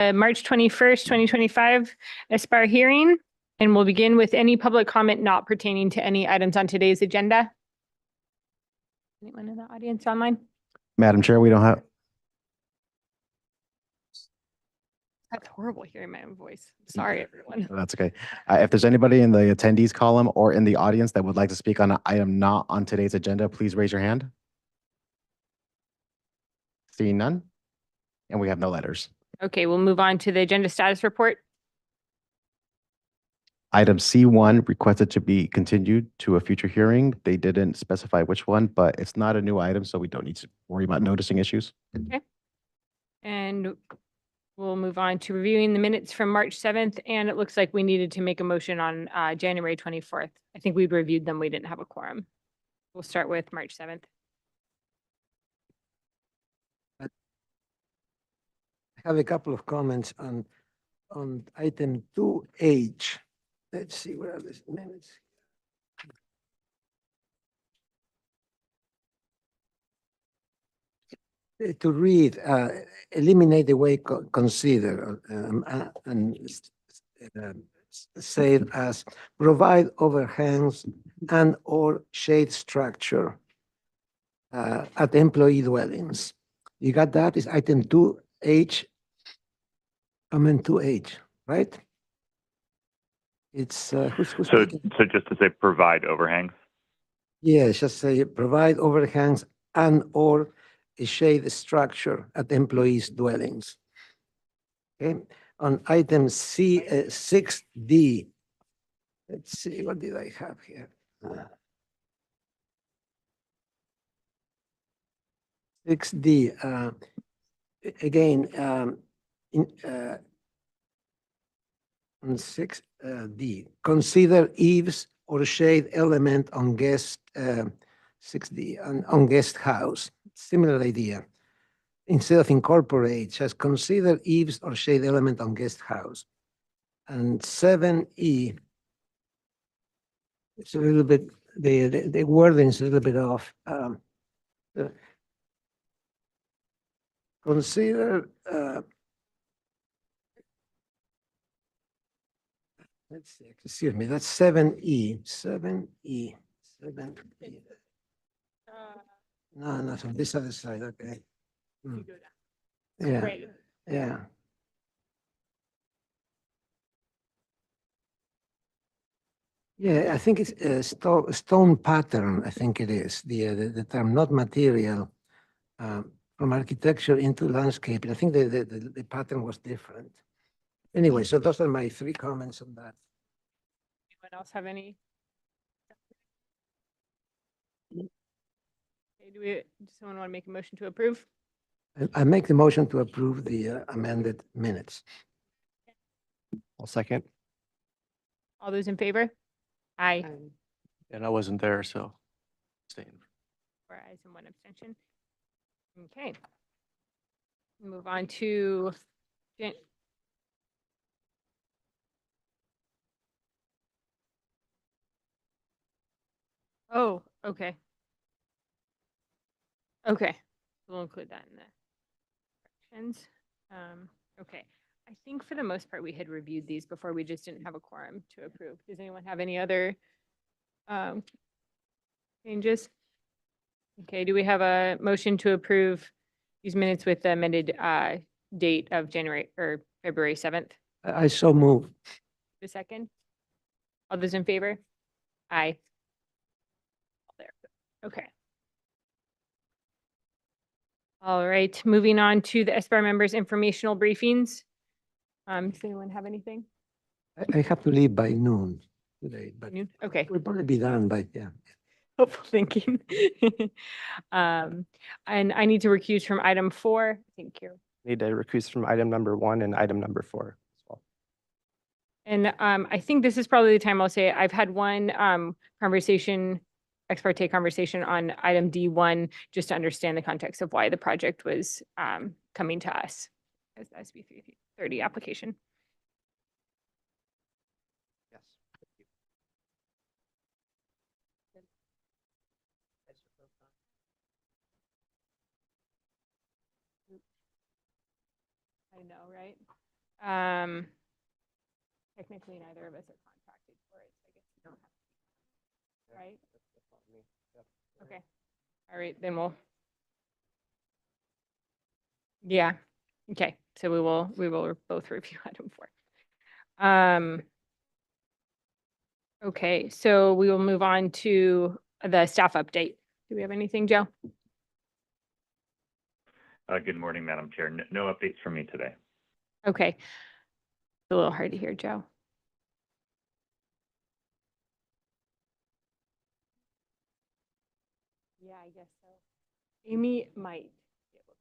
March 21st, 2025 Aspire hearing, and we'll begin with any public comment not pertaining to any items on today's agenda. Anyone in the audience online? Madam Chair, we don't have, That's horrible hearing my own voice. Sorry, everyone. that's okay. If there's anybody in the attendees column or in the audience that would like to speak on an item not on today's agenda, please raise your hand. Seeing none, and we have no letters. Okay, we'll move on to the agenda status report. Item C1 requested to be continued to a future hearing. They didn't specify which one, but it's not a new item, so we don't need to worry about noticing issues. Okay. And we'll move on to reviewing the minutes from March 7th, and it looks like we needed to make a motion on January 24th. I think we'd reviewed them. We didn't have a quorum. We'll start with March 7th. I have a couple of comments on item 2H. Let's see, where are the minutes? To read, eliminate the way consider and save as provide overhangs and or shade structure at employee dwellings. You got that? Is item 2H, comment 2H, right? It's who's So speaking? just to say provide overhangs. Yes, just say provide overhangs and or a shade structure at employees' dwellings. Okay, on item C, 6D. Let's see, what did I have here? 6D, again, on 6D, consider eaves or shade element on guest, 6D, on guest house. Similar idea. Instead of incorporate, just consider eaves or shade element on guest house. And 7E, it's a little bit, the wording is a little bit off. Consider, let's see, excuse me, that's 7E, 7E, 7E. No, from this other side, okay. Hmm. Yeah, Right. yeah. Yeah, I think it's a stone pattern, I think it is, the term, not material, from architecture into landscape. I think the pattern was different. Anyway, so those are my 3 comments on that. Anyone else have any? Okay, does someone want to make a motion to approve? I make the motion to approve the amended minutes. I'll second. All those in favor? Aye. And I wasn't there, so staying. 4 ayes and 1 abstention. Okay. Move on to oh, okay. Okay, we'll include that in the corrections. Okay, I think for the most part, we had reviewed these before. We just didn't have a quorum to approve. Does anyone have any other changes? Okay, do we have a motion to approve these minutes with the amended date of January or February 7th? I so move. The second? All those in favor? Aye. There. Okay. All right, moving on to the Aspire members' informational briefings. Does anyone have anything? I have to leave by noon today, but Noon? Okay, we'll probably be done by, yeah. hopeful thinking. And I need to recuse from item 4. Thank you. Need to recuse from item number 1 and item number 4 as well. And I think this is probably the time I'll say I've had one conversation, ex parte conversation on item D1, just to understand the context of why the project was coming to us as the SB 330 application. Yes. I know, right? Technically, neither of us are contracted for it, so I guess we don't have to, right? Okay, all right, then yeah, okay, so we will both review item 4. Okay, so we will move on to the staff update. Do we have anything, Joe? Good morning, Madam Chair. No updates from me today. Okay. It's a little hard to hear, Joe. Yeah, I guess so. Amy might be able to,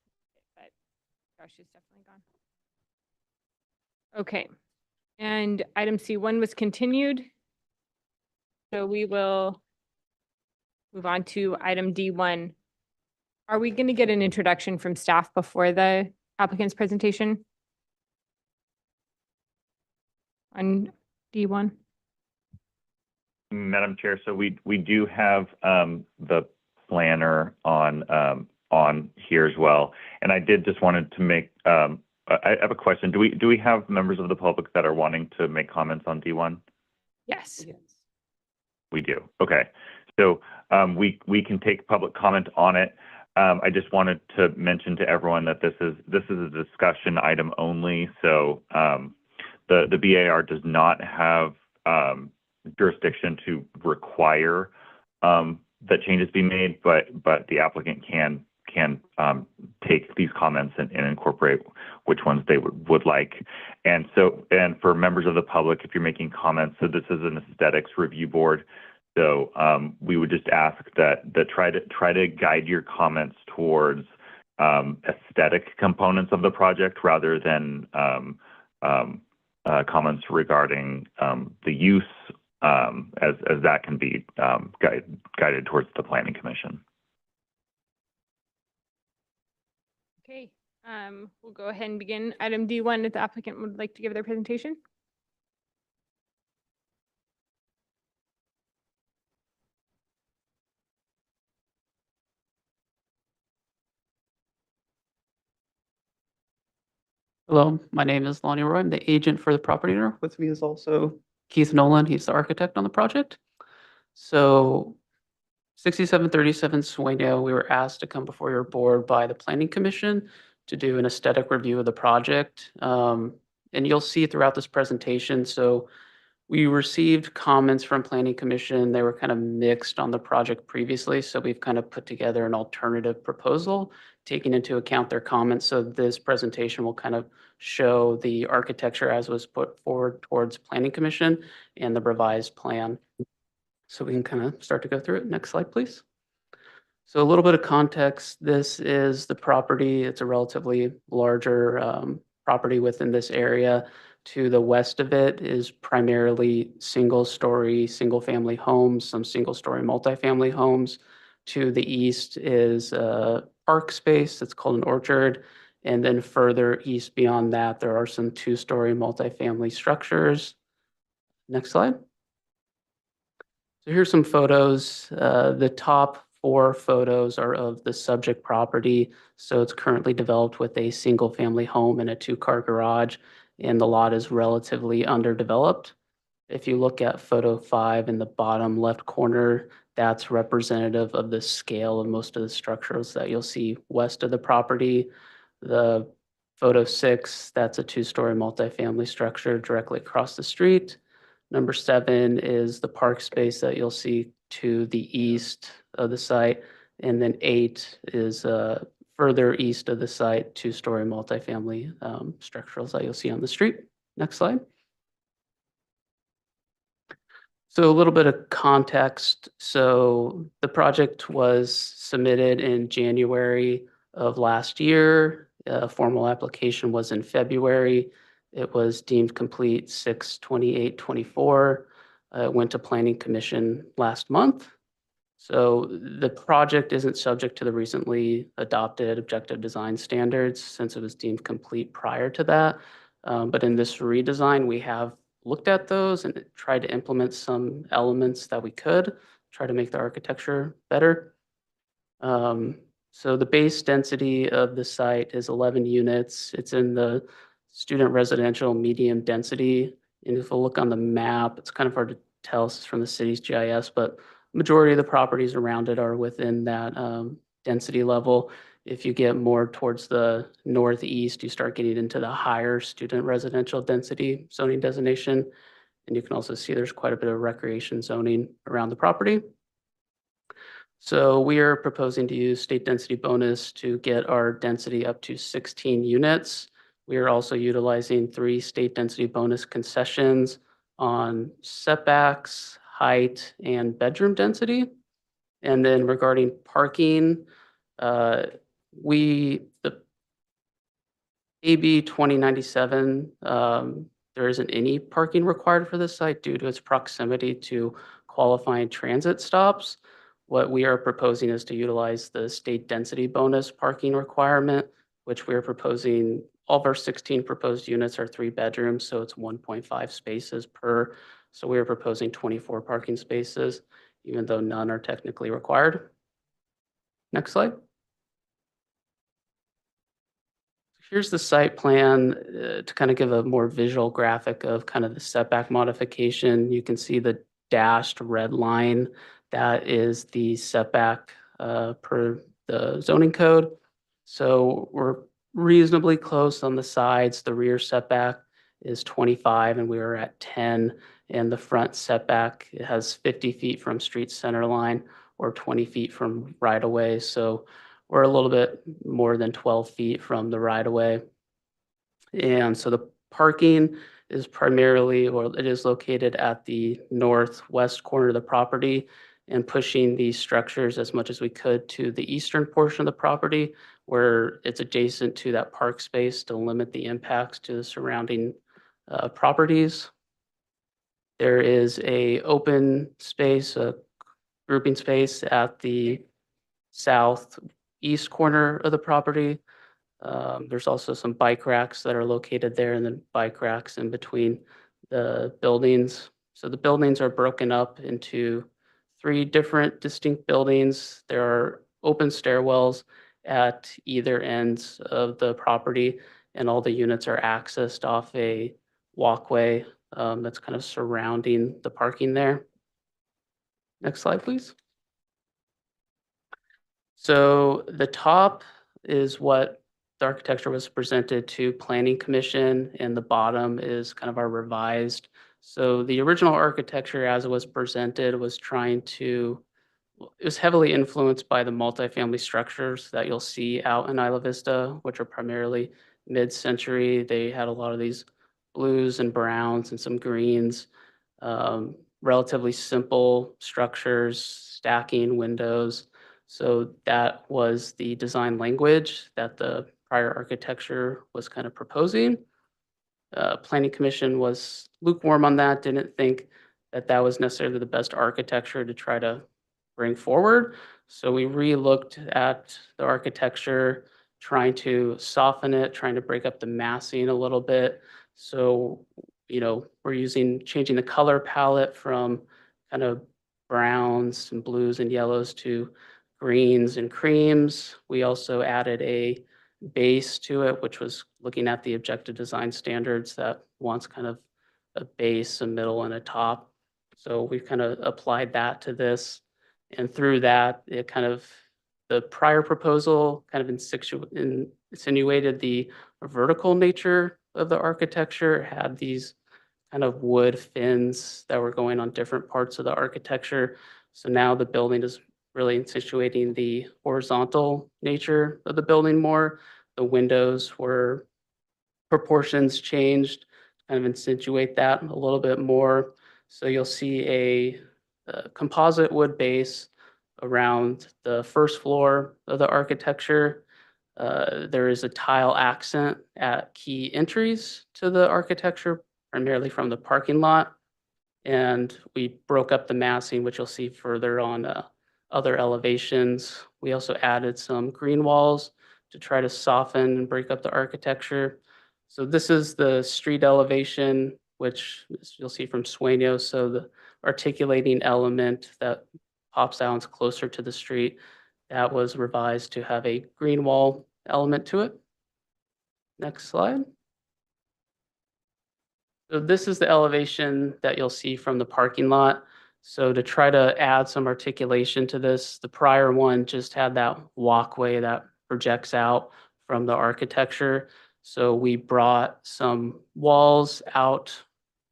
but Josh is definitely gone. Okay, and item C1 was continued. So we will move on to item D1. Are we going to get an introduction from staff before the applicant's presentation? On D1? Madam Chair, so we do have the planner on here as well. And I did just wanted to make, I have a question. Do we have members of the public that are wanting to make comments on D1? Yes. We do. Okay. So we can take public comment on it. I just wanted to mention to everyone that this is a discussion item only. So the BAR does not have jurisdiction to require that changes be made, but the applicant can take these comments and incorporate which ones they would like. And for members of the public, if you're making comments, so this is an aesthetics review board. So we would just ask that try to guide your comments towards aesthetic components of the project rather than comments regarding the use, as that can be guided towards the Planning Commission. Okay, we'll go ahead and begin item D1 if the applicant would like to give their presentation. Hello, my name is Lonnie Roy. I'm the agent for the property owner. With me is also Keith Nolan. He's the architect on the project. So 6737 Sueño, we were asked to come before your board by the Planning Commission to do an aesthetic review of the project. And you'll see throughout this presentation. So we received comments from Planning Commission. They were kind of mixed on the project previously. So we've kind of put together an alternative proposal, taking into account their comments. So this presentation will kind of show the architecture as was put forward towards Planning Commission and the revised plan. So we can kind of start to go through it. Next slide, please. So a little bit of context. This is the property. It's a relatively larger property within this area. To the west of it is primarily single-story, single-family homes, some single-story multifamily homes. To the east is a park space that's called an orchard. And then further east beyond that, there are some two-story multifamily structures. Next slide. So here's some photos. The top 4 photos are of the subject property. So it's currently developed with a single-family home and a 2-car garage, and the lot is relatively underdeveloped. If you look at photo 5 in the bottom left corner, that's representative of the scale of most of the structures that you'll see west of the property. The photo 6, that's a 2-story multifamily structure directly across the street. Number 7 is the park space that you'll see to the east of the site. And then 8 is further east of the site, 2-story multifamily structurals that you'll see on the street. Next slide. So a little bit of context. So the project was submitted in January of last year. A formal application was in February. It was deemed complete 6/28/24. It went to Planning Commission last month. So the project isn't subject to the recently adopted objective design standards since it was deemed complete prior to that. But in this redesign, we have looked at those and tried to implement some elements that we could, try to make the architecture better. So the base density of the site is 11 units. It's in the student residential medium density. And if we look on the map, it's kind of hard to tell, this is from the city's GIS, but majority of the properties around it are within that density level. If you get more towards the northeast, you start getting into the higher student residential density zoning designation. And you can also see there's quite a bit of recreation zoning around the property. So we are proposing to use state density bonus to get our density up to 16 units. We are also utilizing 3 state density bonus concessions on setbacks, height, and bedroom density. And then regarding parking, the AB 2097, there isn't any parking required for this site due to its proximity to qualifying transit stops. What we are proposing is to utilize the state density bonus parking requirement, which we are proposing, all of our 16 proposed units are 3 bedrooms, so it's 1.5 spaces per. So we are proposing 24 parking spaces, even though none are technically required. Next slide. Here's the site plan to kind of give a more visual graphic of kind of the setback modification. You can see the dashed red line. That is the setback per the zoning code. So we're reasonably close on the sides. The rear setback is 25 and we are at 10. And the front setback has 50 feet from street center line or 20 feet from right of way. So we're a little bit more than 12 feet from the right of way. And so the parking is primarily, or it is located at the northwest corner of the property and pushing these structures as much as we could to the eastern portion of the property where it's adjacent to that park space to limit the impacts to the surrounding properties. There is a open space, a grouping space at the southeast corner of the property. There's also some bike racks that are located there and then bike racks in between the buildings. So the buildings are broken up into 3 different distinct buildings. There are open stairwells at either ends of the property and all the units are accessed off a walkway that's kind of surrounding the parking there. Next slide, please. So the top is what the architecture was presented to Planning Commission, and the bottom is kind of our revised. So the original architecture as it was presented was it was heavily influenced by the multifamily structures that you'll see out in Isla Vista, which are primarily mid-century. They had a lot of these blues and browns and some greens, relatively simple structures, stacking windows. So that was the design language that the prior architecture was kind of proposing. Planning Commission was lukewarm on that, didn't think that that was necessarily the best architecture to try to bring forward. So we re-looked at the architecture, trying to soften it, trying to break up the massing a little bit. So, we're changing the color palette from kind of browns and blues and yellows to greens and creams. We also added a base to it, which was looking at the objective design standards that wants kind of a base, a middle, and a top. So we've kind of applied that to this. And through that, the prior proposal kind of insinuated the vertical nature of the architecture, had these kind of wood fins that were going on different parts of the architecture. So now the building is really accentuating the horizontal nature of the building more. The windows were proportions changed, kind of accentuate that a little bit more. So you'll see a composite wood base around the first floor of the architecture. There is a tile accent at key entries to the architecture, primarily from the parking lot. And we broke up the massing, which you'll see further on other elevations. We also added some green walls to try to soften and break up the architecture. So this is the street elevation, which you'll see from Sueño. So the articulating element that pops out closer to the street, that was revised to have a green wall element to it. Next slide. So this is the elevation that you'll see from the parking lot. So to try to add some articulation to this, the prior one just had that walkway that projects out from the architecture. So we brought some walls out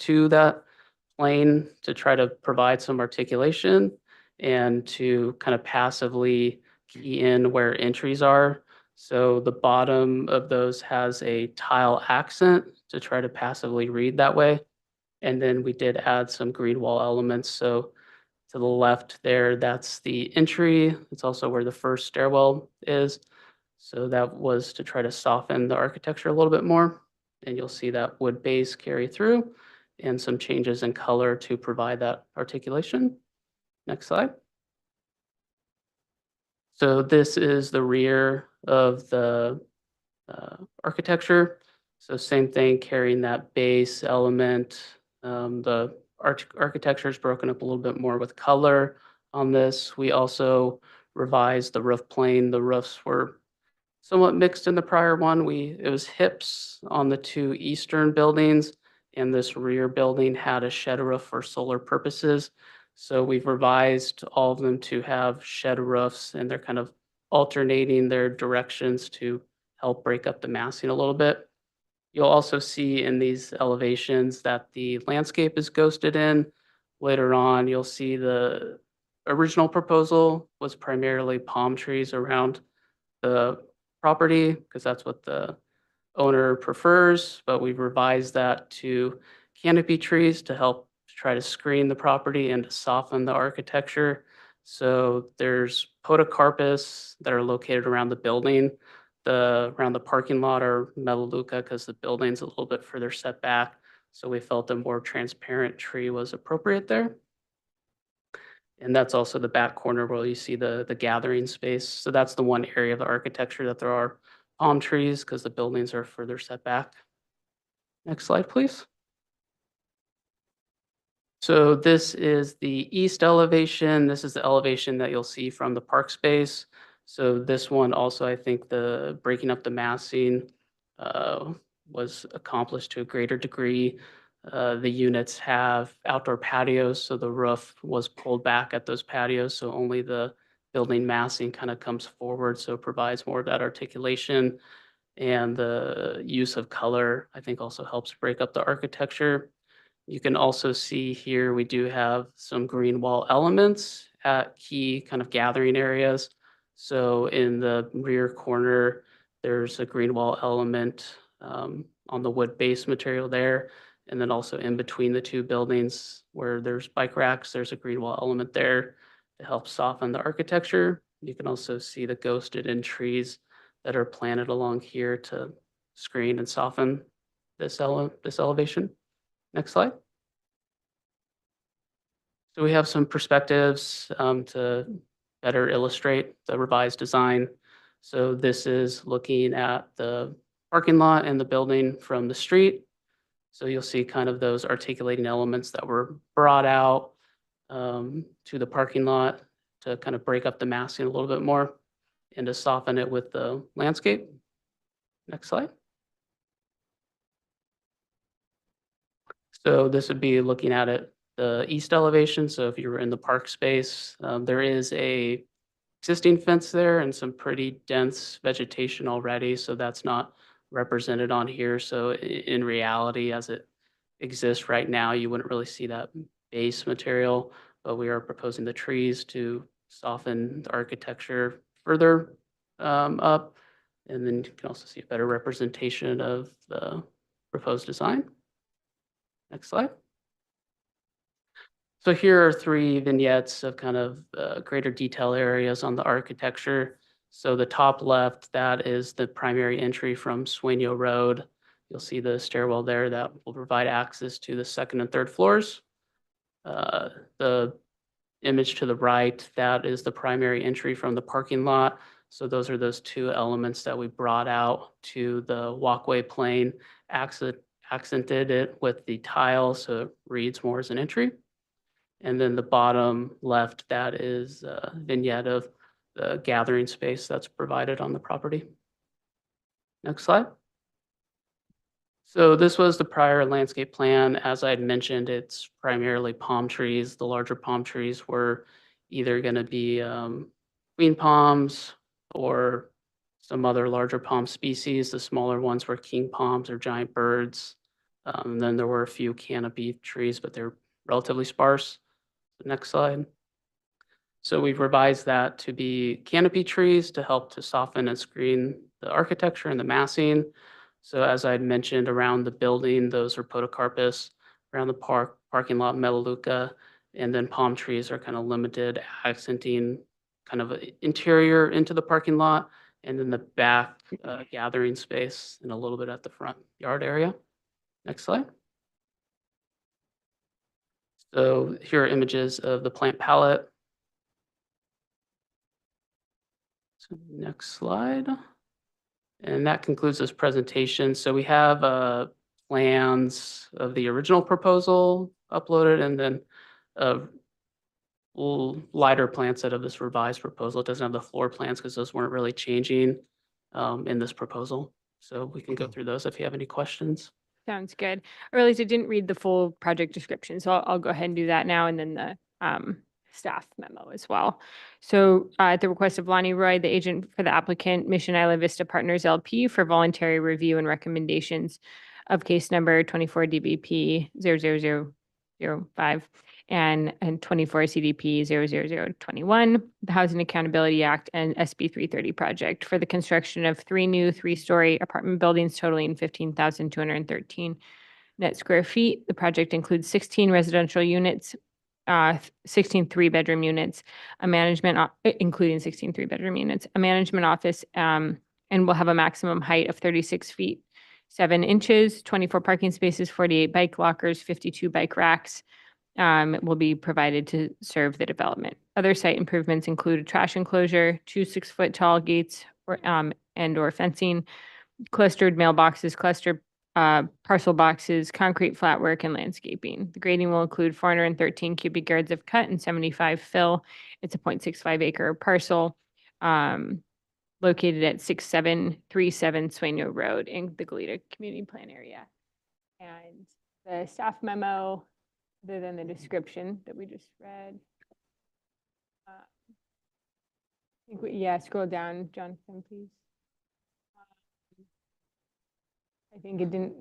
to that plane to try to provide some articulation and to kind of passively key in where entries are. So the bottom of those has a tile accent to try to passively read that way. And then we did add some green wall elements. So to the left there, that's the entry. It's also where the first stairwell is. So that was to try to soften the architecture a little bit more. And you'll see that wood base carry through and some changes in color to provide that articulation. Next slide. So this is the rear of the architecture. So same thing, carrying that base element. The architecture is broken up a little bit more with color on this. We also revised the roof plane. The roofs were somewhat mixed in the prior one. It was hips on the two eastern buildings, and this rear building had a shed roof for solar purposes. So we've revised all of them to have shed roofs, and they're kind of alternating their directions to help break up the massing a little bit. You'll also see in these elevations that the landscape is ghosted in. Later on, you'll see the original proposal was primarily palm trees around the property because that's what the owner prefers, but we've revised that to canopy trees to help try to screen the property and to soften the architecture. So there's podocarpus that are located around the building. Around the parking lot are melaleuca because the building's a little bit further set back. So we felt a more transparent tree was appropriate there. And that's also the back corner where you see the gathering space. So that's the one area of the architecture that there are palm trees because the buildings are further set back. Next slide, please. So this is the east elevation. This is the elevation that you'll see from the park space. So this one also, I think the breaking up the massing was accomplished to a greater degree. The units have outdoor patios, so the roof was pulled back at those patios, so only the building massing kind of comes forward, so it provides more of that articulation. And the use of color, I think, also helps break up the architecture. You can also see here, we do have some green wall elements at key kind of gathering areas. So in the rear corner, there's a green wall element on the wood base material there. And then also in between the two buildings where there's bike racks, there's a green wall element there to help soften the architecture. You can also see the ghosted in trees that are planted along here to screen and soften this elevation. Next slide. So we have some perspectives to better illustrate the revised design. So this is looking at the parking lot and the building from the street. So you'll see kind of those articulating elements that were brought out to the parking lot to kind of break up the massing a little bit more and to soften it with the landscape. Next slide. So this would be looking at it, the east elevation. So if you were in the park space, there is a existing fence there and some pretty dense vegetation already. So that's not represented on here. So in reality, as it exists right now, you wouldn't really see that base material, but we are proposing the trees to soften the architecture further up. And then you can also see a better representation of the proposed design. Next slide. So here are 3 vignettes of kind of greater detail areas on the architecture. So the top left, that is the primary entry from Sueño Road. You'll see the stairwell there that will provide access to the 2nd and 3rd floors. The image to the right, that is the primary entry from the parking lot. So those are those 2 elements that we brought out to the walkway plane, accented it with the tile so it reads more as an entry. And then the bottom left, that is a vignette of the gathering space that's provided on the property. Next slide. So this was the prior landscape plan. As I had mentioned, it's primarily palm trees. The larger palm trees were either going to be queen palms or some other larger palm species. The smaller ones were king palms or giant birds. And then there were a few canopy trees, but they're relatively sparse. The next slide. So we've revised that to be canopy trees to help to soften and screen the architecture and the massing. So as I'd mentioned, around the building, those are podocarpus, around the parking lot, melaleuca, and then palm trees are kind of limited, accenting kind of a interior into the parking lot, and then the back gathering space and a little bit at the front yard area. Next slide. So here are images of the plant palette. So next slide. And that concludes this presentation. So we have plans of the original proposal uploaded and then a lighter plan set of this revised proposal. It doesn't have the floor plans because those weren't really changing in this proposal. So we can go through those if you have any questions. Sounds good. I realized I didn't read the full project description, so I'll go ahead and do that now, and then the staff memo as well. So at the request of Lonnie Roy, the agent for the applicant, Mission Isla Vista Partners LP, for voluntary review and recommendations of case number 24 DBP 00005 and 24 CDP 00021, the Housing Accountability Act and SB 330 project for the construction of 3 new 3-story apartment buildings totaling 15,213 net square feet. The project includes 16 residential units, 16 3-bedroom units, a management, including 16 3-bedroom units, a management office, and will have a maximum height of 36 feet, 7 inches, 24 parking spaces, 48 bike lockers, 52 bike racks, will be provided to serve the development. Other site improvements include a trash enclosure, 2 6-foot tall gates or and/or fencing, clustered mailboxes, clustered parcel boxes, concrete flatwork, and landscaping. The grading will include 413 cubic yards of cut and 75 fill. It's a 0.65 acre parcel located at 6737 Sueño Road in the Goleta Community Plan area. And the staff memo, other than the description that we just read. Yeah, scroll down, Jonathan, please. I think it didn't,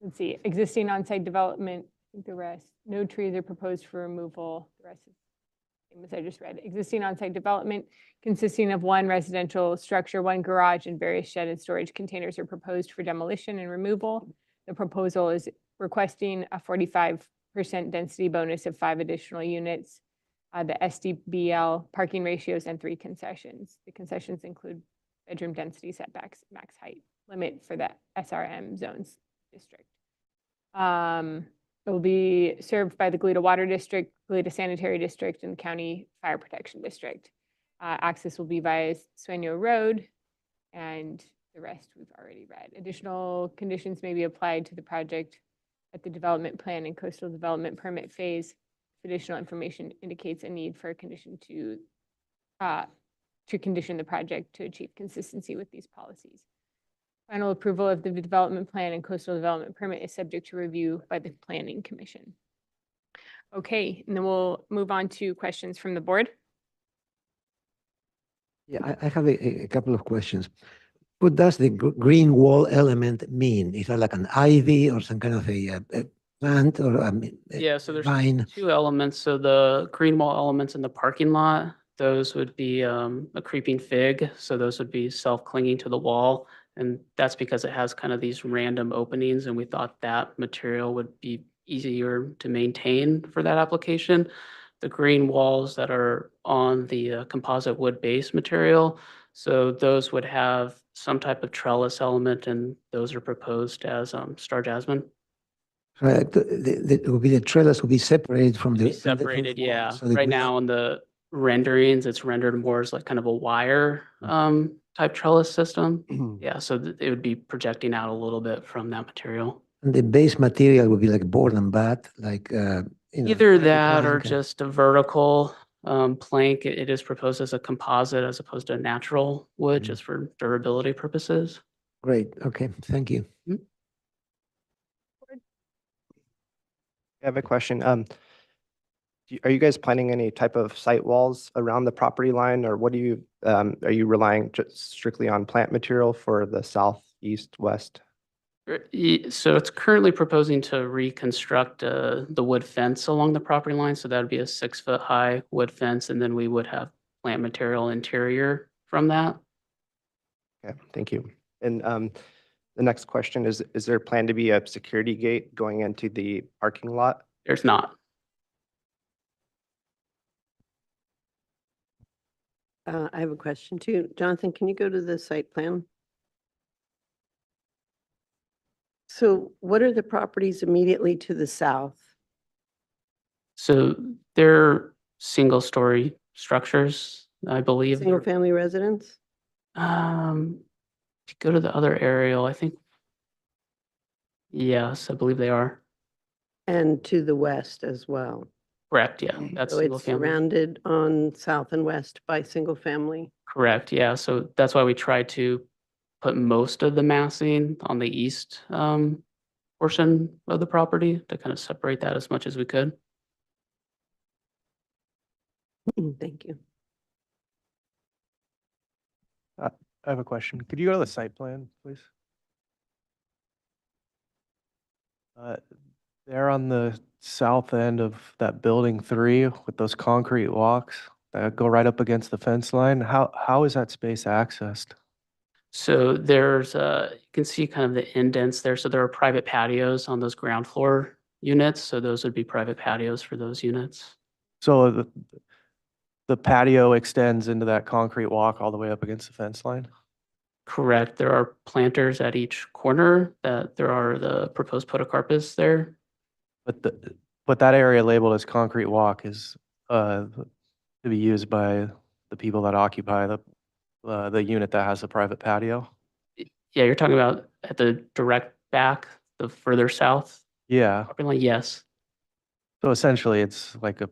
let's see, existing on-site development, I think the rest, no trees are proposed for removal. The rest is the same as I just read. Existing on-site development consisting of 1 residential structure, 1 garage, and various shed and storage containers are proposed for demolition and removal. The proposal is requesting a 45% density bonus of 5 additional units, the SDBL parking ratios, and 3 concessions. The concessions include bedroom density setbacks, max height limit for the SRM zones district. It will be served by the Goleta Water District, Goleta Sanitary District, and County Fire Protection District. Access will be via Sueño Road, and the rest we've already read. Additional conditions may be applied to the project at the development plan and coastal development permit phase. Additional information indicates a need for a condition to condition the project to achieve consistency with these policies. Final approval of the development plan and coastal development permit is subject to review by the Planning Commission. Okay, and then we'll move on to questions from the board. Yeah, I have a couple of questions. What does the green wall element mean? Is that like an ivy or some kind of a plant or Yeah, so there's vine? 2 elements. So the green wall elements in the parking lot, those would be a creeping fig. So those would be self-clinging to the wall. And that's because it has kind of these random openings, and we thought that material would be easier to maintain for that application. The green walls that are on the composite wood base material, so those would have some type of trellis element, and those are proposed as star jasmine. Right, the trellis will be separated from Be the from the separated, wall, yeah. so the Right green- now in the renderings, it's rendered more as like kind of a wire type trellis system. Yeah, so it would be projecting out a little bit from that material. And the base material would be like board and bat, like Either like a that or plank. just a vertical plank. It is proposed as a composite as opposed to a natural wood, Mhm. just for durability purposes. Great. Okay. Thank you. I have a question. Are you guys planning any type of site walls around the property line, or what do you, are you relying just strictly on plant material for the south, east, west? So it's currently proposing to reconstruct the wood fence along the property line. So that would be a 6-foot high wood fence, and then we would have plant material interior from that. Okay, thank you. And the next question is there planned to be a security gate going into the parking lot? There's not. I have a question too. Jonathan, can you go to the site plan? So what are the properties immediately to the south? So they're single-story structures, I believe. Single family residence? If you go to the other aerial, I think, yes, I believe they are. And to the west as well. Correct, yeah, that's So single it's family. surrounded on south and west by single family. Correct, yeah, so that's why we try to put most of the massing on the east portion of the property to kind of separate that as much as we could. Thank you. I have a question. Could you go to the site plan, please? There on the south end of that building 3 with those concrete walks that go right up against the fence line, how is that space accessed? So there's, you can see kind of the indents there. So there are private patios on those ground floor units. So those would be private patios for those units. So the patio extends into that concrete walk all the way up against the fence line? Correct. There are planters at each corner that there are the proposed podocarpus there. But that area labeled as concrete walk is to be used by the people that occupy the unit that has the private patio? Yeah, you're talking about at the direct back, the further south Yeah, property line? Yes, so essentially it's like a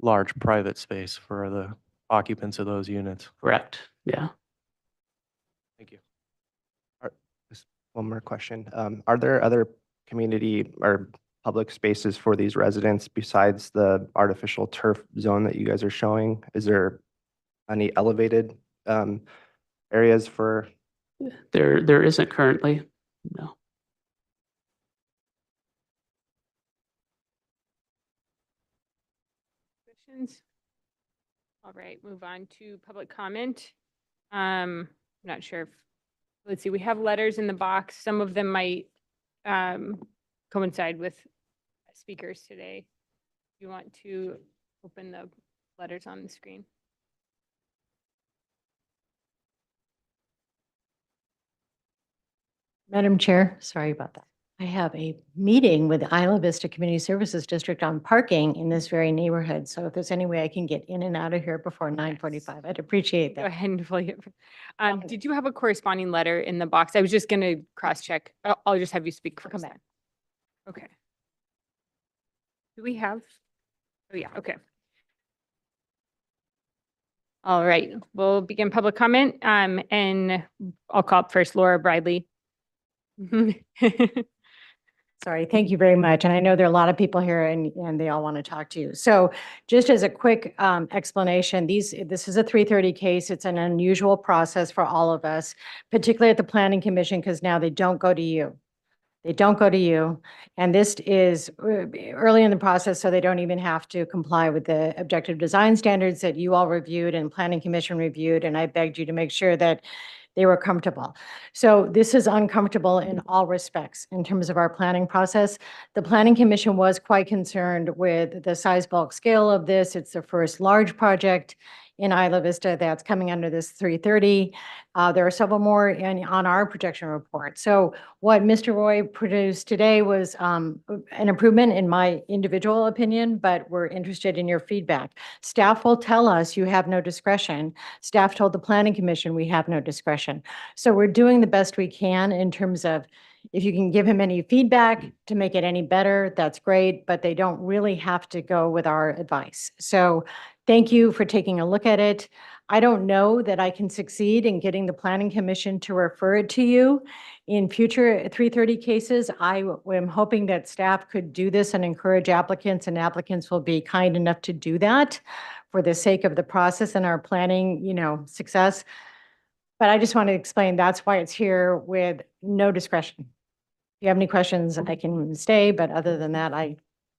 large private space for the occupants of those units. correct. Yeah. Thank you. Just one more question. Are there other community or public spaces for these residents besides the artificial turf zone that you guys are showing? Is there any elevated areas for? There isn't currently, no. Questions? All right, move on to public comment. Not sure if, let's see, we have letters in the box. Some of them might coincide with speakers today. You want to open the letters on the screen? Madam Chair, sorry about that. I have a meeting with the Isla Vista Community Services District on parking in this very neighborhood. So if there's any way I can get in and out of here before 9:45, I'd appreciate Go that. ahead and fill it. Did you have a corresponding letter in the box? I was just gonna cross-check. I'll just have you speak Come first. back. then. Okay. Do we have? Oh, yeah, okay. All right, we'll begin public comment, and I'll call up first Laura Bridley. Sorry, thank you very much. And I know there are a lot of people here and they all want to talk to you. So just as a quick explanation, this is a 330 case. It's an unusual process for all of us, particularly at the Planning Commission, because now they don't go to you. They don't go to you. And this is early in the process, so they don't even have to comply with the objective design standards that you all reviewed and Planning Commission reviewed. And I begged you to make sure that they were comfortable. So this is uncomfortable in all respects in terms of our planning process. The Planning Commission was quite concerned with the size, bulk, scale of this. It's the first large project in Isla Vista that's coming under this 330. There are several more on our projection report. So what Mr. Roy produced today was an improvement in my individual opinion, but we're interested in your feedback. Staff will tell us you have no discretion. Staff told the Planning Commission we have no discretion. So we're doing the best we can in terms of if you can give him any feedback to make it any better, that's great, but they don't really have to go with our advice. So Thank you for taking a look at it. I don't know that I can succeed in getting the Planning Commission to refer it to you. In future 330 cases, I am hoping that staff could do this and encourage applicants, and applicants will be kind enough to do that for the sake of the process and our planning, success. But I just want to explain, that's why it's here with no discretion. If you have any questions, I can stay, but other than that, I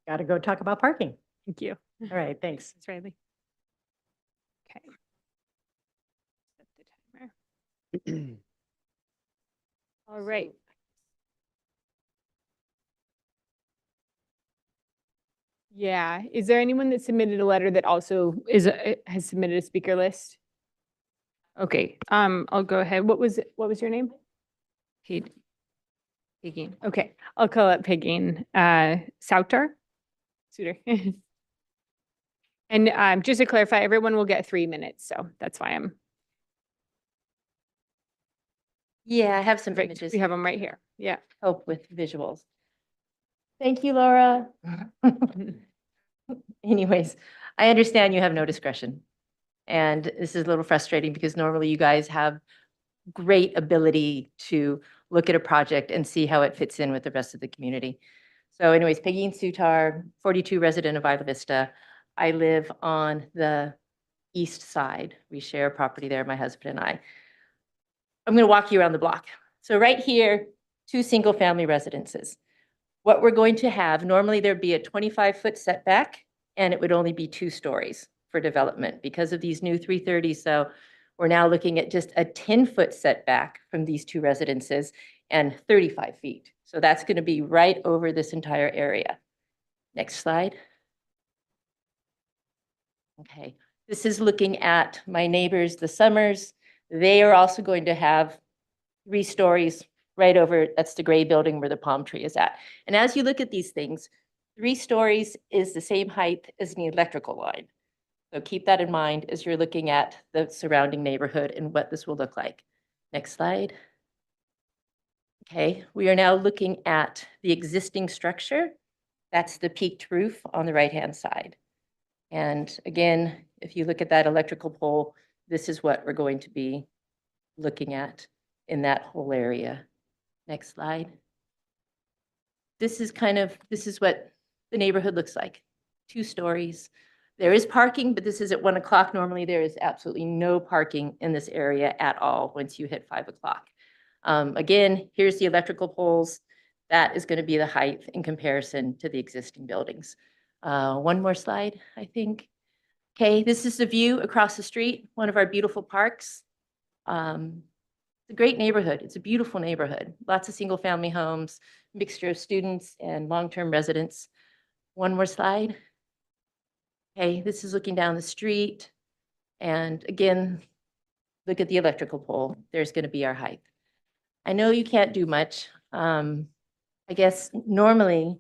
got to go talk about parking. Thank you. All right, thanks. Ms. Riley. Okay. Set the timer. All right. Yeah, is there anyone that submitted a letter that also has submitted a speaker list? Okay, I'll go ahead. What was your name? Kate. Pegeen. Okay, I'll call up Pegeen Suter. And just to clarify, everyone will get 3 minutes, so that's why I'm. Yeah, I have some Perfect. images. We have them right here. Yeah. Help with visuals. Thank you, Laura. Anyways, I understand you have no discretion. And this is a little frustrating because normally you guys have great ability to look at a project and see how it fits in with the rest of the community. So anyways, Pegeen Suter, 42 resident of Isla Vista. I live on the east side. We share a property there, my husband and I. I'm going to walk you around the block. So right here, 2 single-family residences. What we're going to have, normally there'd be a 25-foot setback, and it would only be 2 stories for development because of these new 330s. So we're now looking at just a 10-foot setback from these 2 residences and 35 feet. So that's going to be right over this entire area. Next slide. Okay, this is looking at my neighbors, the Summers. They are also going to have 3 stories right over, that's the gray building where the palm tree is at. And as you look at these things, 3 stories is the same height as an electrical line. So keep that in mind as you're looking at the surrounding neighborhood and what this will look like. Next slide. Okay, we are now looking at the existing structure. That's the peaked roof on the right-hand side. And again, if you look at that electrical pole, this is what we're going to be looking at in that whole area. Next slide. This is what the neighborhood looks like. 2 stories. There is parking, but this is at 1 o'clock. Normally there is absolutely no parking in this area at all once you hit 5 o'clock. Again, here's the electrical poles. That is going to be the height in comparison to the existing buildings. One more slide, I think. Okay, this is the view across the street, one of our beautiful parks. It's a great neighborhood. It's a beautiful neighborhood. Lots of single family homes, mixture of students and long-term residents. One more slide. Okay, this is looking down the street. And again, look at the electrical pole. There's going to be our height. I know you can't do much. I guess normally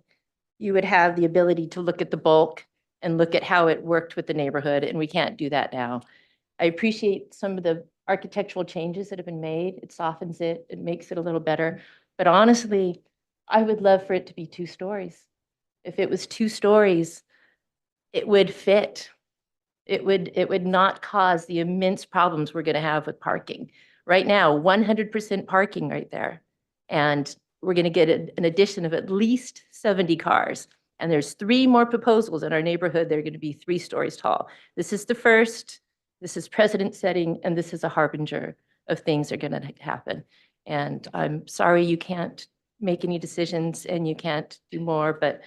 you would have the ability to look at the bulk and look at how it worked with the neighborhood, and we can't do that now. I appreciate some of the architectural changes that have been made. It softens it, it makes it a little better. But honestly, I would love for it to be 2 stories. If it was 2 stories, it would fit. It would not cause the immense problems we're going to have with parking. Right now, 100% parking right there. And we're going to get an addition of at least 70 cars. And there's 3 more proposals in our neighborhood. They're going to be 3 stories tall. This is the first, this is precedent setting, and this is a harbinger of things that are going to happen. And I'm sorry you can't make any decisions and you can't do more, but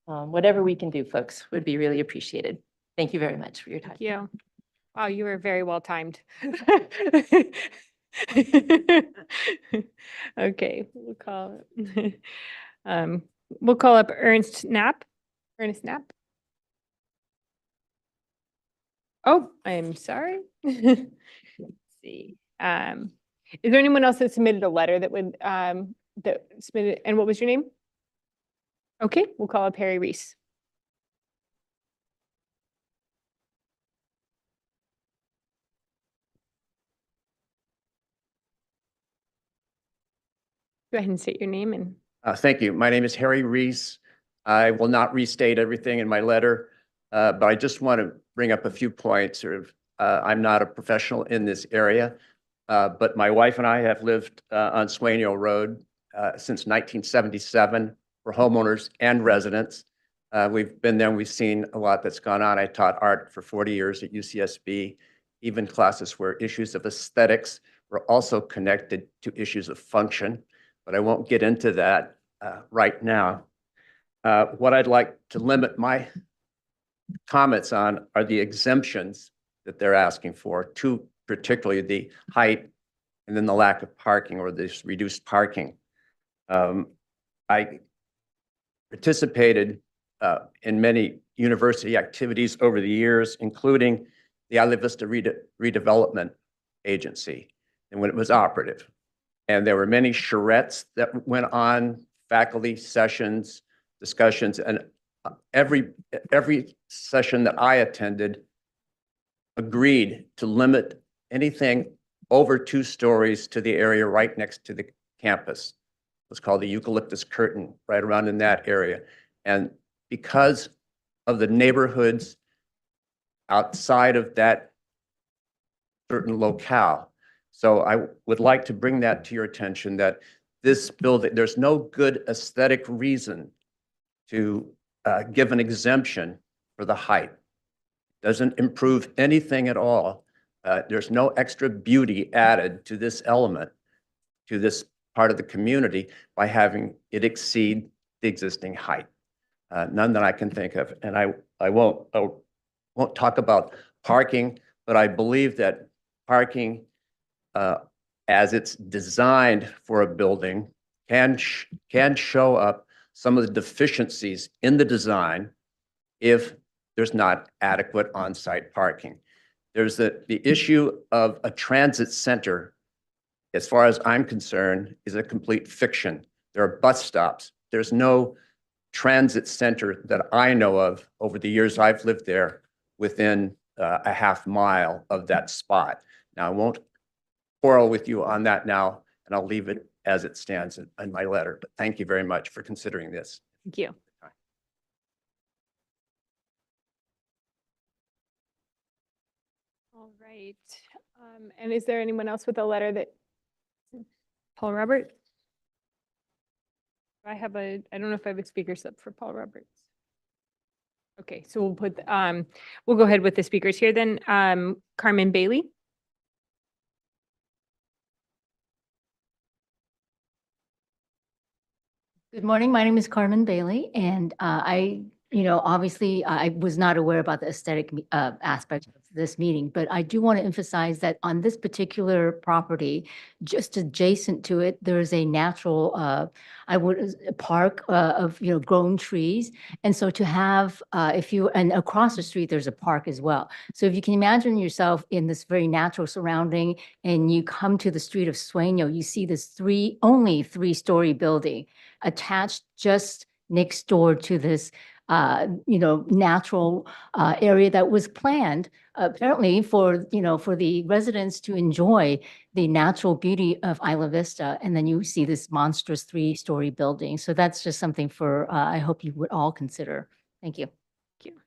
whatever we can do, folks, would be really appreciated. Thank you very much for your time. Thank you. Wow, you were very well timed. Okay, we'll call up Ernest Knapp. Ernest Knapp. Oh, I'm sorry. Let's see. Is there anyone else that submitted a letter that would that submitted, and what was your name? Okay, we'll call up Harry Reese. Go ahead and state your name and. Thank you. My name is Harry Reese. I will not restate everything in my letter, but I just want to bring up a few points. I'm not a professional in this area, but my wife and I have lived on Swainio Road since 1977 for homeowners and residents. We've been there, we've seen a lot that's gone on. I taught art for 40 years at UCSB, even classes where issues of aesthetics were also connected to issues of function, but I won't get into that right now. What I'd like to limit my comments on are the exemptions that they're asking for, two, particularly the height and then the lack of parking or this reduced parking. I participated in many university activities over the years, including the Isla Vista Redevelopment Agency, and when it was operative. And there were many charrettes that went on, faculty sessions, discussions, and every session that I attended agreed to limit anything over 2 stories to the area right next to the campus. It was called the eucalyptus curtain, right around in that area. And because of the neighborhoods outside of that certain locale. So I would like to bring that to your attention that this building, there's no good aesthetic reason to give an exemption for the height. Doesn't improve anything at all. There's no extra beauty added to this element, to this part of the community by having it exceed the existing height. None that I can think of. And I won't talk about parking, but I believe that parking, as it's designed for a building, can show up some of the deficiencies in the design if there's not adequate on-site parking. There's the issue of a transit center, as far as I'm concerned, is a complete fiction. There are bus stops. There's no transit center that I know of over the years I've lived there within a half mile of that spot. Now, I won't quarrel with you on that now, and I'll leave it as it stands in my letter. But thank you very much for considering this. Thank you. All right. And is there anyone else with a letter that, Paul Robert? I don't know if I have a speaker slip for Paul Roberts. Okay, so we'll go ahead with the speakers here then. Carmen Bailey. Good morning. My name is Carmen Bailey, and obviously I was not aware about the aesthetic aspect of this meeting, but I do want to emphasize that on this particular property, just adjacent to it, there is a natural, park of, grown trees. And so to have, and across the street, there's a park as well. So if you can imagine yourself in this very natural surrounding and you come to the street of Swainio, you see this only 3-story building attached just next door to this natural area that was planned apparently for the residents to enjoy the natural beauty of Isla Vista. And then you see this monstrous 3-story building. So that's just something for, I hope you would all consider. Thank you. Thank you.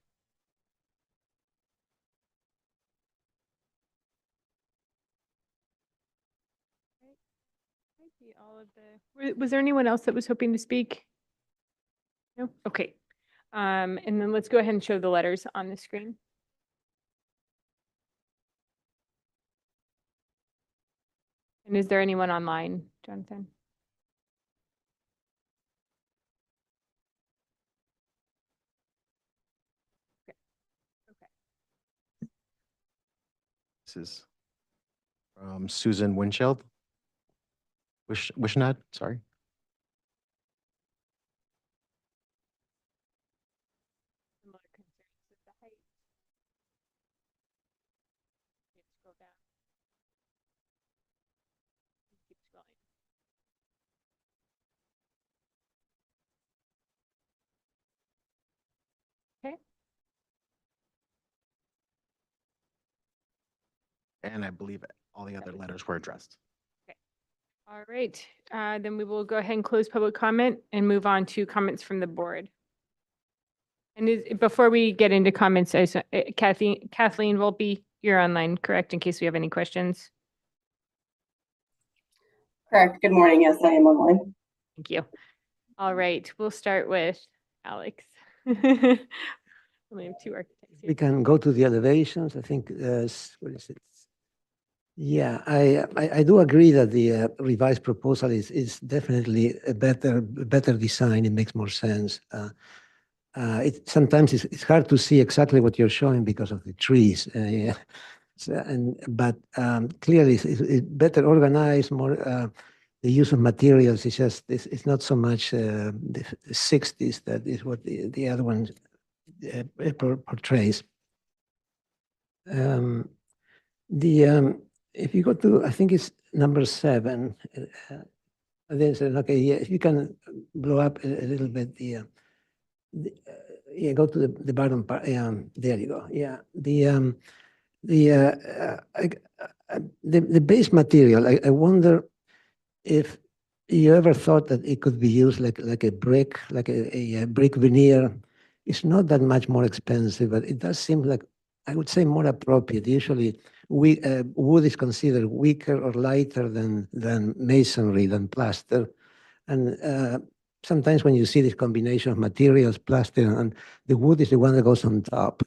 Was there anyone else that was hoping to speak? No? Okay. And then let's go ahead and show the letters on the screen. And is there anyone online, Jonathan? Okay. This is from Susan Winchell. Wishnad, sorry. Similar concerns with the height. Scroll down. Keep scrolling. Okay. And I believe all the other letters were addressed. All right, then we will go ahead and close public comment and move on to comments from the board. And before we get into comments, Kathleen will be here online, correct, in case we have any questions? Correct. Good morning. Yes, I am online. Thank you. All right, we'll start with Alex. Only have two architects We here. can go to the elevations. I think, what is it? Yeah, I do agree that the revised proposal is definitely a better design. It makes more sense. Sometimes it's hard to see exactly what you're showing because of the trees. Yeah. But clearly it's better organized, more the use of materials is just, it's not so much the 60s that is what the other one portrays. If you go to, I think it's number 7, okay, yeah, if you can blow up a little bit yeah, go to the bottom part. There you go. Yeah, the base material. I wonder if you ever thought that it could be used like a brick, like a brick veneer. It's not that much more expensive, but it does seem like, I would say, more appropriate. Usually, wood is considered weaker or lighter than masonry, than plaster, and sometimes when you see this combination of materials, plaster, and the wood is the one that goes on top.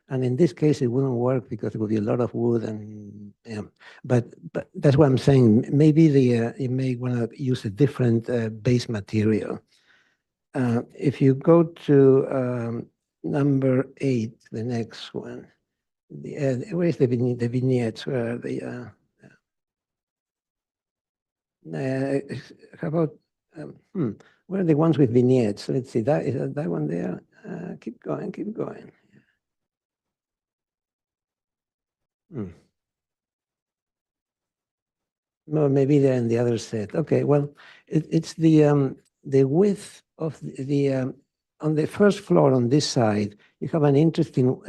And in this case, it wouldn't work because there would be a lot of wood, and yeah. But that's what I'm saying. Maybe you may want to use a different base material. If you go to number 8, the next one, where is the vignettes? Where are they? How about where are the ones with vignettes? Let's see. Is that one there? Keep going. Keep going. No, maybe they're in the other set. Okay, well, it's the width of the on the first floor on this side, you have an interesting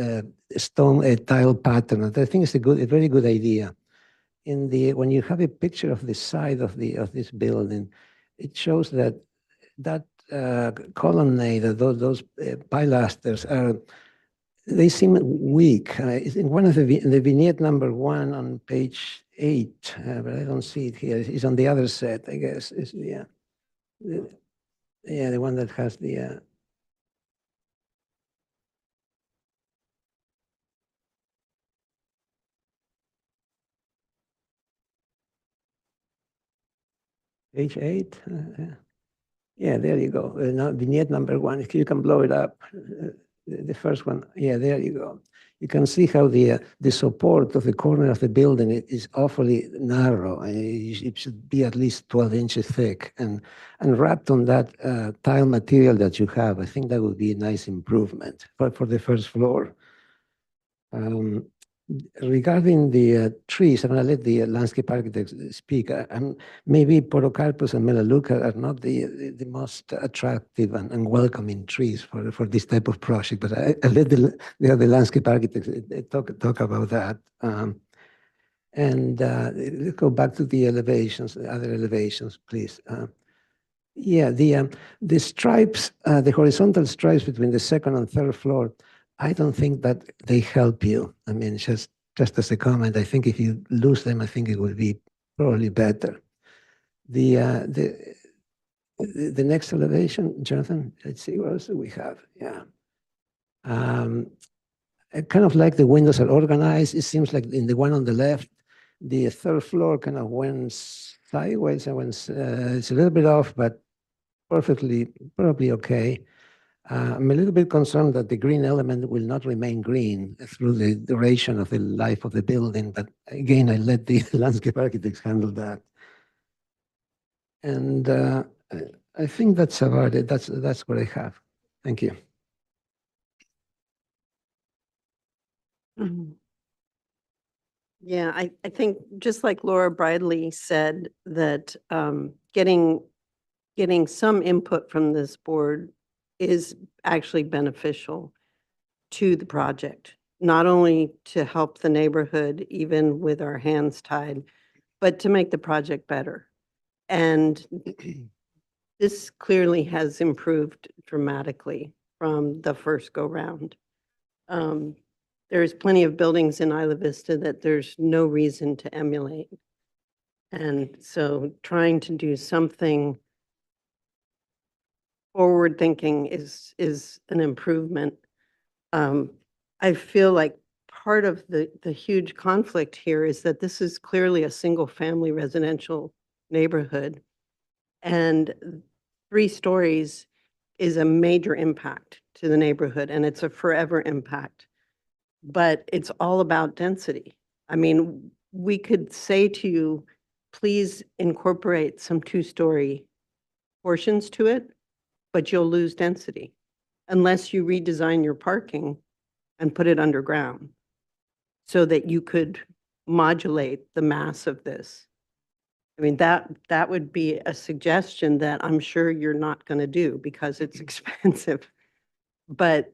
stone tile pattern. And I think it's a very good idea. When you have a picture of the side of this building, it shows that colonnade, those pilasters they seem weak. In one of the vignette number 1 on page 8, but I don't see it here. It's on the other set, I guess. The one that has the. Page 8. Yeah, there you go. Vignette number 1. If you can blow it up. The first one, yeah, there you go. You can see how the support of the corner of the building is awfully narrow. It should be at least 12 inches thick, and wrapped on that tile material that you have. I think that would be a nice improvement for the first floor. Regarding the trees, I'm going to let the landscape architects speak. Maybe Podocarpus and Melaleuca are not the most attractive and welcoming trees for this type of project, but I let the landscape architects talk about that. Let's go back to the elevations, the other elevations, please. Yeah, the stripes, the horizontal stripes between the second and third floor, I don't think that they help you. I mean, just as a comment, I think if you lose them, I think it would be probably better. The next elevation, Jonathan, let's see, what else do we have? Yeah. I kind of like the windows are organized. It seems like in the one on the left, the third floor kind of went sideways and it's a little bit off, but probably okay. I'm a little bit concerned that the green element will not remain green through the duration of the life of the building, but again, I let the landscape architects handle that. And I think that's about it. That's what I have. Thank you. Yeah, I think just like Laura Bradley said, that getting some input from this board is actually beneficial to the project, not only to help the neighborhood, even with our hands tied, but to make the project better. And this clearly has improved dramatically from the first go-round. There's plenty of buildings in Isla Vista that there's no reason to emulate. And so trying to do something forward-thinking is an improvement. I feel like part of the huge conflict here is that this is clearly a single-family residential neighborhood. And 3 stories is a major impact to the neighborhood, and it's a forever impact. But it's all about density. I mean, we could say to you, please incorporate some 2-story portions to it, but you'll lose density unless you redesign your parking and put it underground so that you could modulate the mass of this. I mean, that would be a suggestion that I'm sure you're not going to do because it's expensive. But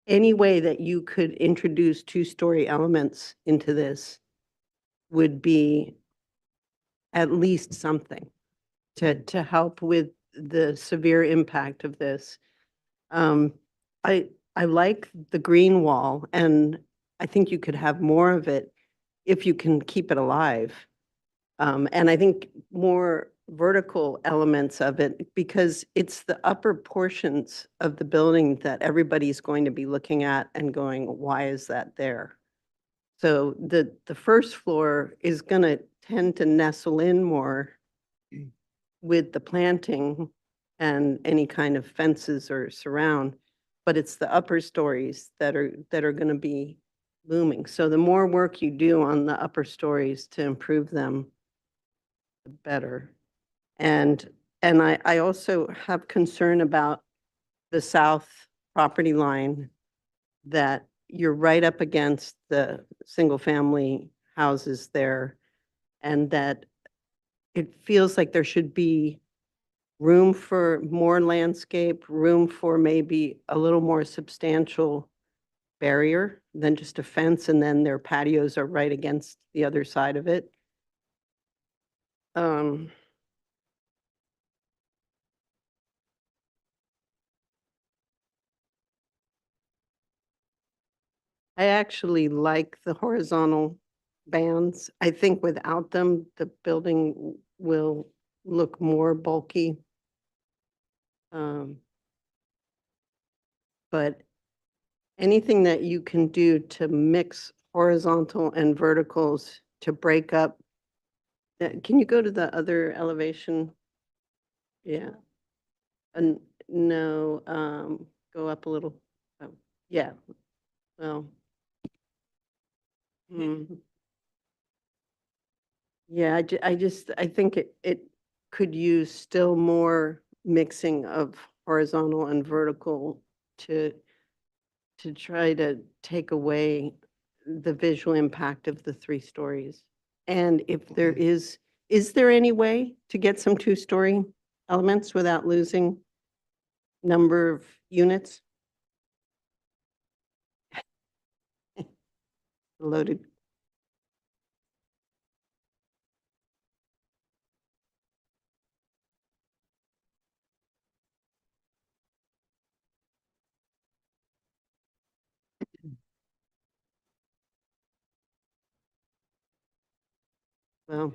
any way that you could introduce 2-story elements into this would be at least something to help with the severe impact of this. I like the green wall, and I think you could have more of it if you can keep it alive. And I think more vertical elements of it, because it's the upper portions of the building that everybody's going to be looking at and going, why is that there? So the first floor is going to tend to nestle in more with the planting and any kind of fences or surround, but it's the upper stories that are going to be looming. So the more work you do on the upper stories to improve them, the better. And I also have concern about the south property line, that you're right up against the single-family houses there, and that it feels like there should be room for more landscape, room for maybe a little more substantial barrier than just a fence, and then their patios are right against the other side of it. I actually like the horizontal bands. I think without them, the building will look more bulky. But anything that you can do to mix horizontal and verticals to break up. Can you go to the other elevation? Yeah. And no, go up a little. Oh, yeah. Well. Yeah, I think it could use still more mixing of horizontal and vertical to try to take away the visual impact of the 3 stories. And if there is there any way to get some 2-story elements without losing number of units? Loaded. Well,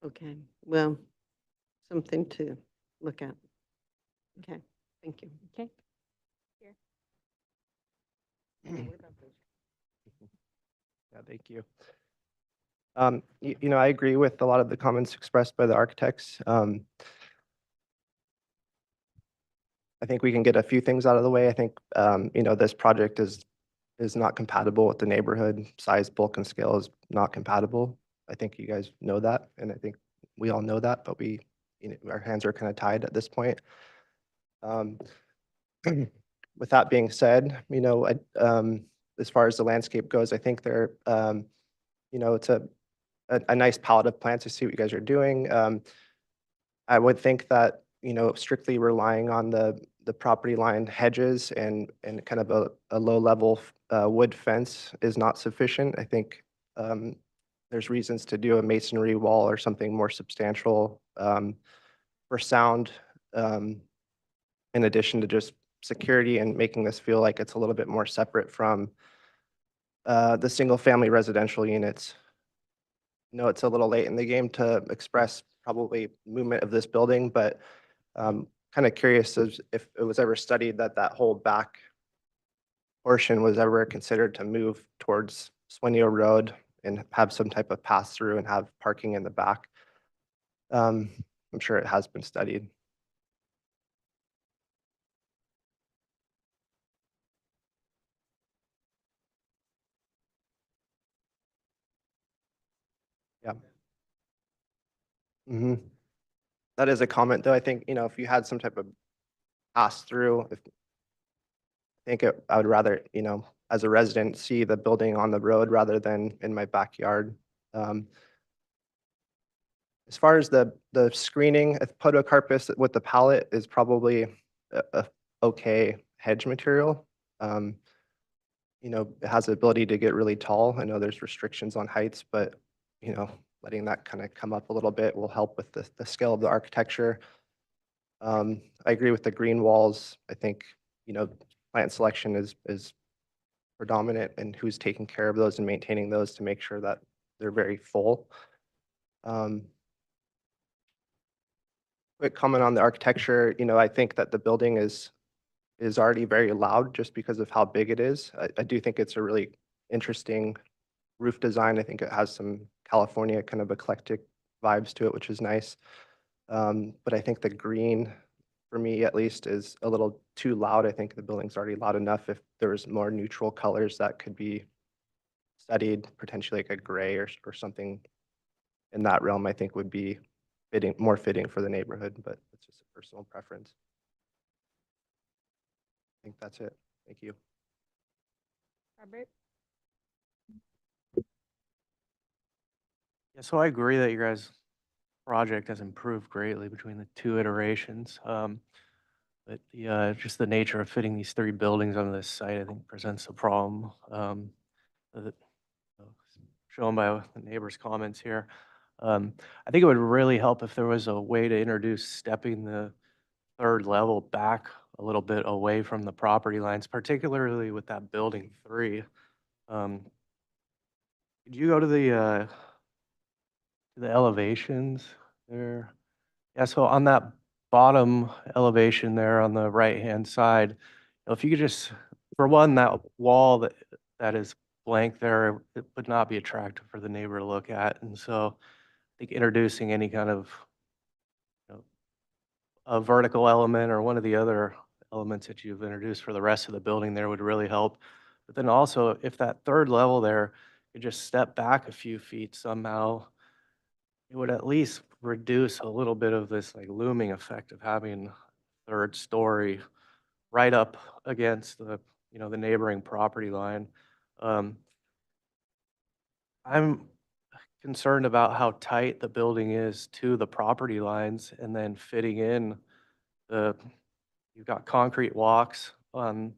okay, well, something to look at. Okay, thank you. Okay. Yeah, thank you. You know, I agree with a lot of the comments expressed by the architects. I think we can get a few things out of the way. I think, you know, this project is not compatible with the neighborhood. Size, bulk, and scale is not compatible. I think you guys know that, and I think we all know that, but you know, our hands are kind of tied at this point. With that being said, you know, as far as the landscape goes, I think there, you know, it's a nice palette of plants. I see what you guys are doing. I would think that, you know, strictly relying on the property line hedges and kind of a low level wood fence is not sufficient. I think there's reasons to do a masonry wall or something more substantial for sound in addition to just security and making this feel like it's a little bit more separate from the single-family residential units. No, it's a little late in the game to express probably movement of this building, but kind of curious as if it was ever studied that that whole back portion was ever considered to move towards Swenio Road and have some type of pass-through and have parking in the back. I'm sure it has been studied. Yeah. hmm That is a comment, though. I think, if you had some type of pass-through, I would rather, as a resident, see the building on the road rather than in my backyard. As far as the screening, podocarpus with the pallet is probably a okay hedge material. It has the ability to get really tall. I know there's restrictions on heights, but, letting that kind of come up a little bit will help with the scale of the architecture. I agree with the green walls. I think, plant selection is predominant and who's taking care of those and maintaining those to make sure that they're very full. Quick comment on the architecture. I think that the building is already very loud just because of how big it is. I do think it's a really interesting roof design. I think it has some California kind of eclectic vibes to it, which is nice. But I think the green, for me at least, is a little too loud. I think the building's already loud enough. If there was more neutral colors that could be studied, potentially like a gray or something in that realm, I think would be more fitting for the neighborhood, but it's just a personal preference. I think that's it. Thank you. Robert? Yeah, so I agree that your guys' project has improved greatly between the two iterations. But just the nature of fitting these 3 buildings on this site, I think presents a problem. That, shown by the neighbors' comments here. I think it would really help if there was a way to introduce stepping the 3rd level back a little bit away from the property lines, particularly with that building 3. Could you go to the elevations there? Yeah, so on that bottom elevation there on the right-hand side, if you could just, for one, that wall that is blank there, it would not be attractive for the neighbor to look at. And so I think introducing any kind of a vertical element or one of the other elements that you've introduced for the rest of the building there would really help. But then also, if that 3rd level there could just step back a few feet somehow, it would at least reduce a little bit of this like looming effect of having 3rd story right up against the the neighboring property line. I'm concerned about how tight the building is to the property lines and then fitting in you've got concrete walks on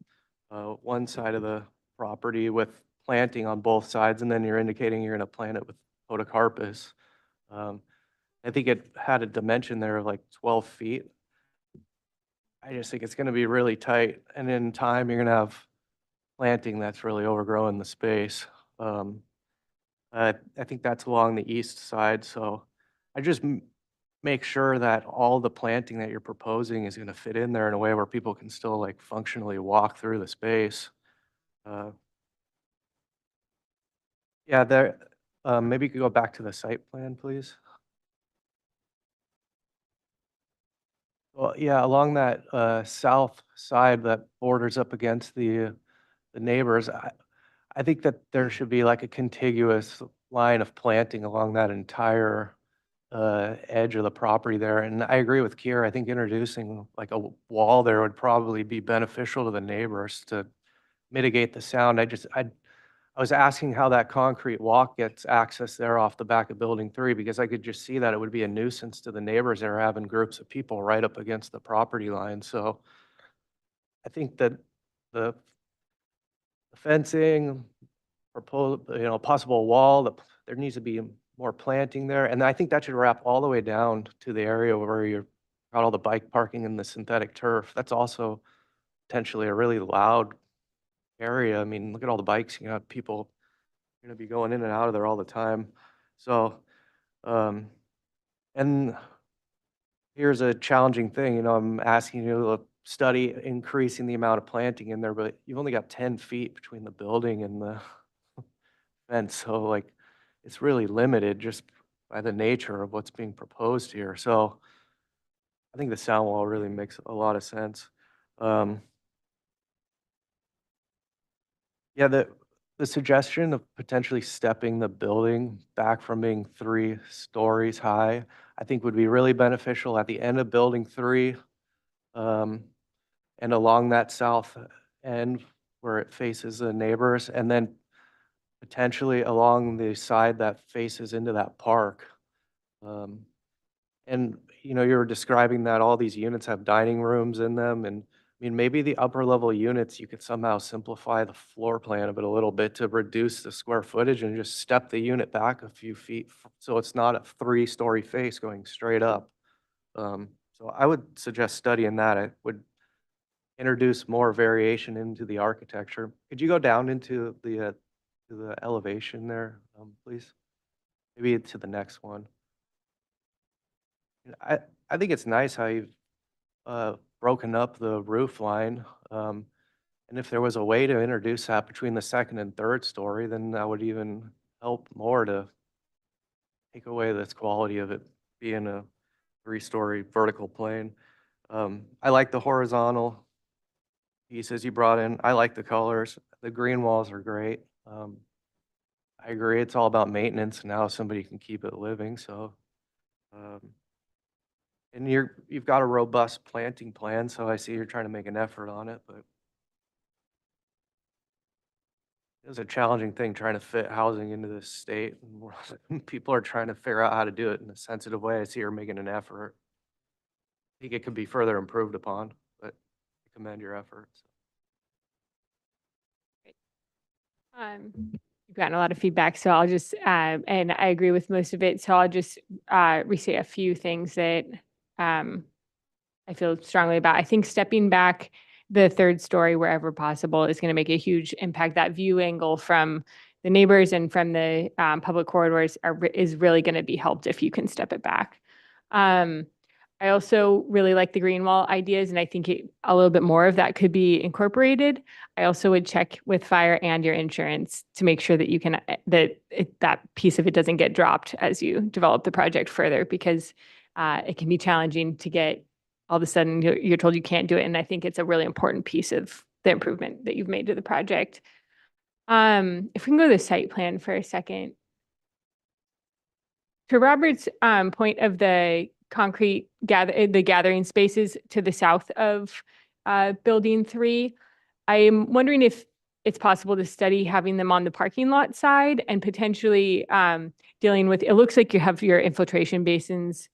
one side of the property with planting on both sides, and then you're indicating you're going to plant it with podocarpus. I think it had a dimension there of like 12 feet. I just think it's going to be really tight, and in time you're going to have planting that's really overgrowing the space. I think that's along the east side, so I just make sure that all the planting that you're proposing is going to fit in there in a way where people can still like functionally walk through the space. Yeah, there. Maybe you could go back to the site plan, please. Well, yeah, along that south side that borders up against the neighbors, I think that there should be like a contiguous line of planting along that entire edge of the property there. And I agree with Kier. I think introducing like a wall there would probably be beneficial to the neighbors to mitigate the sound. I was asking how that concrete walk gets access there off the back of building 3, because I could just see that it would be a nuisance to the neighbors that are having groups of people right up against the property line. So I think that the fencing, possible wall, there needs to be more planting there. And I think that should wrap all the way down to the area where you're got all the bike parking and the synthetic turf. That's also potentially a really loud area. I mean, look at all the bikes. You have people going to be going in and out of there all the time. So, and here's a challenging thing, you know, I'm asking you to study increasing the amount of planting in there, but you've only got 10 feet between the building and the fence. So like, it's really limited just by the nature of what's being proposed here. So I think the sound wall really makes a lot of sense. Yeah, the suggestion of potentially stepping the building back from being 3 stories high, I think would be really beneficial at the end of building 3, and along that south end where it faces the neighbors, and then potentially along the side that faces into that park. And, you know, you were describing that all these units have dining rooms in them, and I mean, maybe the upper level units, you could somehow simplify the floor plan of it a little bit to reduce the square footage and just step the unit back a few feet so it's not a 3-story face going straight up. So I would suggest studying that. It would introduce more variation into the architecture. Could you go down into the to the elevation there, please? Maybe to the next one. I think it's nice how you've broken up the roof line. And if there was a way to introduce that between the second and third story, then that would even help more to take away this quality of it being a 3-story vertical plane. I like the horizontal pieces you brought in. I like the colors. The green walls are great. I agree. It's all about maintenance and how somebody can keep it living. So, and you've got a robust planting plan, so I see you're trying to make an effort on it, but it was a challenging thing trying to fit housing into this state. And people are trying to figure out how to do it in a sensitive way. I see you're making an effort. I think it could be further improved upon, but I commend your efforts. You've gotten a lot of feedback, so I'll just, and I agree with most of it, so I'll just restate a few things that I feel strongly about. I think stepping back the 3rd story wherever possible is going to make a huge impact. That view angle from the neighbors and from the public corridors is really going to be helped if you can step it back. I also really like the green wall ideas, and I think a little bit more of that could be incorporated. I also would check with fire and your insurance to make sure that you can that piece of it doesn't get dropped as you develop the project further, because it can be challenging to get all of a sudden you're told you can't do it, and I think it's a really important piece of the improvement that you've made to the project. If we can go to the site plan for a second. To Robert's point of the concrete gathering spaces to the south of building 3, I'm wondering if it's possible to study having them on the parking lot side and potentially dealing with, it looks like you have your infiltration basins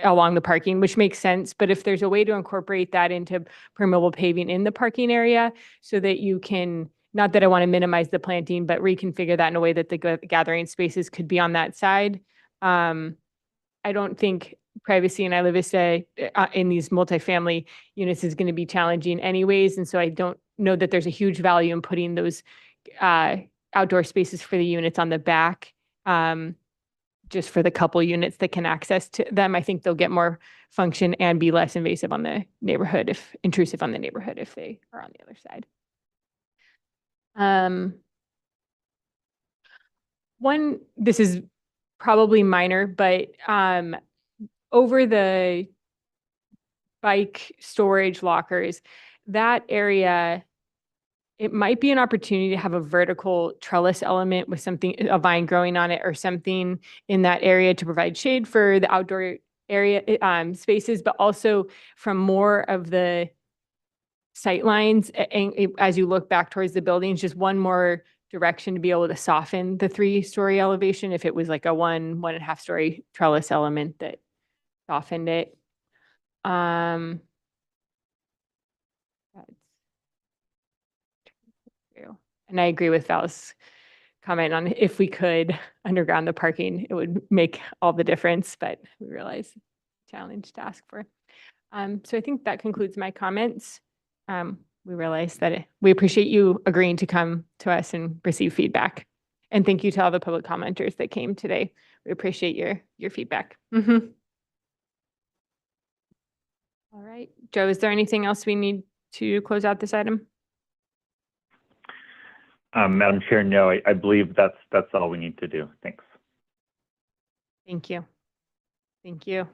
along the parking, which makes sense. But if there's a way to incorporate that into permeable paving in the parking area so that you can, not that I want to minimize the planting, but reconfigure that in a way that the gathering spaces could be on that side. I don't think privacy in Isla Vista in these multifamily units is going to be challenging anyways. And so I don't know that there's a huge value in putting those outdoor spaces for the units on the back, just for the couple units that can access to them. I think they'll get more function and be less invasive on the neighborhood, if intrusive on the neighborhood, if they are on the other side. This is probably minor, but over the bike storage lockers, that area, it might be an opportunity to have a vertical trellis element with something, a vine growing on it or something in that area to provide shade for the outdoor area spaces, but also from more of the sight lines as you look back towards the buildings, just one more direction to be able to soften the 3-story elevation if it was like a 1.5 story trellis element that softened it. And I agree with Val's comment on if we could underground the parking, it would make all the difference, but we realize challenge to ask for. So I think that concludes my comments. We realize that we appreciate you agreeing to come to us and receive feedback. And thank you to all the public commenters that came today. We appreciate your feedback. All right, Joe, is there anything else we need to close out this item? Madam Chair, no, I believe that's all we need to do. Thanks. Thank you. Thank you.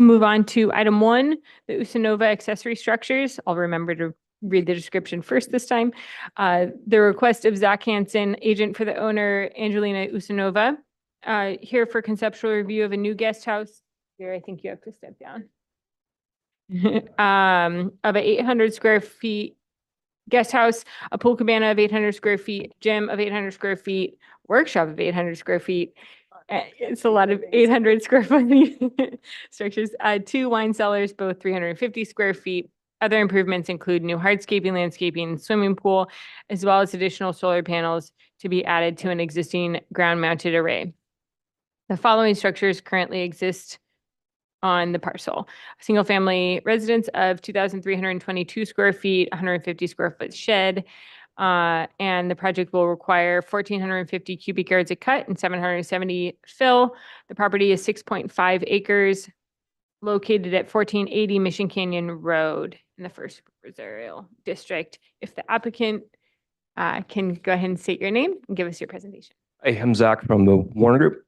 Move on to item 1, the Usanova accessory structures. I'll remember to read the description first this time. The request of Zach Hansen, agent for the owner, Angelina Usanova, here for conceptual review of a new guest house. Here, I think you have to step down. Of a 800 square feet guest house, a pool cabana of 800 square feet, gym of 800 square feet, workshop of 800 square feet. It's a lot of 800 square foot structures. 2 wine cellars, both 350 square feet. Other improvements include new hardscaping, landscaping, swimming pool, as well as additional solar panels to be added to an existing ground-mounted array. The following structures currently exist on the parcel: a single-family residence of 2,322 square feet, 150 square foot shed, and the project will require 1,450 cubic yards of cut and 770 fill. The property is 6.5 acres, located at 1480 Mission Canyon Road in the First Rosarial District. If the applicant can go ahead and state your name and give us your presentation. Hey, I'm Zach from the Warner Group.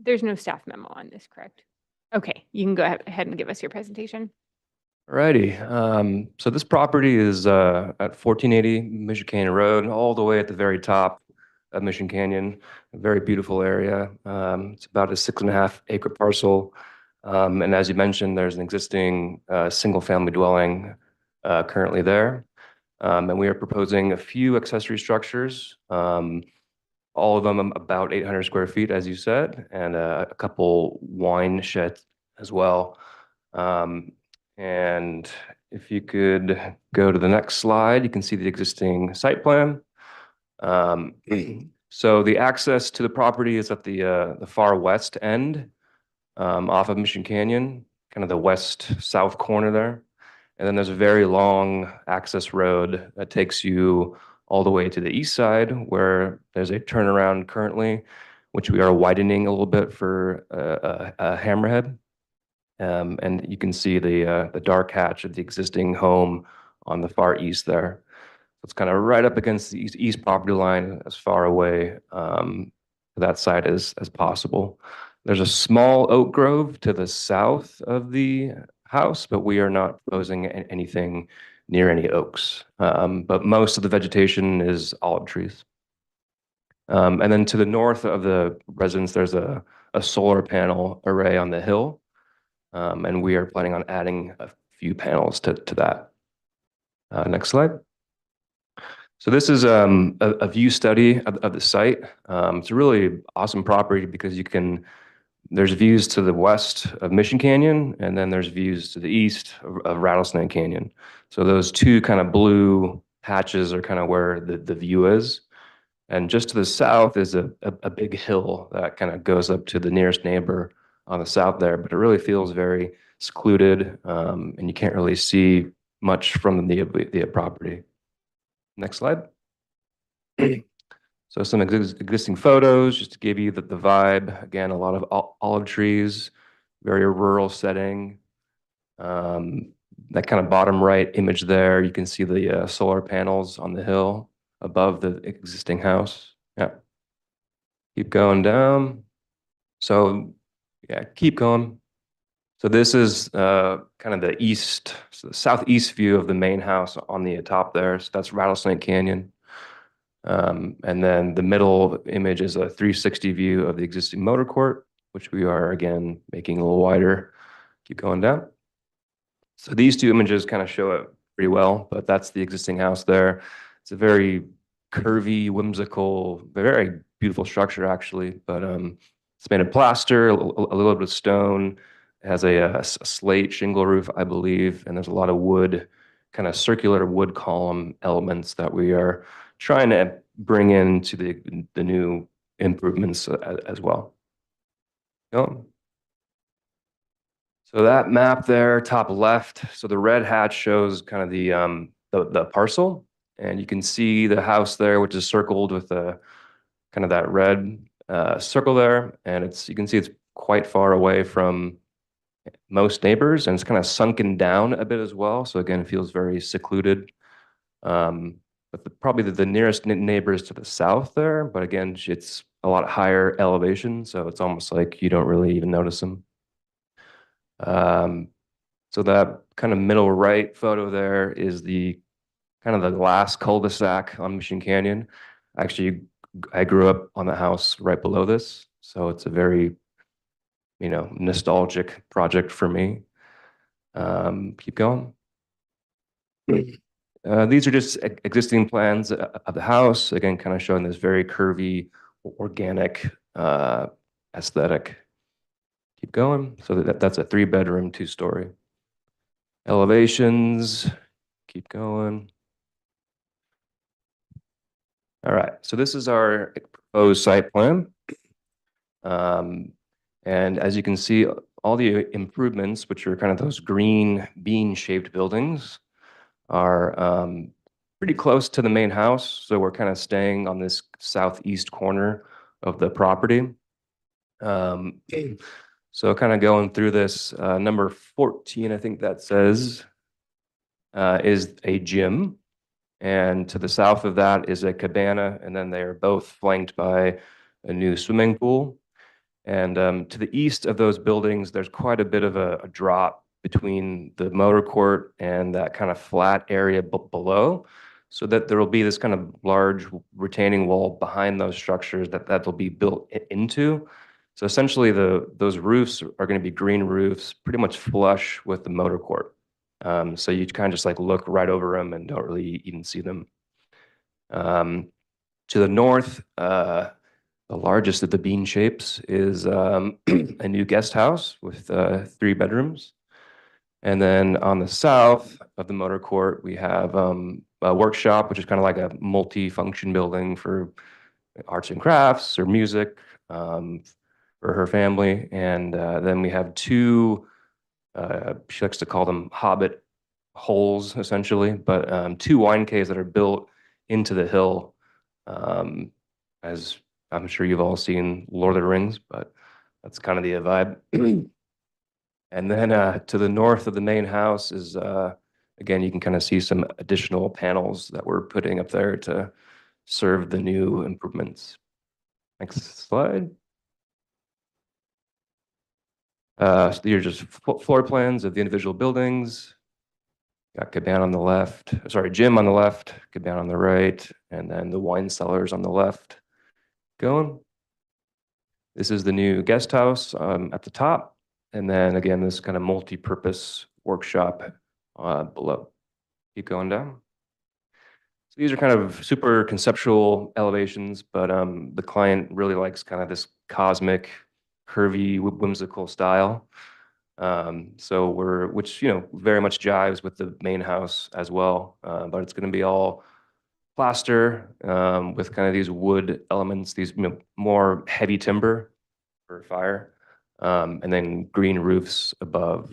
There's no staff memo on this, correct? Okay, you can go ahead and give us your presentation. Alrighty, so this property is at 1480 Mission Canyon Road, all the way at the very top of Mission Canyon. A very beautiful area. It's about a 6.5 acre parcel. And as you mentioned, there's an existing single family dwelling currently there. And we are proposing a few accessory structures, all of them about 800 square feet, as you said, and a couple wine sheds as well. And if you could go to the next slide, you can see the existing site plan. So the access to the property is at the far west end, off of Mission Canyon, kind of the west-south corner there. And then there's a very long access road that takes you all the way to the east side, where there's a turnaround currently, which we are widening a little bit for a hammerhead. And you can see the dark hatch of the existing home on the far east there. So it's kind of right up against the east property line, as far away to that side as possible. There's a small oak grove to the south of the house, but we are not proposing anything near any oaks. But most of the vegetation is olive trees. And then to the north of the residence, there's a solar panel array on the hill. And we are planning on adding a few panels to that. Next slide. So this is a view study of the site. It's a really awesome property because there's views to the west of Mission Canyon, and then there's views to the east of Rattlesnake Canyon. So those two kind of blue hatches are kind of where the view is. And just to the south is a big hill that kind of goes up to the nearest neighbor on the south there, but it really feels very secluded, and you can't really see much from the property. Next slide. So some existing photos, just to give you the vibe. Again, a lot of olive trees, very rural setting. That kind of bottom right image there, you can see the solar panels on the hill above the existing house. Yeah. Keep going down. So yeah, keep going. So this is kind of the southeast view of the main house on the top there. So that's Rattlesnake Canyon. And then the middle image is a 360 view of the existing motor court. which we are again making a little wider. Keep going down. So these two images kind of show it pretty well, but that's the existing house there. It's a very curvy, whimsical, very beautiful structure actually, but it's made of plaster, a little bit of stone. It has a slate shingle roof, I believe, and there's a lot of wood, kind of circular wood column elements that we are trying to bring into the new improvements as well. Go. So that map there, top left, so the red hat shows kind of the parcel, and you can see the house there, which is circled with a kind of that red circle there, and you can see it's quite far away from most neighbors, and it's kind of sunken down a bit as well. So again, it feels very secluded. But probably the nearest neighbor is to the south there, but again, it's a lot higher elevation, so it's almost like you don't really even notice them. So that kind of middle right photo there is the kind of the last cul-de-sac on Mission Canyon. Actually, I grew up on the house right below this, so it's a very, nostalgic project for me. Keep going. These are just existing plans of the house, again, kind of showing this very curvy, organic aesthetic. Keep going. So that's a 3-bedroom, 2-story. Elevations, keep going. All right, so this is our proposed site plan. And as you can see, all the improvements, which are kind of those green bean-shaped buildings, are pretty close to the main house. So we're kind of staying on this southeast corner of the property. So kind of going through this, number 14, I think that says, is a gym. And to the south of that is a cabana, and then they are both flanked by a new swimming pool. And to the east of those buildings, there's quite a bit of a drop between the motor court and that kind of flat area below, so that there will be this kind of large retaining wall behind those structures that will be built into. So essentially, those roofs are going to be green roofs, pretty much flush with the motor court. So you kind of just like look right over them and don't really even see them. To the north, the largest of the bean shapes is a new guest house with 3 bedrooms. And then on the south of the motor court, we have a workshop, which is kind of like a multi-function building for arts and crafts or music for her family. And then we have 2, she likes to call them hobbit holes, essentially, but 2 wine caves that are built into the hill. As I'm sure you've all seen Lord of the Rings, but that's kind of the vibe. And then to the north of the main house is, again, you can kind of see some additional panels that we're putting up there to serve the new improvements. Next slide. So these are just floor plans of the individual buildings. Got cabana on the left, sorry, gym on the left, cabana on the right, and then the wine cellars on the left. Going. This is the new guest house at the top. And then again, this kind of multi-purpose workshop below. Keep going down. So these are kind of super conceptual elevations, but the client really likes kind of this cosmic, curvy, whimsical style. So which very much jives with the main house as well, but it's going to be all plaster with kind of these wood elements, these more heavy timber for fire, and then green roofs above.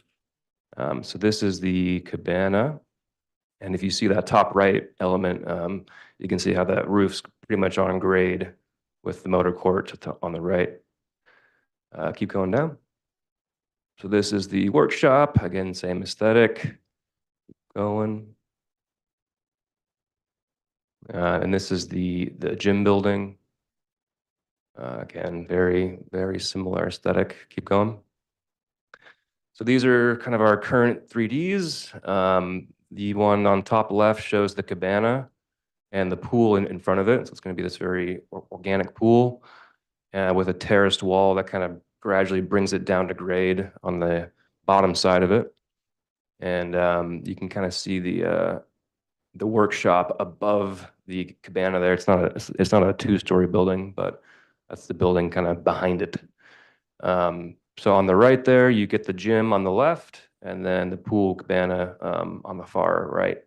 So this is the cabana, and if you see that top right element, you can see how that roof's pretty much on grade with the motor court on the right. Keep going down. So this is the workshop. Again, same aesthetic. Keep going. And this is the gym building. Again, very, very similar aesthetic. Keep going. So these are kind of our current 3Ds. The one on top left shows the cabana and the pool in front of it. So it's going to be this very organic pool with a terraced wall that kind of gradually brings it down to grade on the bottom side of it. And you can kind of see the workshop above the cabana there. It's not a two-story building, but that's the building kind of behind it. So on the right there, you get the gym on the left, and then the pool cabana on the far right.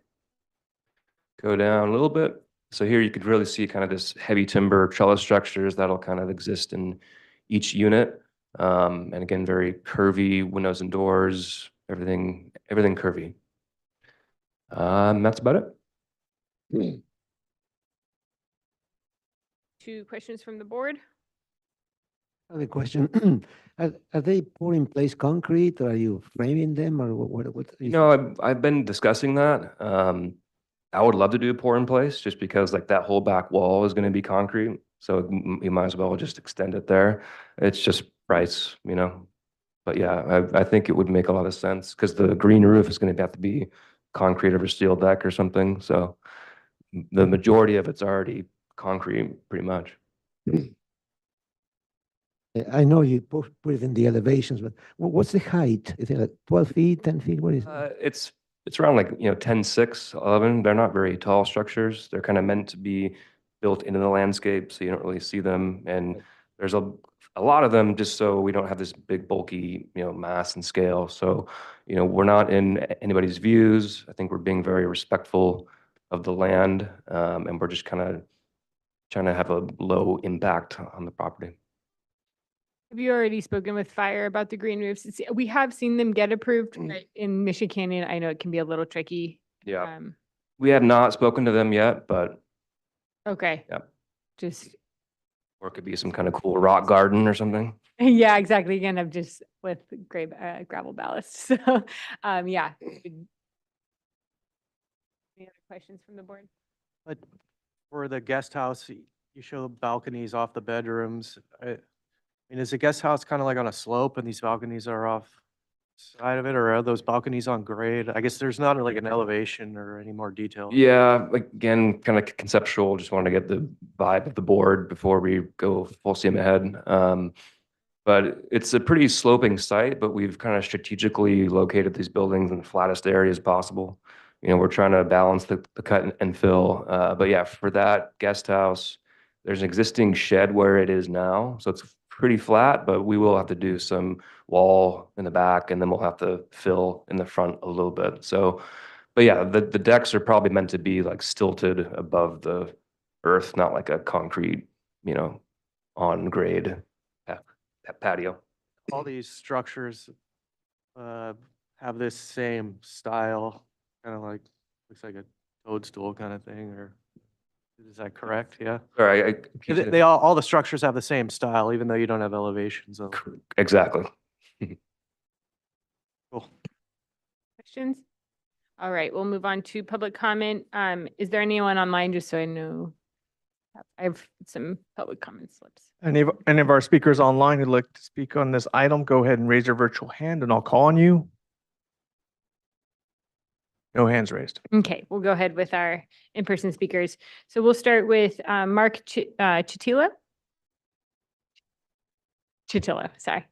Go down a little bit. So here you could really see kind of this heavy timber trellis structures that'll kind of exist in each unit. And again, very curvy windows and doors, everything curvy. That's about it. Two questions from the board. Another question. Are they pour in place concrete, or are you framing them, or what? You know, I've been discussing that. I would love to do a pour in place just because like that whole back wall is going to be concrete. So you might as well just extend it there. It's just price, you know. But yeah, I think it would make a lot of sense because the green roof is going to have to be concrete over steel deck or something. So the majority of it's already concrete pretty much. I know you put it in the elevations, but what's the height? Is it like 12 feet, 10 feet? What is it? It's around like, 10, 6, 11. They're not very tall structures. They're kind of meant to be built into the landscape, so you don't really see them. And there's a lot of them just so we don't have this big bulky, mass and scale. So, we're not in anybody's views. I think we're being very respectful of the land, and we're just kind of trying to have a low impact on the property. Have you already spoken with Fire about the green roofs? We have seen them get approved, but in Mission Canyon, I know it can be a little tricky. Yeah. We have not spoken to them yet, but Okay. Yeah. Just, or it could be some kind of cool rock garden or something. yeah, exactly. Again, I'm just with gravel ballast. So, yeah. Any other questions from the board? But for the guest house, you show balconies off the bedrooms. I mean, is the guest house kind of like on a slope and these balconies are off side of it, or are those balconies on grade? I guess there's not like an elevation or any more detail. Yeah, like, again, kind of conceptual. Just wanted to get the vibe of the board before we go full steam ahead. But it's a pretty sloping site, but we've kind of strategically located these buildings in the flattest areas possible. We're trying to balance the cut and fill. But yeah, for that guest house, there's an existing shed where it is now. So it's pretty flat, but we will have to do some wall in the back, and then we'll have to fill in the front a little bit. So, but yeah, the decks are probably meant to be like stilted above the earth, not like a concrete, on grade patio. All these structures have this same style, kind of like, looks like a toadstool kind of thing, or is that correct? Yeah. Sorry, They all the structures have the same style, even though you don't have elevations. Exactly. Cool. Questions? All right, we'll move on to public comment. Is there anyone online, just so I know? I have some public comment slips. Any of our speakers online who'd like to speak on this item, go ahead and raise your virtual hand and I'll call on you. No hands raised. Okay, we'll go ahead with our in-person speakers. So we'll start with Mark Chitila. Chitila, sorry.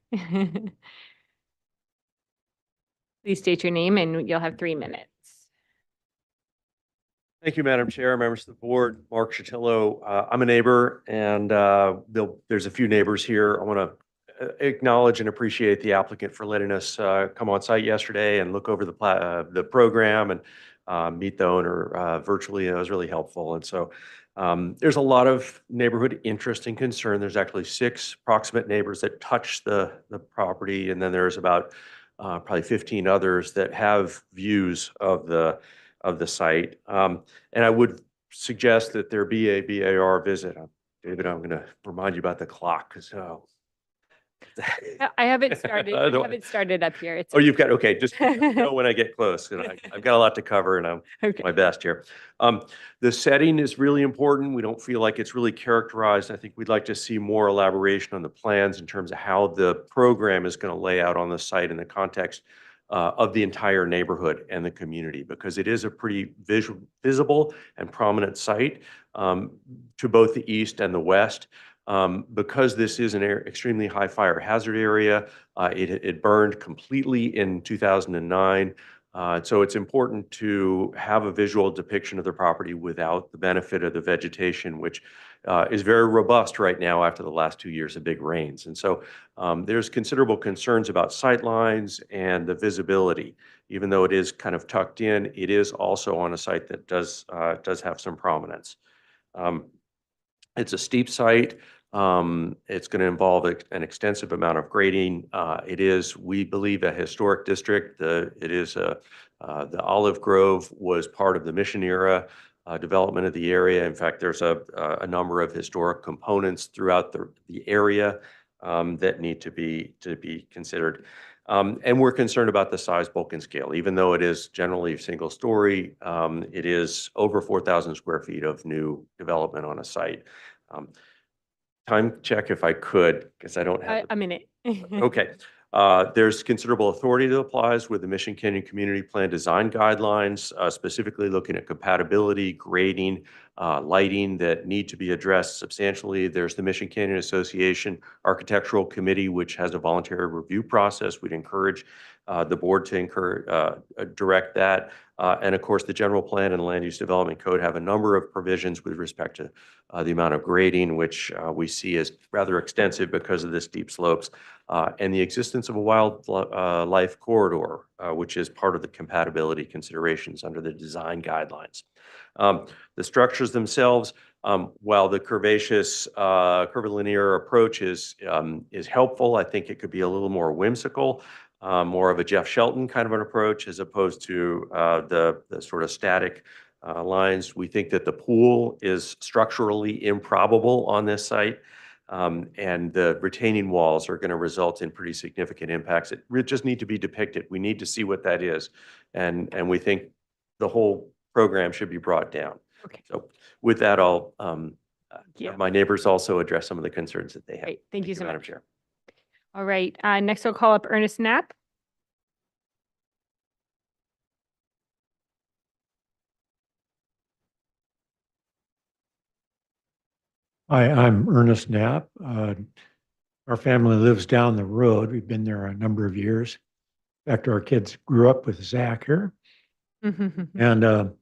Please state your name and you'll have 3 minutes. Thank you, Madam Chair, members of the board. Mark Chatillo. I'm a neighbor, and there's a few neighbors here. I want to acknowledge and appreciate the applicant for letting us come on site yesterday and look over the program and meet the owner virtually. And it was really helpful. And so there's a lot of neighborhood interest and concern. There's actually 6 proximate neighbors that touch the property, and then there's about probably 15 others that have views of the site. And I would suggest that there be a BAR visit. David, I'm going to remind you about the clock. I have it started. I have it started up here. It's you've got, okay, just know when I get close. And I've got a lot to cover, and I'm my best here. The setting is really important. We don't feel like it's really characterized. I think we'd like to see more elaboration on the plans in terms of how the program is going to lay out on the site in the context of the entire neighborhood and the community, because it is a pretty visible and prominent site to both the east and the west. Because this is an extremely high fire hazard area, it burned completely in 2009. So it's important to have a visual depiction of the property without the benefit of the vegetation, which is very robust right now after the last 2 years of big rains. And so there's considerable concerns about sight lines and the visibility. Even though it is kind of tucked in, it is also on a site that does have some prominence. It's a steep site. It's going to involve an extensive amount of grading. It is, we believe, a historic district. The Olive Grove was part of the Mission era development of the area. In fact, there's a number of historic components throughout the area that need to be considered. And we're concerned about the size, bulk, and scale. Even though it is generally single story, it is over 4,000 square feet of new development on a site. Time check if I could, because I don't have. A minute. Okay. There's considerable authority that applies with the Mission Canyon Community Plan design guidelines, specifically looking at compatibility, grading, lighting that need to be addressed substantially. There's the Mission Canyon Association Architectural Committee, which has a voluntary review process. We'd encourage the board to direct that. And of course, the general plan and land use development code have a number of provisions with respect to the amount of grading, which we see as rather extensive because of the steep slopes, and the existence of a wildlife corridor, which is part of the compatibility considerations under the design guidelines. The structures themselves, while the curvilinear approach is helpful, I think it could be a little more whimsical. More of a Jeff Shelton kind of an approach as opposed to the sort of static lines. We think that the pool is structurally improbable on this site, and the retaining walls are going to result in pretty significant impacts. It just need to be depicted. We need to see what that is, and we think the whole program should be brought down. Okay. So with that, I'll you. have my neighbors also address some of the concerns that they have. Great. Thank you so Madam much. Chair. All right. Next, I'll call up Ernest Knapp. Hi, I'm Ernest Knapp. Our family lives down the road. We've been there a number of years. In fact, our kids grew up with Zach here. And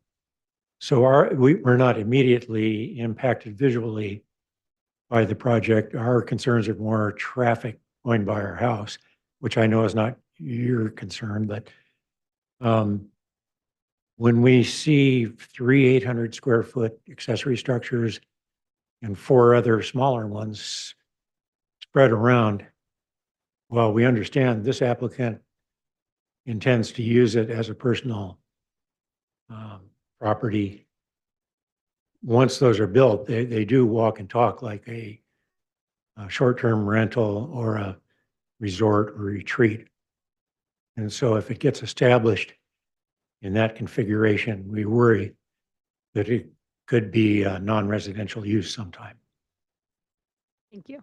so we're not immediately impacted visually by the project. Our concerns are more traffic going by our house, which I know is not your concern, but when we see 3 800 square foot accessory structures and 4 other smaller ones spread around, well, we understand this applicant intends to use it as a personal property. Once those are built, they do walk and talk like a short-term rental or a resort or retreat. And so if it gets established in that configuration, we worry that it could be a non-residential use sometime. Thank you.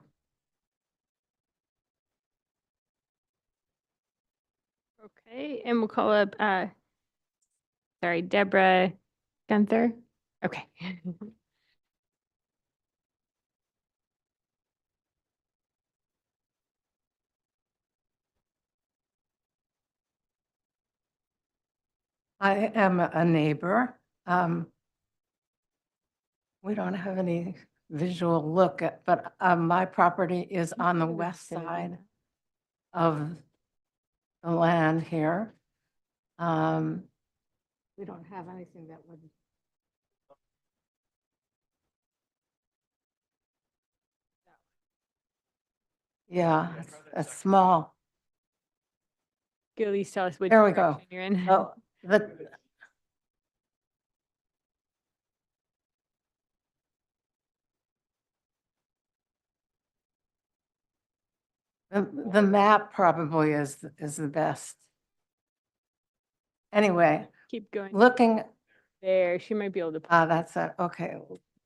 Okay, and we'll call up, Deborah Gunther. Okay. I am a neighbor. We don't have any visual look at, but my property is on the west side of the land here. We don't have anything that would. Yeah, it's small. Gillies, tell us which There we go. direction you're in. Oh, the map probably is the best. Anyway, Keep going. looking, There, she might be able to. that's it, okay.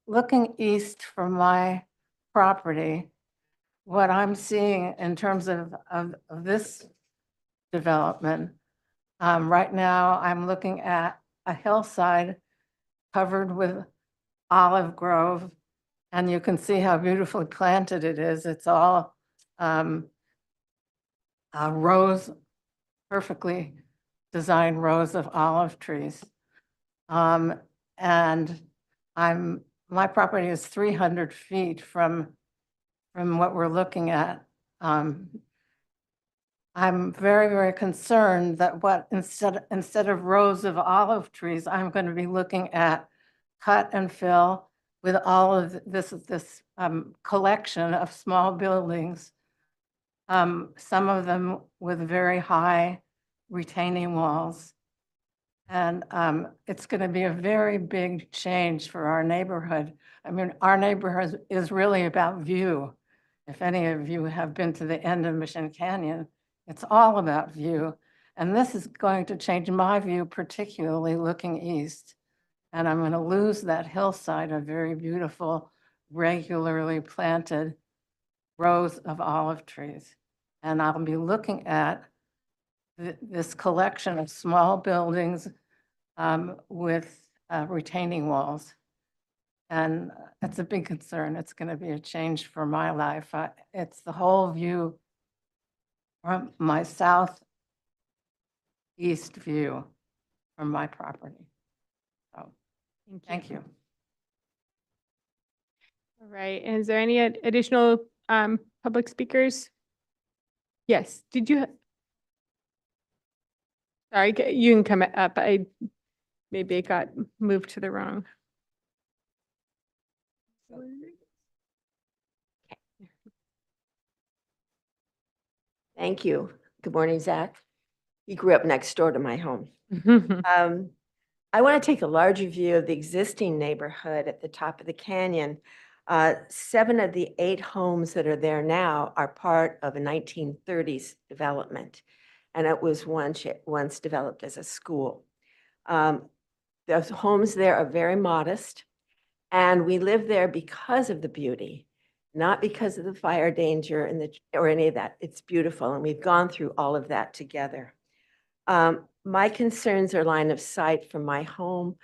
Looking east from my property, what I'm seeing in terms of this development, right now I'm looking at a hillside covered with olive grove And you can see how beautifully planted it is. It's all rows, perfectly designed rows of olive trees. And my property is 300 feet from what we're looking at. I'm very, very concerned that instead of rows of olive trees, I'm going to be looking at cut and fill with all of this collection of small buildings, some of them with very high retaining walls. And it's going to be a very big change for our neighborhood. I mean, our neighborhood is really about view. If any of you have been to the end of Mission Canyon, it's all about view. And this is going to change my view, particularly looking east. And I'm going to lose that hillside of very beautiful, regularly planted rows of olive trees. And I'll be looking at this collection of small buildings with retaining walls. And it's a big concern. It's going to be a change for my life. It's the whole view from my southeast view from my property. So, thank you. All right. And is there any additional public speakers? Yes. Did you? Sorry, you can come up. Maybe it got moved to the wrong. Thank you. Good morning, Zach. He grew up next door to my home. I want to take a larger view of the existing neighborhood at the top of the canyon. 7 of the 8 homes that are there now are part of a 1930s development, and it was once developed as a school. The homes there are very modest, and we live there because of the beauty, not because of the fire danger and or any of that. It's beautiful, and we've gone through all of that together. My concerns are line of sight from my home.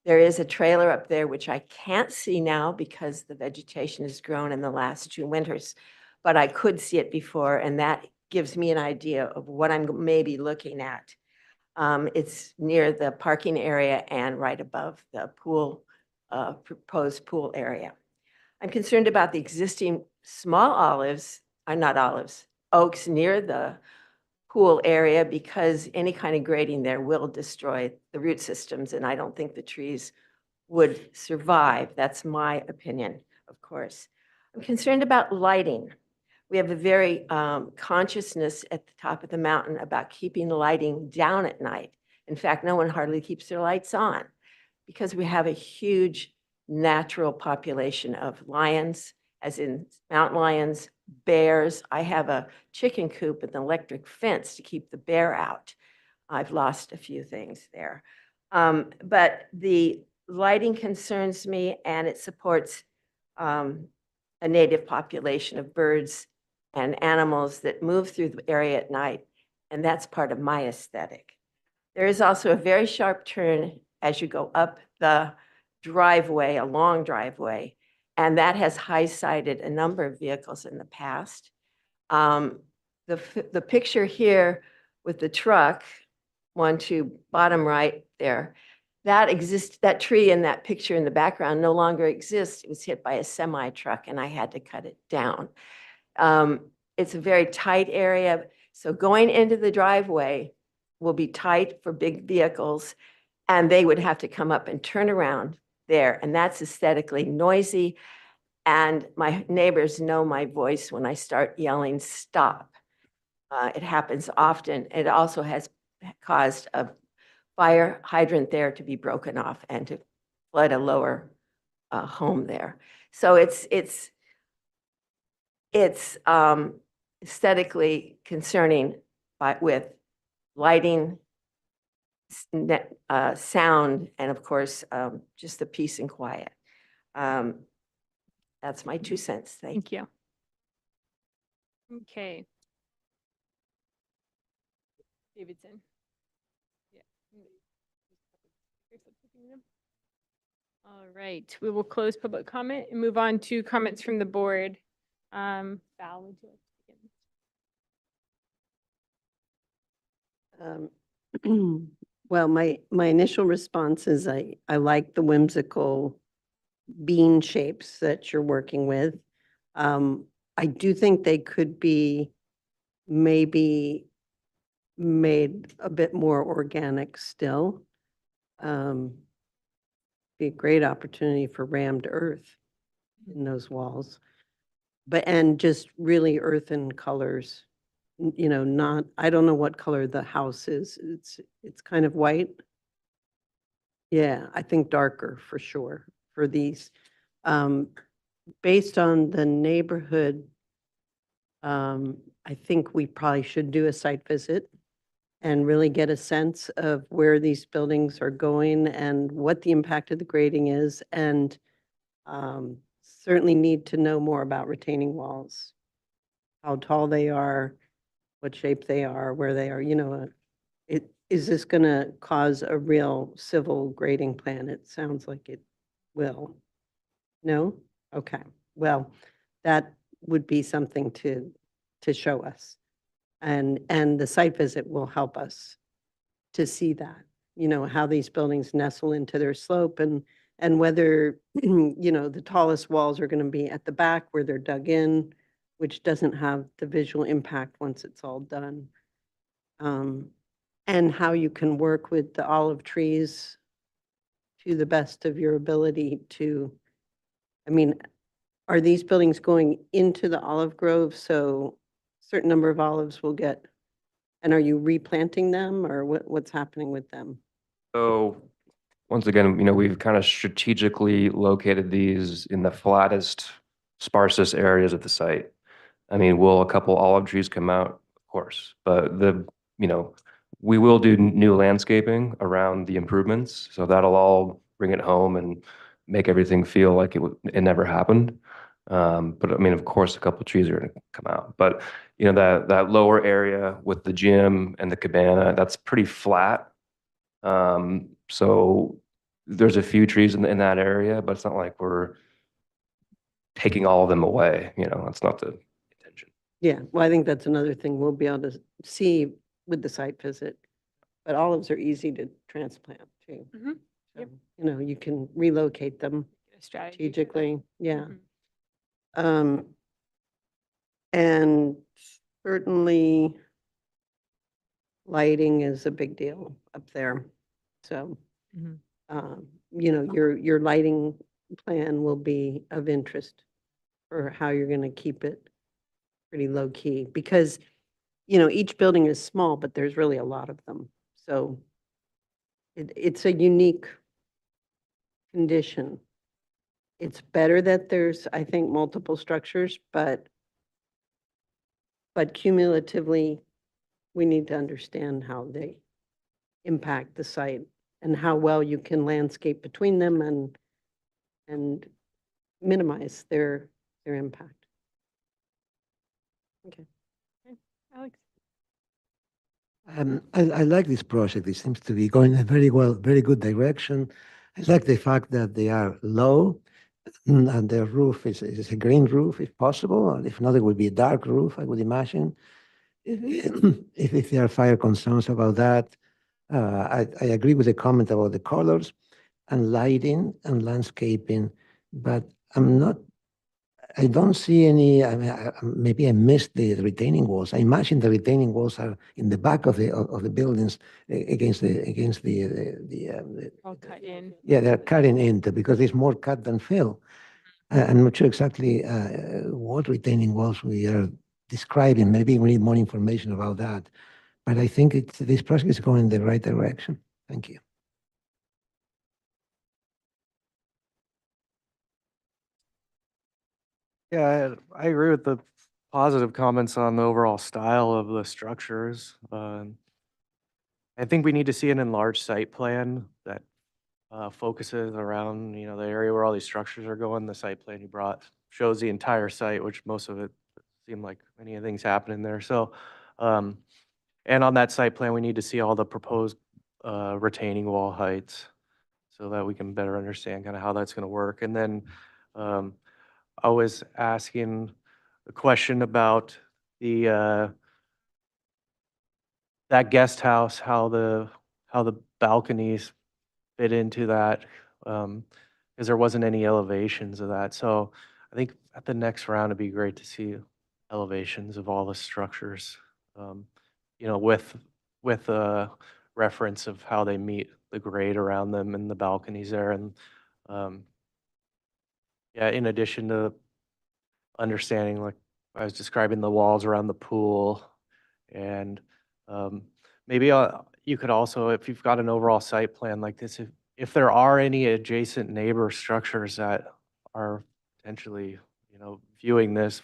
There is a trailer up there, which I can't see now because the vegetation has grown in the last 2 winters, but I could see it before, and that gives me an idea of what I'm maybe looking at. It's near the parking area and right above the pool, proposed pool area. I'm concerned about the existing small oaks near the pool area, because any kind of grading there will destroy the root systems, and I don't think the trees would survive. That's my opinion, of course. I'm concerned about lighting. We have a very consciousness at the top of the mountain about keeping the lighting down at night. In fact, no one hardly keeps their lights on because we have a huge natural population of lions, as in mountain lions, bears. I have a chicken coop with an electric fence to keep the bear out. I've lost a few things there. But the lighting concerns me, and it supports a native population of birds and animals that move through the area at night, and that's part of my aesthetic. There is also a very sharp turn as you go up the driveway, a long driveway, and that has high-sided a number of vehicles in the past. The picture here with the truck, 1, 2, bottom right there, that tree in that picture in the background no longer exists. It was hit by a semi-truck, and I had to cut it down. It's a very tight area, so going into the driveway will be tight for big vehicles, and they would have to come up and turn around there, and that's aesthetically noisy, and my neighbors know my voice when I start yelling, stop. It happens often. It also has caused a fire hydrant there to be broken off and to flood a lower home there. So it's aesthetically concerning with lighting, sound, and of course, just the peace and quiet. That's my 2 cents. Thank you. Okay. Davidson. Yeah. All right, we will close public comment and move on to comments from the board. Val, would you like to begin? Well, my initial response is I like the whimsical bean shapes that you're working with. I do think they could be maybe made a bit more organic still. Be a great opportunity for rammed earth in those walls. But, and just really earthen colors, you know, not, I don't know what color the house is. It's kind of white. Yeah, I think darker for sure for these. Based on the neighborhood, I think we probably should do a site visit and really get a sense of where these buildings are going and what the impact of the grading is, and certainly need to know more about retaining walls, how tall they are, what shape they are, where they are, you know, is this going to cause a real civil grading plan? It sounds like it will. No? Okay. Well, that would be something to show us. And the site visit will help us to see that, you know, how these buildings nestle into their slope, and whether, you know, the tallest walls are going to be at the back where they're dug in, which doesn't have the visual impact once it's all done. And how you can work with the olive trees to the best of your ability to, I mean, are these buildings going into the olive grove? So a certain number of olives will get, and are you replanting them, or what's happening with them? So once again, we've kind of strategically located these in the flattest, sparsest areas of the site. I mean, will a couple olive trees come out? Of course, but we will do new landscaping around the improvements, so that'll all bring it home and make everything feel like it never happened. But I mean, of course, a couple trees are going to come out. But that lower area with the gym and the cabana, that's pretty flat. So there's a few trees in that area, but it's not like we're taking all of them away. That's not the intention. Yeah, well, I think that's another thing we'll be able to see with the site visit. But olives are easy to transplant too. Mhm. So, you know, you can relocate them strategically. Yeah. And certainly lighting is a big deal up there. So, your lighting plan will be of interest for how you're going to keep it pretty low key, because, each building is small, but there's really a lot of them. So it's a unique condition. It's better that there's, I think, multiple structures, but cumulatively, we need to understand how they impact the site and how well you can landscape between them and minimize their impact. Okay. Alex? I like this project. It seems to be going in a very good direction. I like the fact that they are low and the roof is a green roof if possible, and if not, it would be a dark roof, I would imagine. If there are fire concerns about that, I agree with the comment about the colors and lighting and landscaping, but I don't see any. I mean, maybe I missed the retaining walls. I imagine the retaining walls are in the back of the buildings against the. All cut in. Yeah, they're cutting in because it's more cut than fill. I'm not sure exactly what retaining walls we are describing. Maybe we need more information about that. But I think this project is going in the right direction. Thank you. Yeah, I agree with the positive comments on the overall style of the structures. I think we need to see an enlarged site plan that focuses around, the area where all these structures are going. The site plan you brought shows the entire site, which most of it seemed like many things happening there. So, and on that site plan, we need to see all the proposed retaining wall heights. so that we can better understand kind of how that's going to work. And then I was asking a question about the that guest house, how the balconies fit into that, because there wasn't any elevations of that. So I think at the next round, it'd be great to see elevations of all the structures, you know, with a reference of how they meet the grade around them and the balconies there. And yeah, in addition to understanding, like I was describing, the walls around the pool, and maybe you could also, if you've got an overall site plan like this, if there are any adjacent neighbor structures that are potentially, you know, viewing this,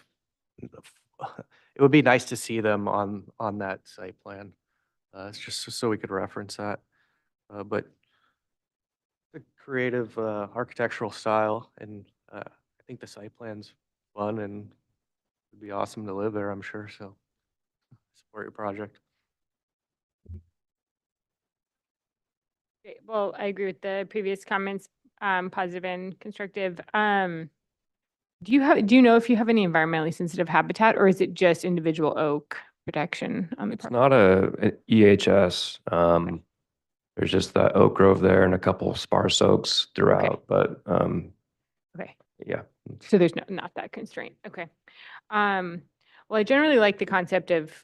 it would be nice to see them on that site plan. It's just so we could reference that. But the creative architectural style, and I think the site plan's fun and it'd be awesome to live there, I'm sure. So support your project. Okay, well, I agree with the previous comments, positive and constructive. Do you know if you have any environmentally sensitive habitat, or is it just individual oak protection on the It's property? not a EHS. There's just that oak grove there and a couple sparse oaks throughout, but Okay. yeah. So there's not that constraint. Okay. Well, I generally like the concept of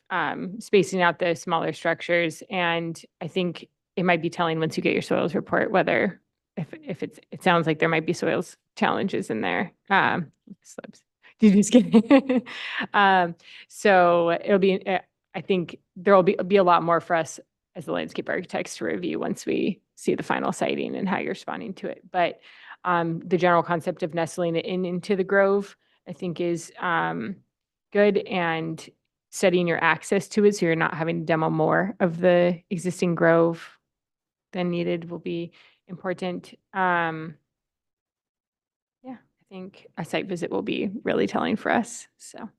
spacing out the smaller structures, and I think it might be telling once you get your soils report whether it sounds like there might be soils challenges in there. Slopes. Did you just kidding? So it'll be. I think there will be a lot more for us as the landscape architects to review once we see the final siting and how you're responding to it. But the general concept of nestling it into the grove, I think, is good, and setting your access to it so you're not having to demo more of the existing grove than needed will be important. Yeah, I think a site visit will be really telling for us. So,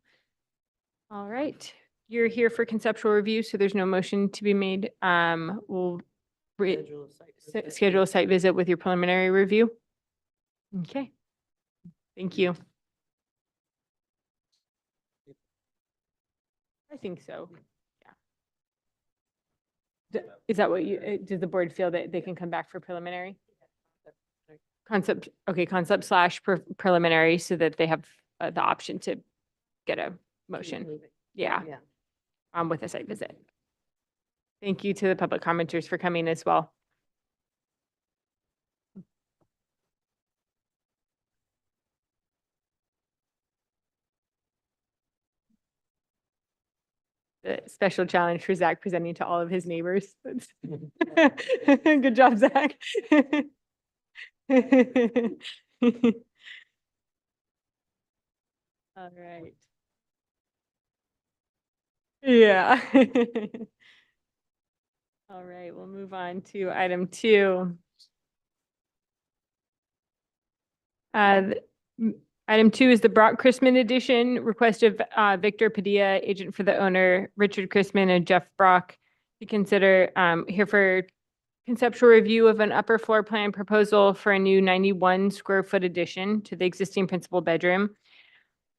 all right, you're here for conceptual review, so there's no motion to be made. We'll schedule a site visit with your preliminary review. Okay, thank you. I think so. Yeah. Is that what you, does the board feel that they can come back for preliminary? Concept, okay, concept slash preliminary, so that they have the option to get a motion. Yeah. With a site visit. Thank you to the public commenters for coming as well. The special challenge for Zach presenting to all of his neighbors. Good job, Zach. All right. Yeah. All right, we'll move on to item 2. Item 2 is the Brock Chrisman edition, request of Victor Padilla, agent for the owner, Richard Chrisman and Jeff Brock, to consider here for conceptual review of an upper floor plan proposal for a new 91 square foot addition to the existing principal bedroom,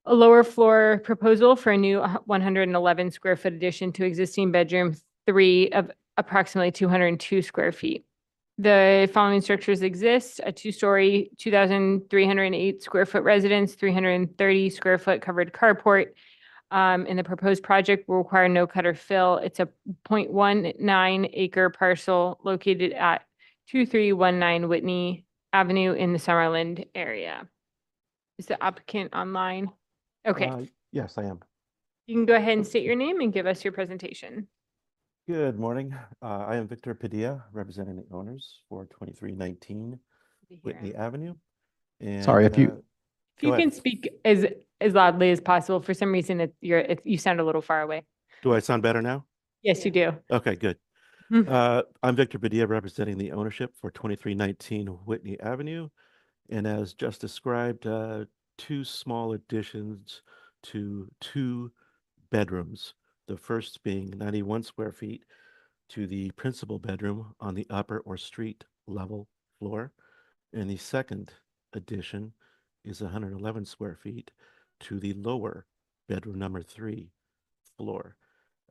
a lower floor proposal for a new 111 square foot addition to existing bedroom 3 of approximately 202 square feet. The following structures exist: a 2-story, 2,308 square foot residence, 330 square foot covered carport. And the proposed project will require no cut or fill. It's a 0.19 acre parcel located at 2319 Whitney Avenue in the Summerlin area. Is the applicant online? Okay, Yes, I am. you can go ahead and state your name and give us your presentation. Good morning. I am Victor Padilla, representing the owners for 2319 Whitney Avenue. And Sorry, if you If you go can ahead. speak as loudly as possible. For some reason, you sound a little far away. Do I sound better now? Yes, you do. Okay, good. I'm Victor Padilla, representing the ownership for 2319 Whitney Avenue. And as just described, 2 small additions to 2 bedrooms. The first being 91 square feet to the principal bedroom on the upper or street level floor. And the second addition is 111 square feet to the lower bedroom number 3 floor.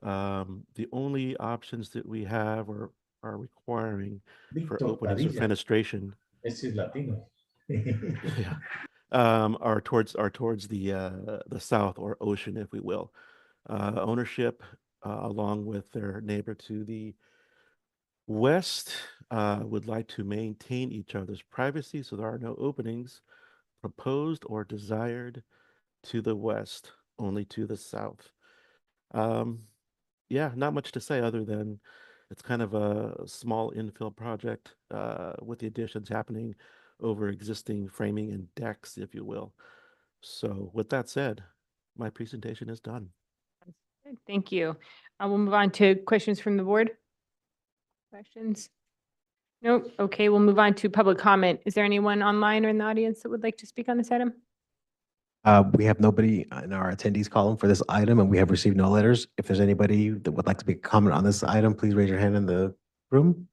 The only options that we have or are requiring for openings or fenestration yeah, are towards the south or ocean, if we will. Ownership, along with their neighbor to the west, would like to maintain each other's privacy, so there are no openings proposed or desired to the west, only to the south. Yeah, not much to say other than it's kind of a small infill project with the additions happening over existing framing and decks, if you will. So with that said, my presentation is done. Good, thank you. We'll move on to questions from the board. Questions? Nope. Okay, we'll move on to public comment. Is there anyone online or in the audience that would like to speak on this item? We have nobody in our attendees column for this item, and we have received no letters. If there's anybody that would like to make a comment on this item, please raise your hand in the room.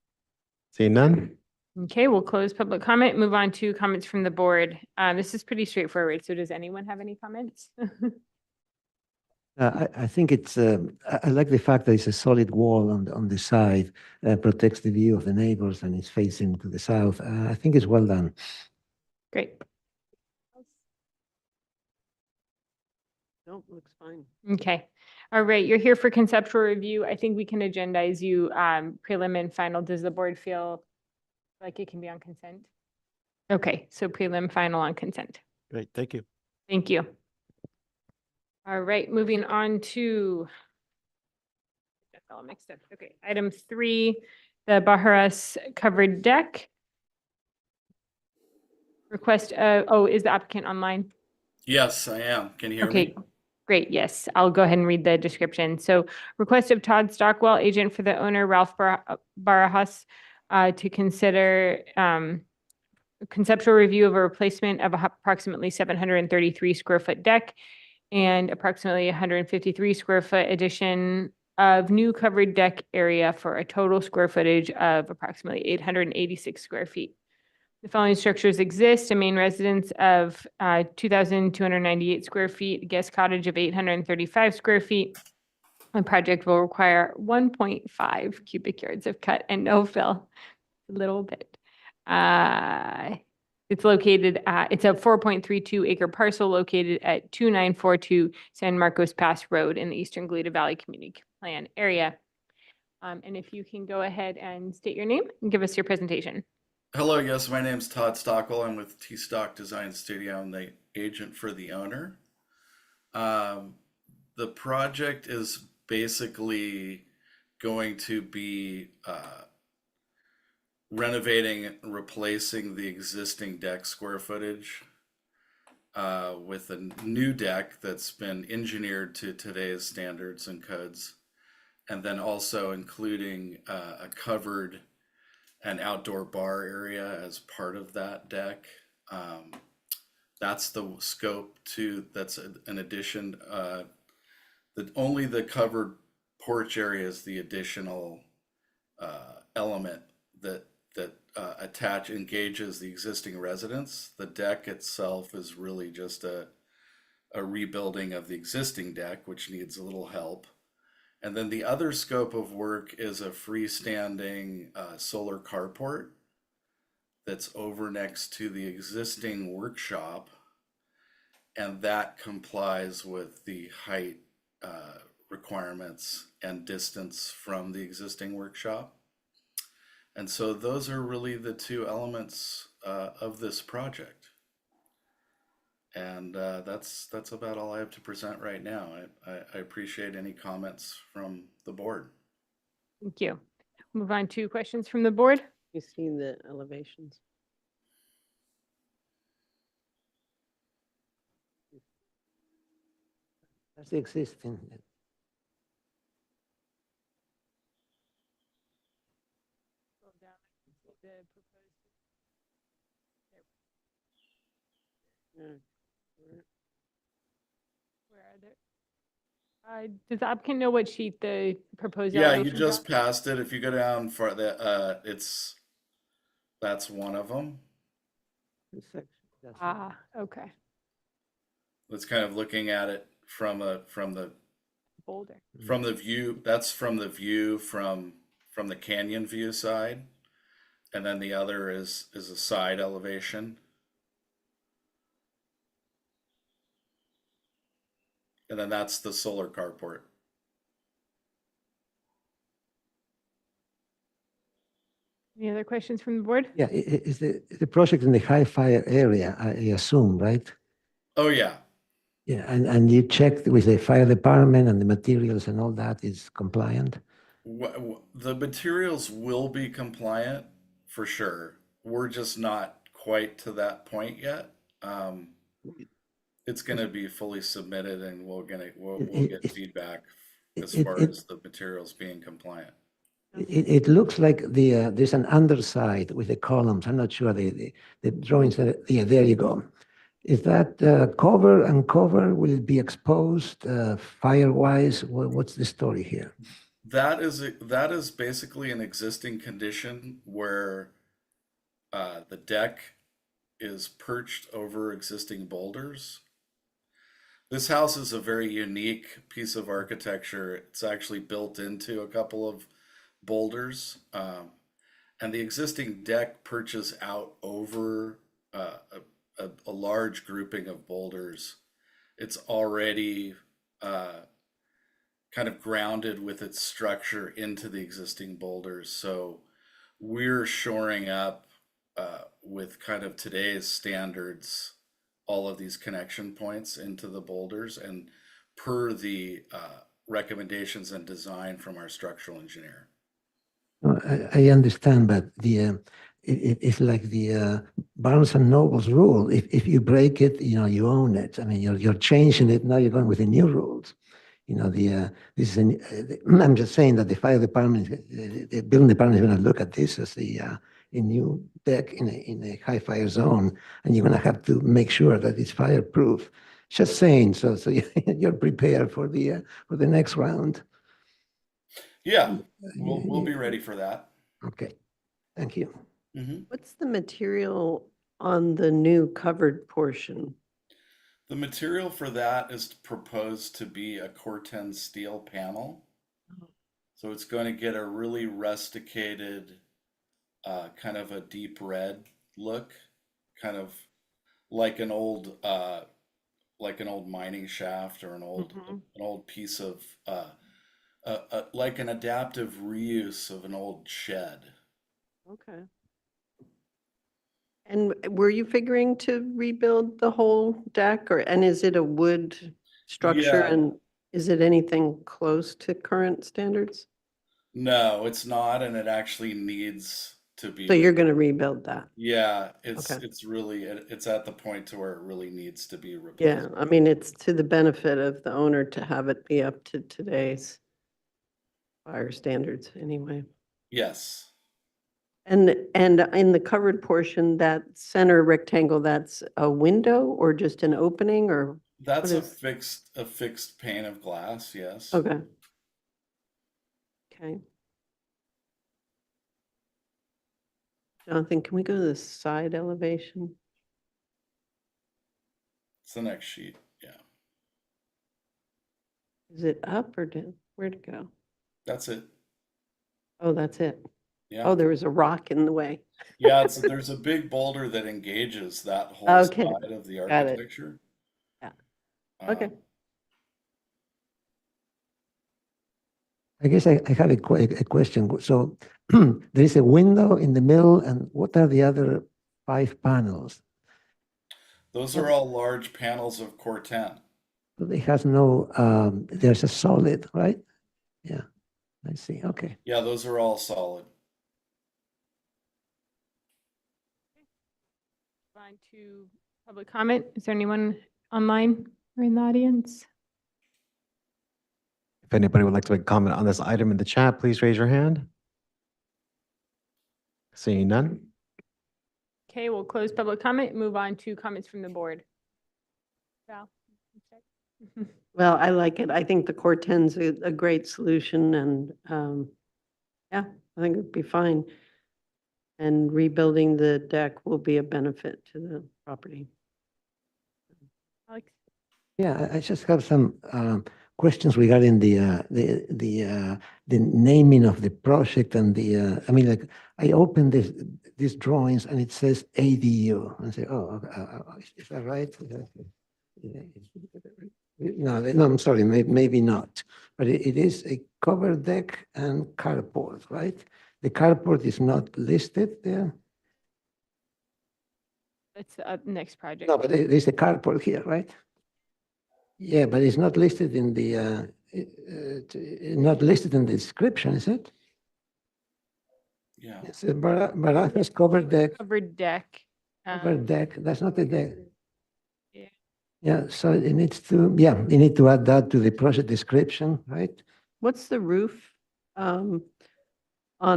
Seeing none? Okay, we'll close public comment, move on to comments from the board. This is pretty straightforward. So does anyone have any comments? I think it's, I like the fact that it's a solid wall on the side, protects the view of the neighbors and is facing to the south. I think it's well done. Great. No, looks fine. Okay. All right. You're here for conceptual review. I think we can agendize you prelim and final. Does the board feel like it can be on consent? Okay. So prelim, final on consent. Great, thank you. Thank you. All right. Moving on to. That's all mixed up. Okay. Item 3, the Bajaras covered deck. Request, oh, is the applicant online? Yes, I am. Can you hear Okay, me? great. Yes, I'll go ahead and read the description. So request of Todd Stockwell, agent for the owner, Ralph Barajas, to consider conceptual review of a replacement of approximately 733 square foot deck and approximately 153 square foot addition of new covered deck area for a total square footage of approximately 886 square feet. The following structures exist: a main residence of 2,298 square feet, a guest cottage of 835 square feet. The project will require 1.5 cubic yards of cut and no fill, a little bit. It's located at, it's a 4.32 acre parcel located at 2942 San Marcos Pass Road in the Eastern Goleta Valley Community Plan area. And if you can go ahead and state your name and give us your presentation. Hello, yes, my name's Todd Stockwell. I'm with T-Stock Design Studio. I'm the agent for the owner. The project is basically going to be renovating and replacing the existing deck square footage with a new deck that's been engineered to today's standards and codes, and then also including a covered an outdoor bar area as part of that deck. That's the scope to, that's an addition. Only the covered porch area is the additional element that engages the existing residents. The deck itself is really just a rebuilding of the existing deck, which needs a little help. And then the other scope of work is a freestanding solar carport that's over next to the existing workshop. And that complies with the height requirements and distance from the existing workshop. And so those are really the two elements of this project. And that's about all I have to present right now. I appreciate any comments from the board. Thank you. Move on to questions from the board. You've seen the elevations. That's the existing. Where are there? Does the applicant know what sheet the proposed Yeah, you elevations just are? passed it. If you go down for the, it's That's one of them. Ah, okay. That's kind of looking at it from the Boulder. view. That's from the view from the canyon view side, and then the other is a side elevation. And then that's the solar carport. Any other questions from the board? Yeah, is the project in the high fire area, I assume, right? Oh, yeah. Yeah, and you checked with the fire department and the materials and all that is compliant? The materials will be compliant for sure. We're just not quite to that point yet. It's going to be fully submitted, and we'll get feedback as far as the materials being compliant. It looks like there's an underside with the columns. I'm not sure the drawings. Yeah, there you go. Is that cover and cover? Will it be exposed fire-wise? What's the story here? That is basically an existing condition where the deck is perched over existing boulders. This house is a very unique piece of architecture. It's actually built into a couple of boulders, and the existing deck perches out over a large grouping of boulders. It's already kind of grounded with its structure into the existing boulders. So we're shoring up with kind of today's standards all of these connection points into the boulders, and per the recommendations and design from our structural engineer. I understand, but it's like the Barnes and Noble's rule. If you break it, you own it. I mean, you're changing it now. You're going with the new rules. I'm just saying that the fire department, the building department is going to look at this as a new deck in a high fire zone, and you're going to have to make sure that it's fireproof. Just saying, so you're prepared for the next round. Yeah, we'll be ready for that. Okay, thank you. What's the material on the new covered portion? The material for that is proposed to be a Corten steel panel. So it's going to get a really rusticated, kind of a deep red look, kind of like an old mining shaft or an old piece of like an adaptive reuse of an old shed. Okay. And were you figuring to rebuild the whole deck, and is it a wood structure? Yeah. And is it anything close to current standards? No, it's not, and it actually needs to be. So you're going to rebuild that? Yeah, it's Okay. it's at the point to where it really needs to be replaced. Yeah, I mean, it's to the benefit of the owner to have it be up to today's fire standards anyway. Yes. And in the covered portion, that center rectangle, that's a window or just an opening, or? That's what a fixed pane of glass, yes. Okay. Okay. Jonathan, can we go to the side elevation? It's the next sheet, yeah. Is it up or down? Where'd it go? That's it. Oh, that's it. Yeah. Oh, there was a rock in the way. Yeah, there's a big boulder that engages that whole Okay, side of the got it. architecture. Yeah. Okay. I guess I have a question. So there is a window in the middle, and what are the other 5 panels? Those are all large panels of Corten. It has no, there's a solid, right? Yeah, I see. Okay. Yeah, those are all solid. On to public comment. Is there anyone online or in the audience? If anybody would like to make a comment on this item in the chat, please raise your hand. Seeing none. Okay, we'll close public comment, move on to comments from the board. Val? Well, I like it. I think the Corten's a great solution, and yeah, I think it'd be fine. And rebuilding the deck will be a benefit to the property. Alex? Yeah, I just have some questions regarding the naming of the project and I mean, like, I opened these drawings and it says ADU. And I say, oh, is that right? No, I'm sorry, maybe not. But it is a covered deck and carport, right? The carport is not listed there. That's the next project. No, but there's a carport here, right? Yeah, but it's not listed in the not listed in the description, is it? Yeah. It's a Barajas covered deck. Covered deck. Covered deck. That's not a deck. Yeah. Yeah, so it needs to. Yeah, you need to add that to the project description, right? What's the roof on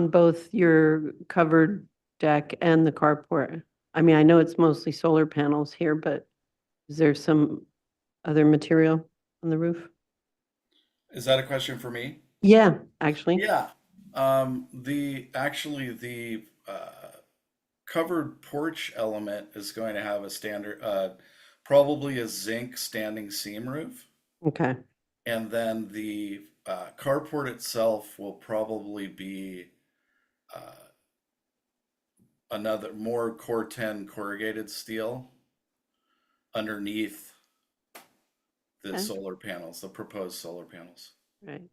both your covered deck and the carport? I mean, I know it's mostly solar panels here, but is there some other material on the roof? Is that a question for me? Yeah, actually. Yeah. The covered porch element is going to have a standard, probably a zinc standing seam roof. Okay. And then the carport itself will probably be another more Core 10 corrugated steel underneath the Okay. solar panels, the proposed solar panels. Right.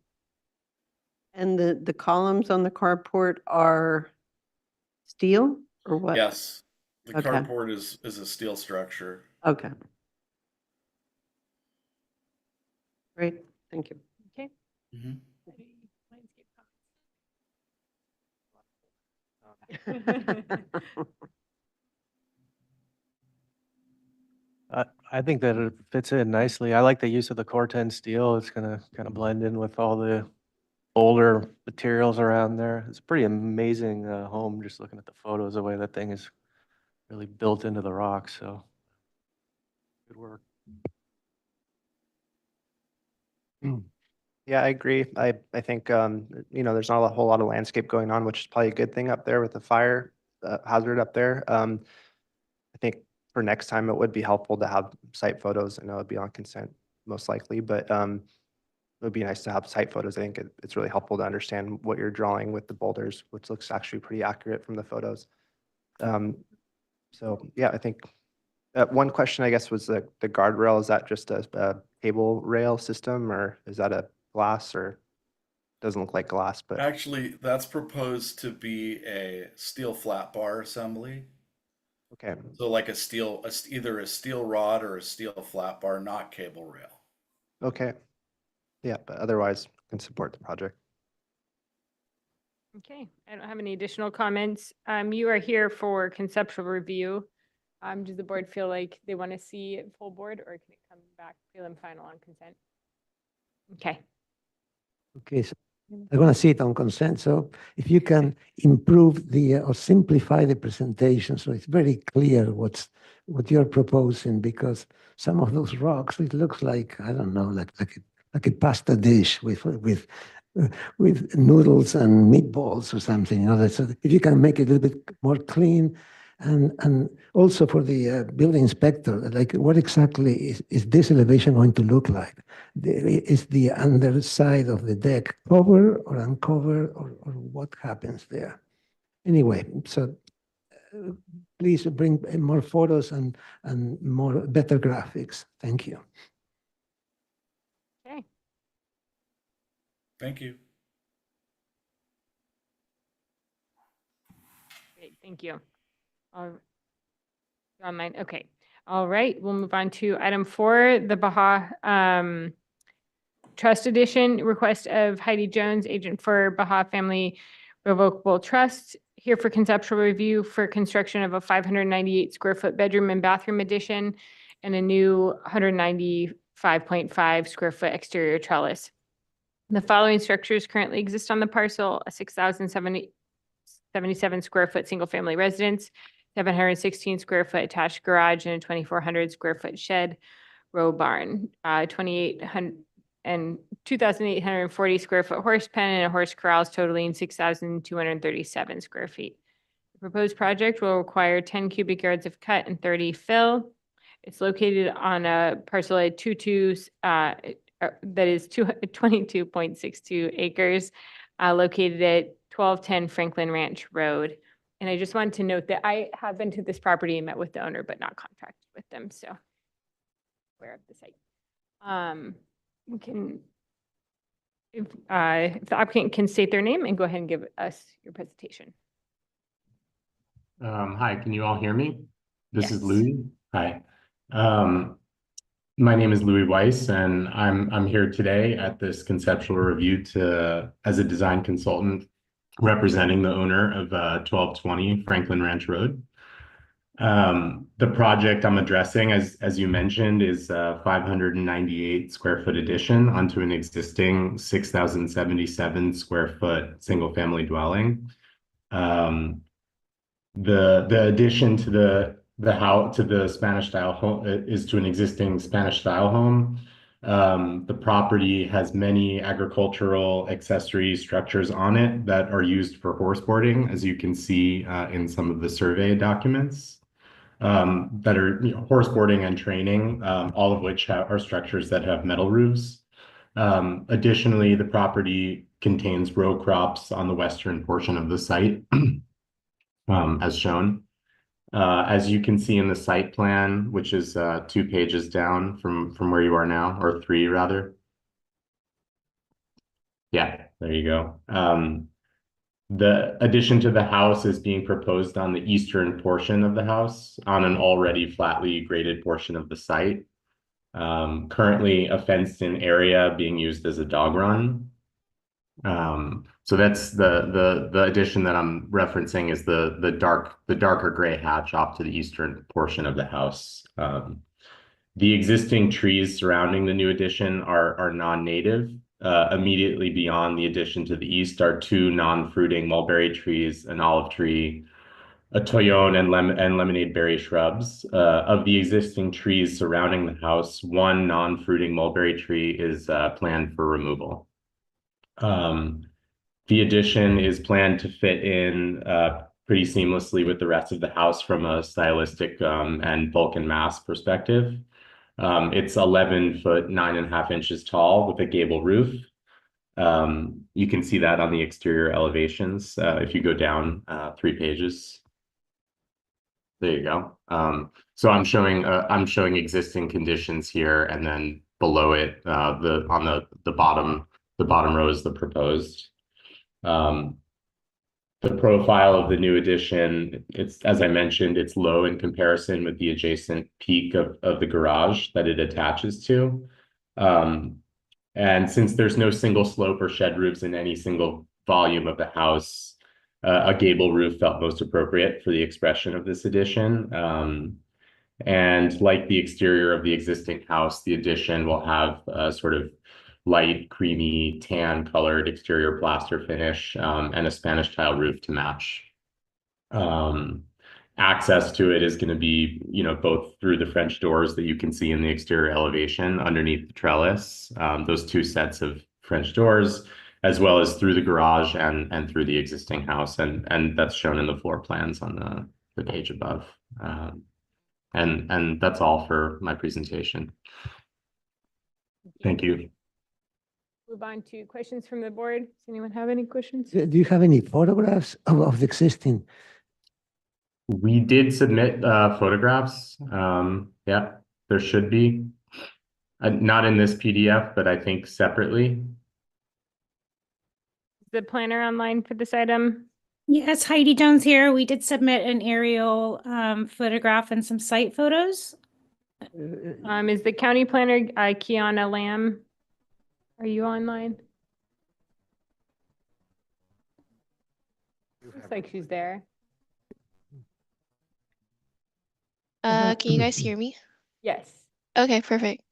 And the columns on the carport are steel or what? Yes, the Okay. carport is a steel structure. Okay. Great, thank you. Okay. Mhm. I think that it fits in nicely. I like the use of the Core 10 steel. It's gonna kind of blend in with all the older materials around there. It's a pretty amazing home, just looking at the photos, the way that thing is really built into the rock, so good work. Yeah, I agree. I think, there's not a whole lot of landscape going on, which is probably a good thing up there with the fire hazard up there. I think for next time, it would be helpful to have site photos. I know it'd be on consent most likely, but it would be nice to have site photos. I think it's really helpful to understand what you're drawing with the boulders, which looks actually pretty accurate from the photos. So yeah, I think one question, I guess, was the guardrail. Is that just a cable rail system, or is that a glass, or doesn't look like glass, but Actually, that's proposed to be a steel flat bar assembly. okay. So like either a steel rod or a steel flat bar, not cable rail. Okay. Yeah, but otherwise can support the project. Okay, I don't have any additional comments. You are here for conceptual review. Does the board feel like they want to see it full board, or can it come back, feel them final on consent? Okay. Okay, so they're going to see it on consent. So if you can improve or simplify the presentation so it's very clear what you're proposing, because some of those rocks, it looks like, I don't know, like a pasta dish with noodles and meatballs or something. So if you can make it a little bit more clean. And also for the building inspector, like what exactly is this elevation going to look like? Is the underside of the deck covered or uncovered, or what happens there? Anyway, so please bring more photos and better graphics. Thank you. Okay. Thank you. Great, thank you. Online, okay. All right, we'll move on to item 4, the Baja Trust Edition, request of Heidi Jones, agent for Baja Family Revocable Trust, here for conceptual review for construction of a 598 square foot bedroom and bathroom addition and a new 195.5 square foot exterior trellis. The following structures currently exist on the parcel: a 6,077 square foot single family residence, 716 square foot attached garage, and a 2,400 square foot shed row barn, 2,840 square foot horse pen, and a horse corrals totaling 6,237 square feet. The proposed project will require 10 cubic yards of cut and 30 fill. It's located on a parcel at 22, that is 22.62 acres, located at 1210 Franklin Ranch Road. And I just wanted to note that I have been to this property and met with the owner, but not contracted with them, so aware of the site. We can, if the applicant can state their name and go ahead and give us your presentation. Hi, can you all hear me? This is Yes. Louis. Hi. My name is Louis Weiss, and I'm here today at this conceptual review as a design consultant representing the owner of 1220 Franklin Ranch Road. The project I'm addressing, as you mentioned, is a 598 square foot addition onto an existing 6,077 square foot single family dwelling. The addition to the house, to the Spanish style home, is to an existing Spanish style home. The property has many agricultural accessory structures on it that are used for horse boarding, as you can see in some of the survey documents that are horse boarding and training, all of which are structures that have metal roofs. Additionally, the property contains row crops on the western portion of the site, as shown. As you can see in the site plan, which is 2 pages down from where you are now, or 3 rather. Yeah, there you go. The addition to the house is being proposed on the eastern portion of the house on an already flatly graded portion of the site. Currently a fenced-in area being used as a dog run. So that's the addition that I'm referencing is the darker gray hatch off to the eastern portion of the house. The existing trees surrounding the new addition are non-native. Immediately beyond the addition to the east are 2 non-fruiting mulberry trees, an olive tree, a toyon and lemonade berry shrubs. Of the existing trees surrounding the house, 1 non-fruiting mulberry tree is planned for removal. The addition is planned to fit in pretty seamlessly with the rest of the house from a stylistic and bulk and mass perspective. It's 11 foot 9.5 inches tall with a gable roof. You can see that on the exterior elevations if you go down 3 pages. There you go. So I'm showing existing conditions here, and then below it, on the bottom row is the proposed. The profile of the new addition, as I mentioned, it's low in comparison with the adjacent peak of the garage that it attaches to. And since there's no single slope or shed roofs in any single volume of the house, a gable roof felt most appropriate for the expression of this addition. And like the exterior of the existing house, the addition will have a sort of light, creamy, tan colored exterior plaster finish, and a Spanish tile roof to match. Access to it is going to be, both through the French doors that you can see in the exterior elevation underneath the trellis, those 2 sets of French doors, as well as through the garage and through the existing house. And that's shown in the floor plans on the page above. And that's all for my presentation. Thank you. Move on to questions from the board. Does anyone have any questions? Do you have any photographs of the existing? We did submit photographs. Yeah, there should be. Not in this PDF, but I think separately. The planner online for this item? Yes, Heidi Jones here. We did submit an aerial photograph and some site photos. Is the county planner Kiana Lamb? Are you online? Looks like she's there. Can you guys hear me? Yes. Okay, perfect.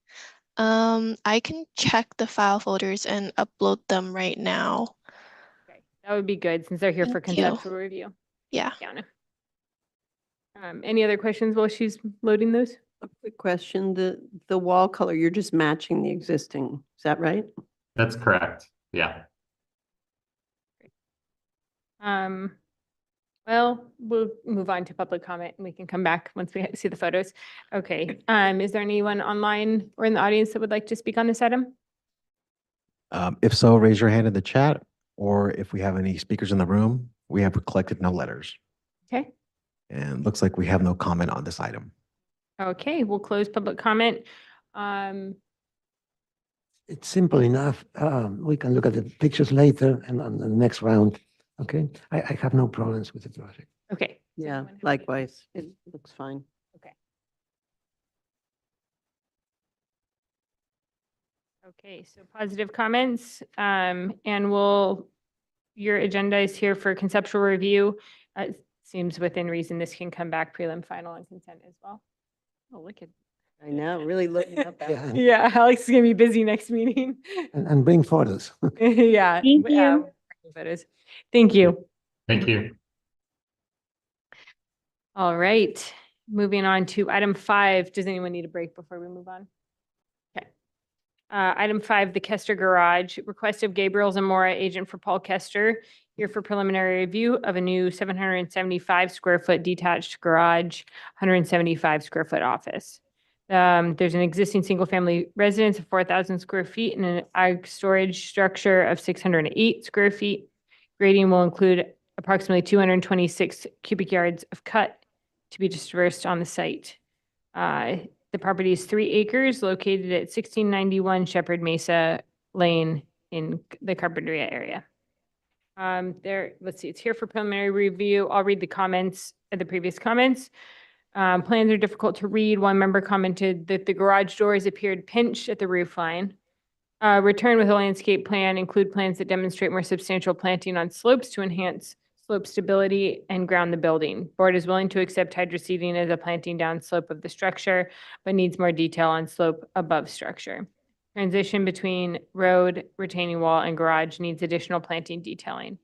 I can check the file folders and upload them right now. Okay, that would be good since they're here for Thank you. conceptual review. Yeah. Kiana. Any other questions while she's loading those? A quick question, the wall color, you're just matching the existing, is that right? That's correct. Yeah. Well, we'll move on to public comment and we can come back once we see the photos. Okay, is there anyone online or in the audience that would like to speak on this item? If so, raise your hand in the chat, or if we have any speakers in the room, we have collected no letters. Okay. And looks like we have no comment on this item. Okay, we'll close public comment. It's simple enough. We can look at the pictures later and on the next round. Okay, I have no problems with the project. Okay. Yeah, likewise. It looks fine. Okay. Okay, so positive comments, and your agenda is here for conceptual review. It seems within reason this can come back prelim, final, and consent as well. Oh, look at. I know, really looking up. Yeah. Yeah, Alex is gonna be busy next meeting. And bring photos. Yeah. Thank you. Photos. Thank you. Thank you. All right, moving on to item 5. Does anyone need a break before we move on? Okay. Item 5, the Kester Garage. Request of Gabriel Zamora, agent for Paul Kester, here for preliminary review of a new 775 square foot detached garage, 175 square foot office. There's an existing single-family residence of 4,000 square feet and an ag storage structure of 608 square feet. Grading will include approximately 226 cubic yards of cut to be dispersed on the site. The property is 3 acres located at 1691 Shepherd Mesa Lane in the Carpinteria area. Let's see, it's here for preliminary review. I'll read the comments, the previous comments. Plans are difficult to read. One member commented that the garage doors appeared pinched at the roof line. Return with a landscape plan, include plans that demonstrate more substantial planting on slopes to enhance slope stability and ground the building. Board is willing to accept hydroseeding as a planting down slope of the structure, but needs more detail on slope above structure. Transition between road, retaining wall, and garage needs additional planting detailing.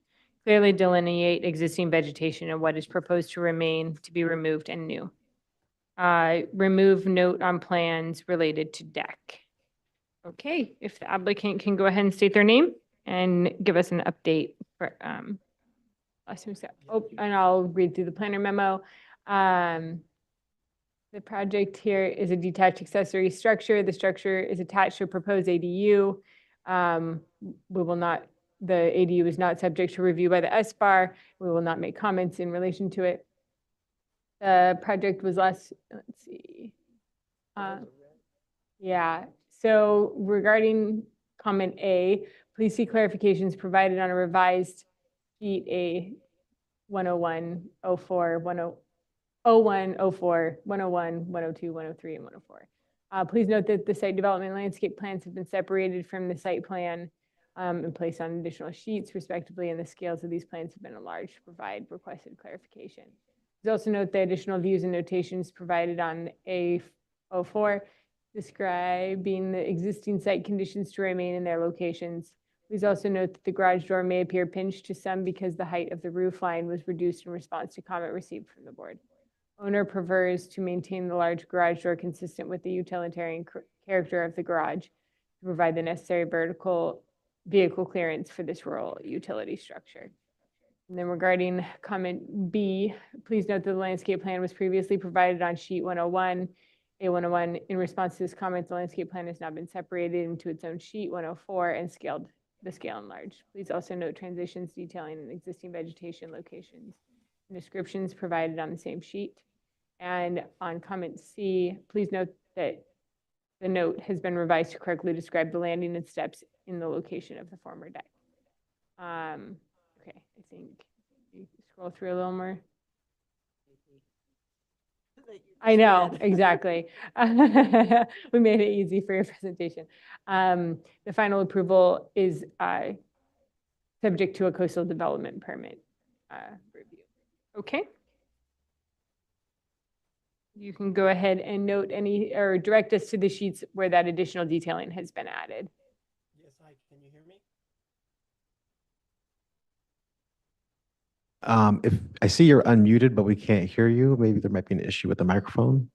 Clearly delineate existing vegetation and what is proposed to remain to be removed and new. Remove note on plans related to deck. Okay, if the applicant can go ahead and state their name and give us an update for, and I'll read through the planner memo. The project here is a detached accessory structure. The structure is attached to a proposed ADU. The ADU is not subject to review by the SBAR. We will not make comments in relation to it. The project was let's see. Yeah, so regarding comment A, please see clarifications provided on a revised sheet A 101, 04, 01, 04, 101, 102, 103, and 104. Please note that the site development landscape plans have been separated from the site plan and placed on additional sheets respectively, and the scales of these plans have been enlarged to provide requested clarification. Please also note the additional views and notations provided on A04 describing the existing site conditions to remain in their locations. Please also note that the garage door may appear pinched to some because the height of the roof line was reduced in response to comment received from the board. Owner prefers to maintain the large garage door consistent with the utilitarian character of the garage to provide the necessary vertical vehicle clearance for this rural utility structure. And then regarding comment B, please note that the landscape plan was previously provided on sheet 101, A101. In response to this comment, the landscape plan has now been separated into its own sheet 104 and the scale enlarged. Please also note transitions detailing an existing vegetation locations and descriptions provided on the same sheet. And on comment C, please note that the note has been revised to correctly describe the landing and steps in the location of the former deck. Okay, I think you scroll through a little more. I know, exactly. We made it easy for your presentation. The final approval is subject to a coastal development permit review. Okay. You can go ahead and note any or direct us to the sheets where that additional detailing has been added. Yes, hi, can you hear me? If I see you're unmuted, but we can't hear you, maybe there might be an issue with the microphone.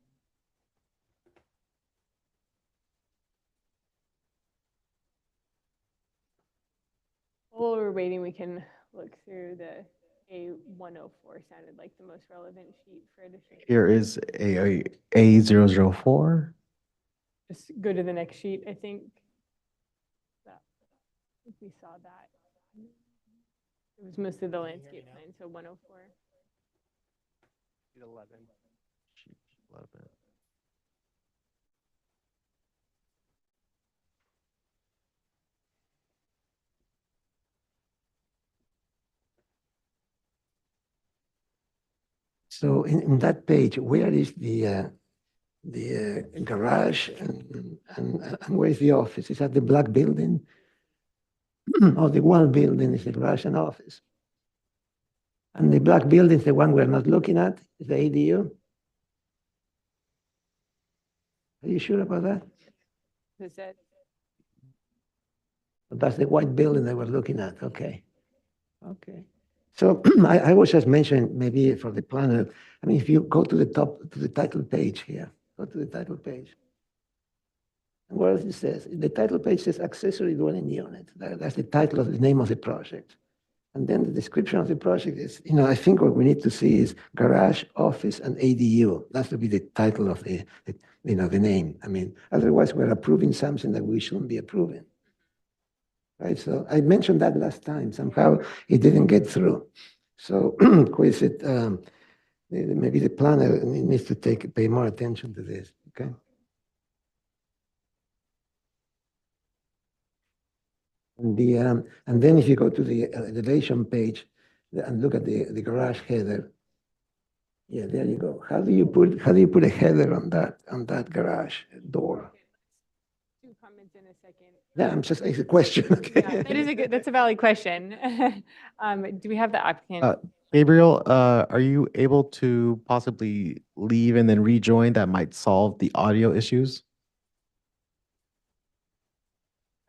While we're waiting, we can look through the A104 sounded like the most relevant sheet for addition. Here is A004. Just go to the next sheet, I think. I think we saw that. It was mostly the landscape plan, so 104. 11. 11. So in that page, where is the garage and where is the office? Is that the black building? Or the one building is the garage and office? And the black building is the one we're not looking at, is the ADU? Are you sure about that? Is that? That's the white building that we're looking at, okay. Okay. So I was just mentioning maybe for the planner, I mean, if you go to the top, to the title page here, go to the title page. And what else it says? The title page says accessory dwelling unit. That's the title of the name of the project. And then the description of the project is, I think what we need to see is garage, office, and ADU. That should be the title of the name. I mean, otherwise we're approving something that we shouldn't be approving. Right, so I mentioned that last time. Somehow it didn't get through. So, maybe the planner needs to pay more attention to this. Okay. And then if you go to the elevation page and look at the garage header, yeah, there you go. How do you put a header on that garage door? Two comments in a second. Yeah, it's a question. Okay. Yeah, that's a valid question. Do we have the applicant? Gabriel, are you able to possibly leave and then rejoin? That might solve the audio issues.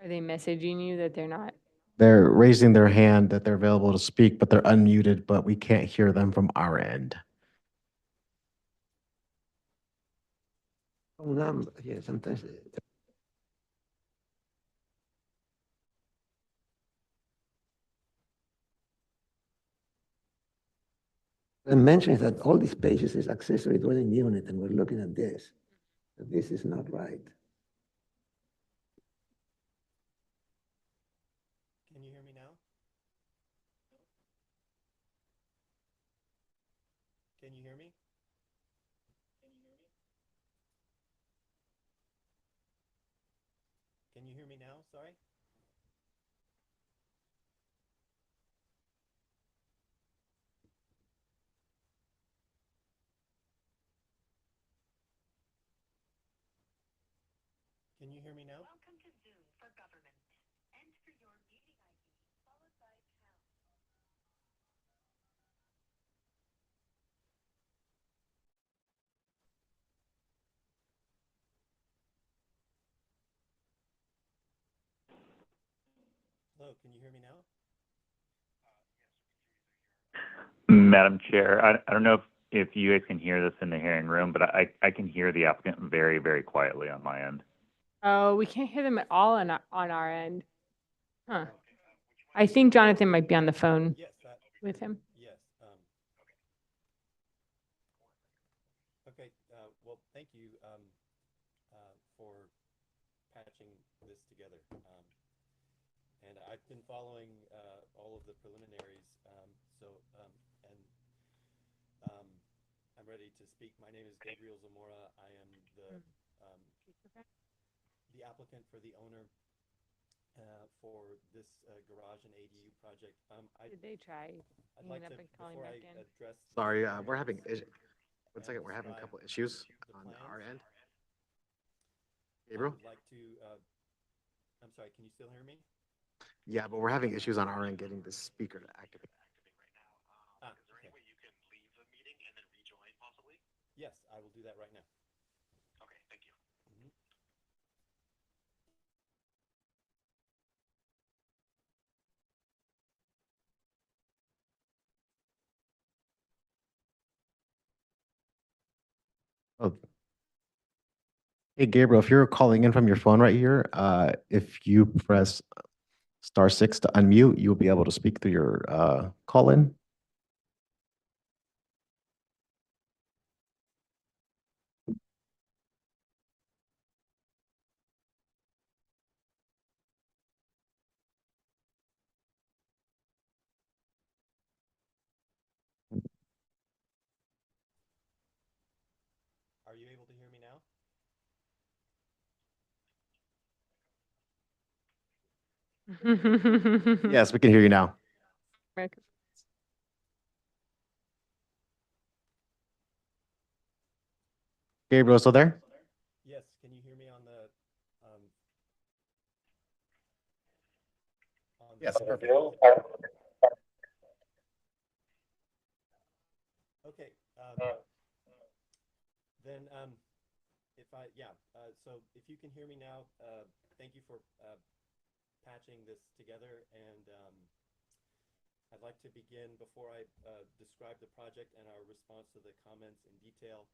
Are they messaging you that they're not? They're raising their hand that they're available to speak, but they're unmuted, but we can't hear them from our end. Yeah, sometimes. I mentioned that all these pages is accessory dwelling unit, and we're looking at this. So this is not right. Can you hear me now? Can you hear me? Can you hear me now? Sorry. Can you hear me now? Welcome to Zoom for Government. Enter your meeting ID followed by pound. Hello, can you hear me now? Madam Chair, I don't know if you guys can hear this in the hearing room, but I can hear the applicant very, very quietly on my end. Oh, we can't hear them at all on our end. Huh. I think Jonathan might be on the phone with him. Yes. Okay. Well, thank you for patching this together. And I've been following all of the preliminaries. I'm ready to speak. My name is Gabriel Zamora. I am the applicant for the owner for this garage and ADU project. Did they try? I'd like to, before I address. Sorry, we're having, one second, we're having a couple issues on our end. Gabriel? I'd like to, I'm sorry, can you still hear me? Yeah, but we're having issues on our end getting the speaker to activate. Yes, I will do that right now. Okay, thank you. Oh. Hey, Gabriel, if you're calling in from your phone right here, if you press *6 to unmute, you'll be able to speak through your call in. are you able to hear me now? Yes, we can hear you now. Gabriel, still there? Yes, can you hear me on the, Yes, perfect. Okay, then, so if you can hear me now, thank you for patching this together, and I'd like to begin, before I describe the project and our response to the comments in detail,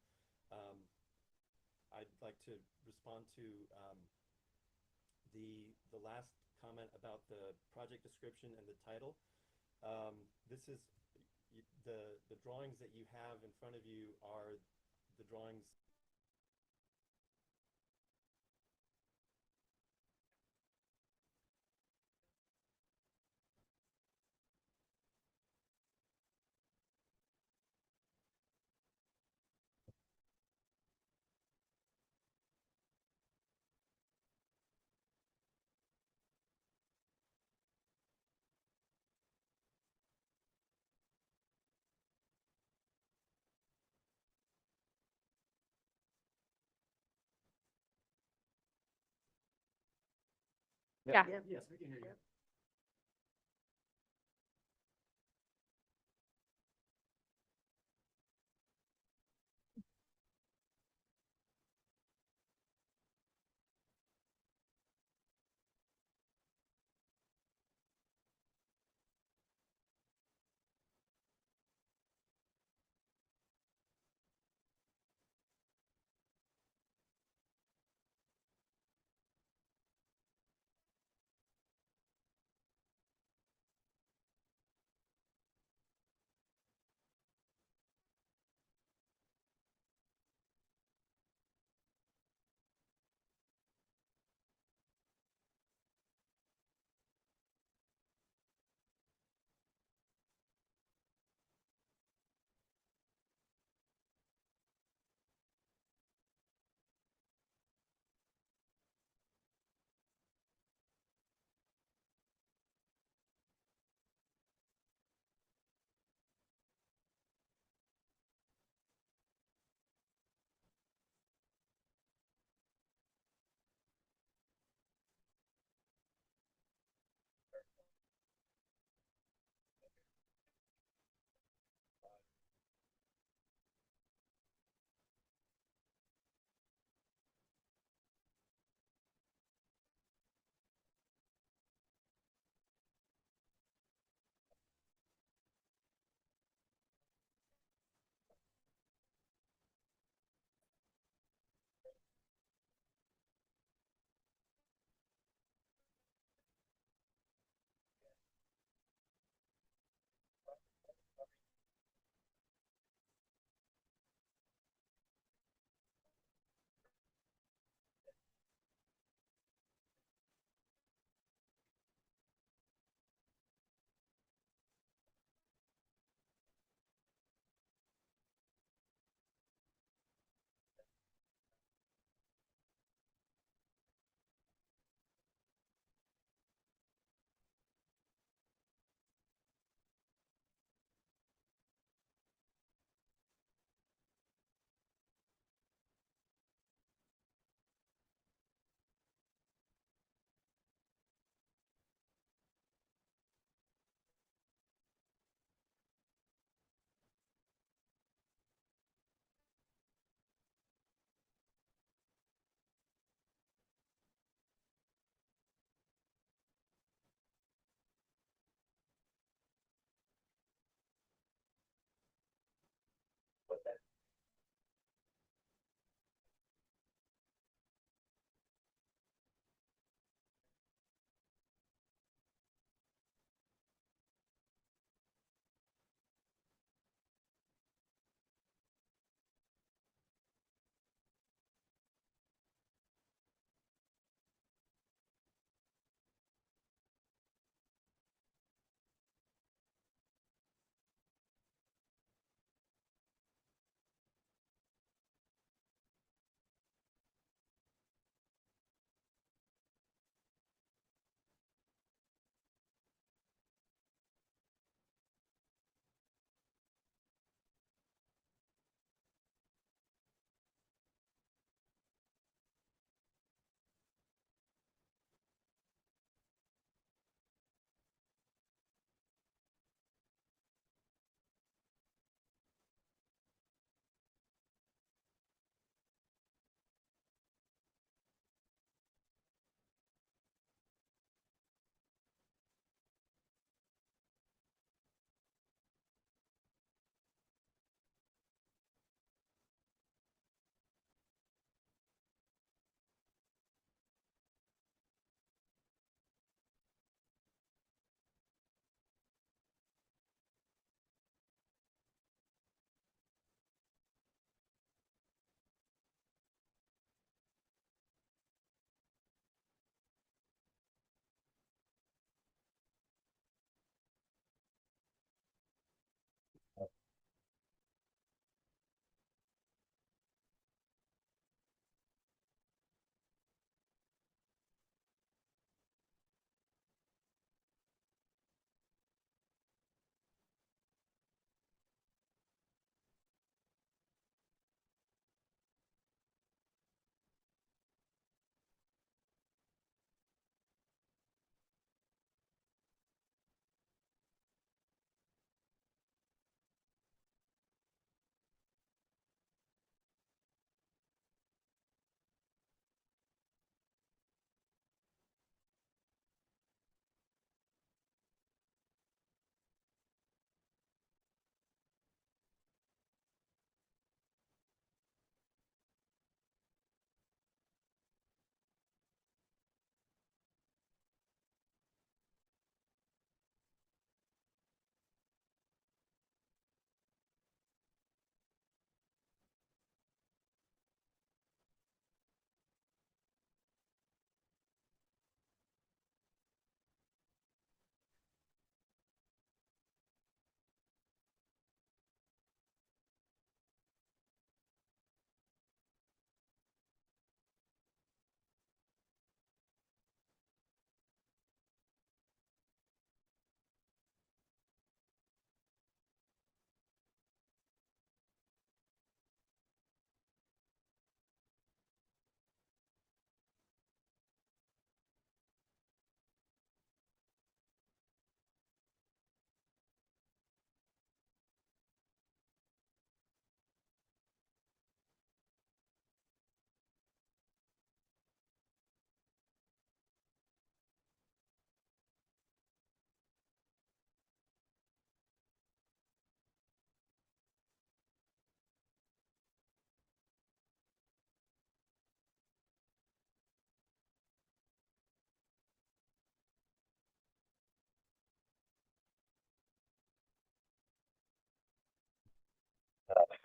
I'd like to respond to the last comment about the project description and the title. This is the drawings that you have in front of you are the drawings. Yeah. Yes, we can hear you.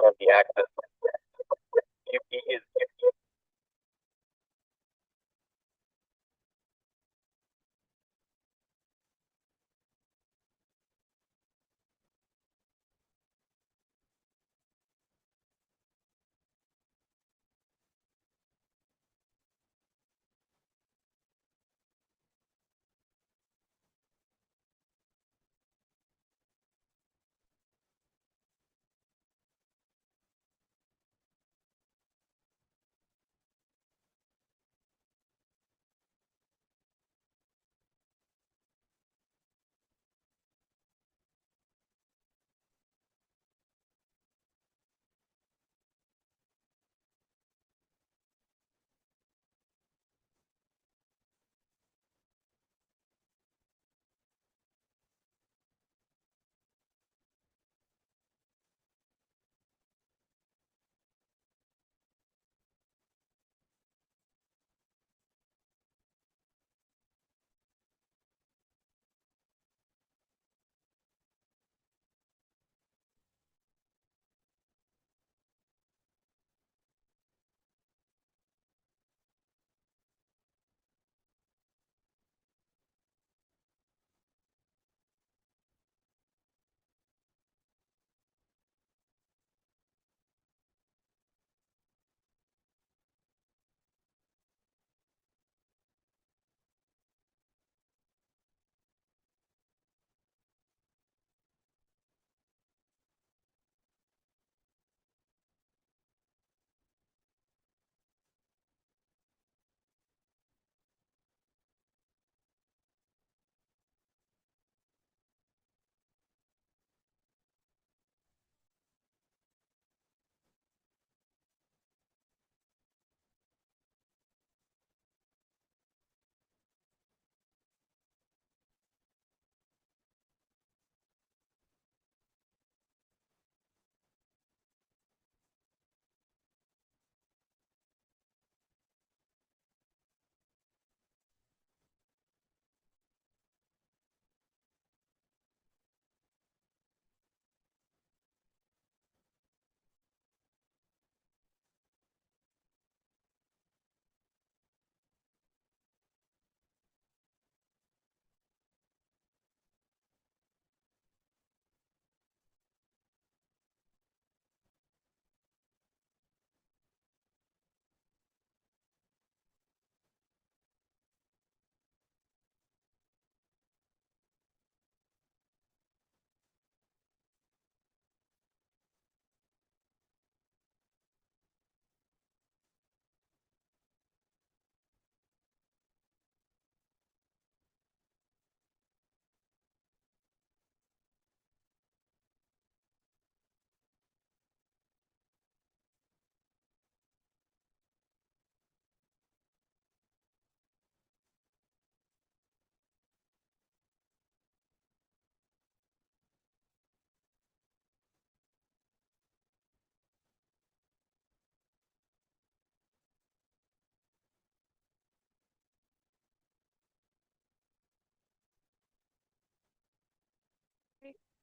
on the access.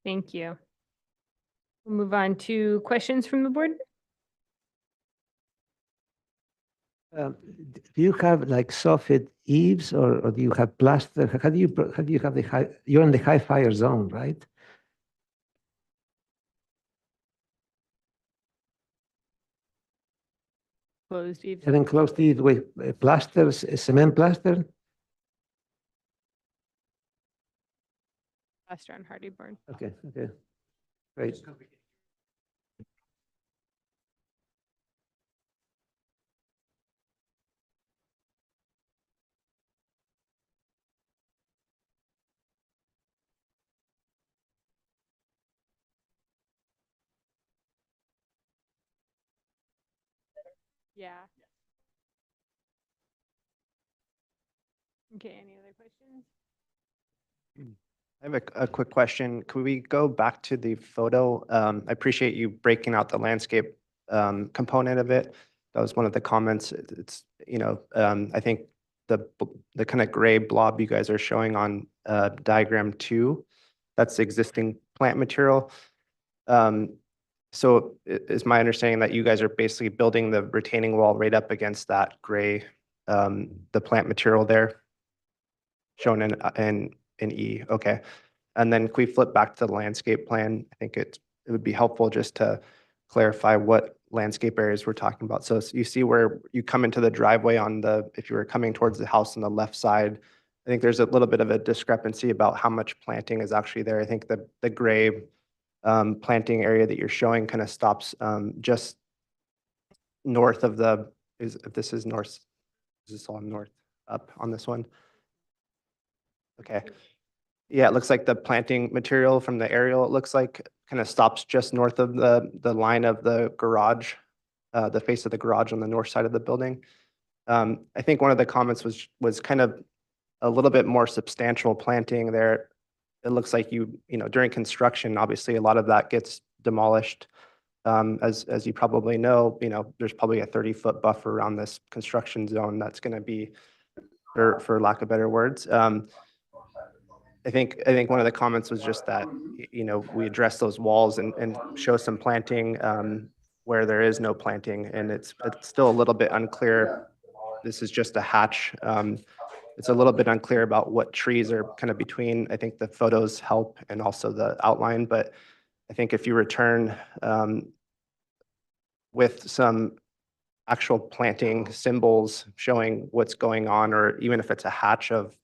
Thank you. We'll move on to questions from the board. Do you have like soffit eaves or do you have plaster? How do you have the high, you're in the high fire zone, right? Closed eaves. You're enclosed eaves with plasters, cement plaster? Plaster on hardy board. Okay, great. Yeah. Okay, any other questions? I have a quick question. Could we go back to the photo? I appreciate you breaking out the landscape component of it. That was one of the comments. It's, I think the kind of gray blob you guys are showing on diagram 2, that's the existing plant material. So is my understanding that you guys are basically building the retaining wall right up against that gray, the plant material there? Shown in E, okay. And then can we flip back to the landscape plan? I think it would be helpful just to clarify what landscape areas we're talking about. So you see where you come into the driveway on the, if you were coming towards the house on the left side, I think there's a little bit of a discrepancy about how much planting is actually there. I think the gray planting area that you're showing kind of stops just north of the, if this is north, is this all north up on this one? Okay. Yeah, it looks like the planting material from the aerial, it looks like kind of stops just north of the line of the garage, the face of the garage on the north side of the building. I think one of the comments was kind of a little bit more substantial planting there. It looks like you know, during construction, obviously a lot of that gets demolished. As you probably know, there's probably a 30-foot buffer around this construction zone that's going to be, for lack of better words. I think one of the comments was just that, we address those walls and show some planting where there is no planting, and it's still a little bit unclear. This is just a hatch. It's a little bit unclear about what trees are kind of between. I think the photos help and also the outline, but I think if you return with some actual planting symbols showing what's going on, or even if it's a hatch of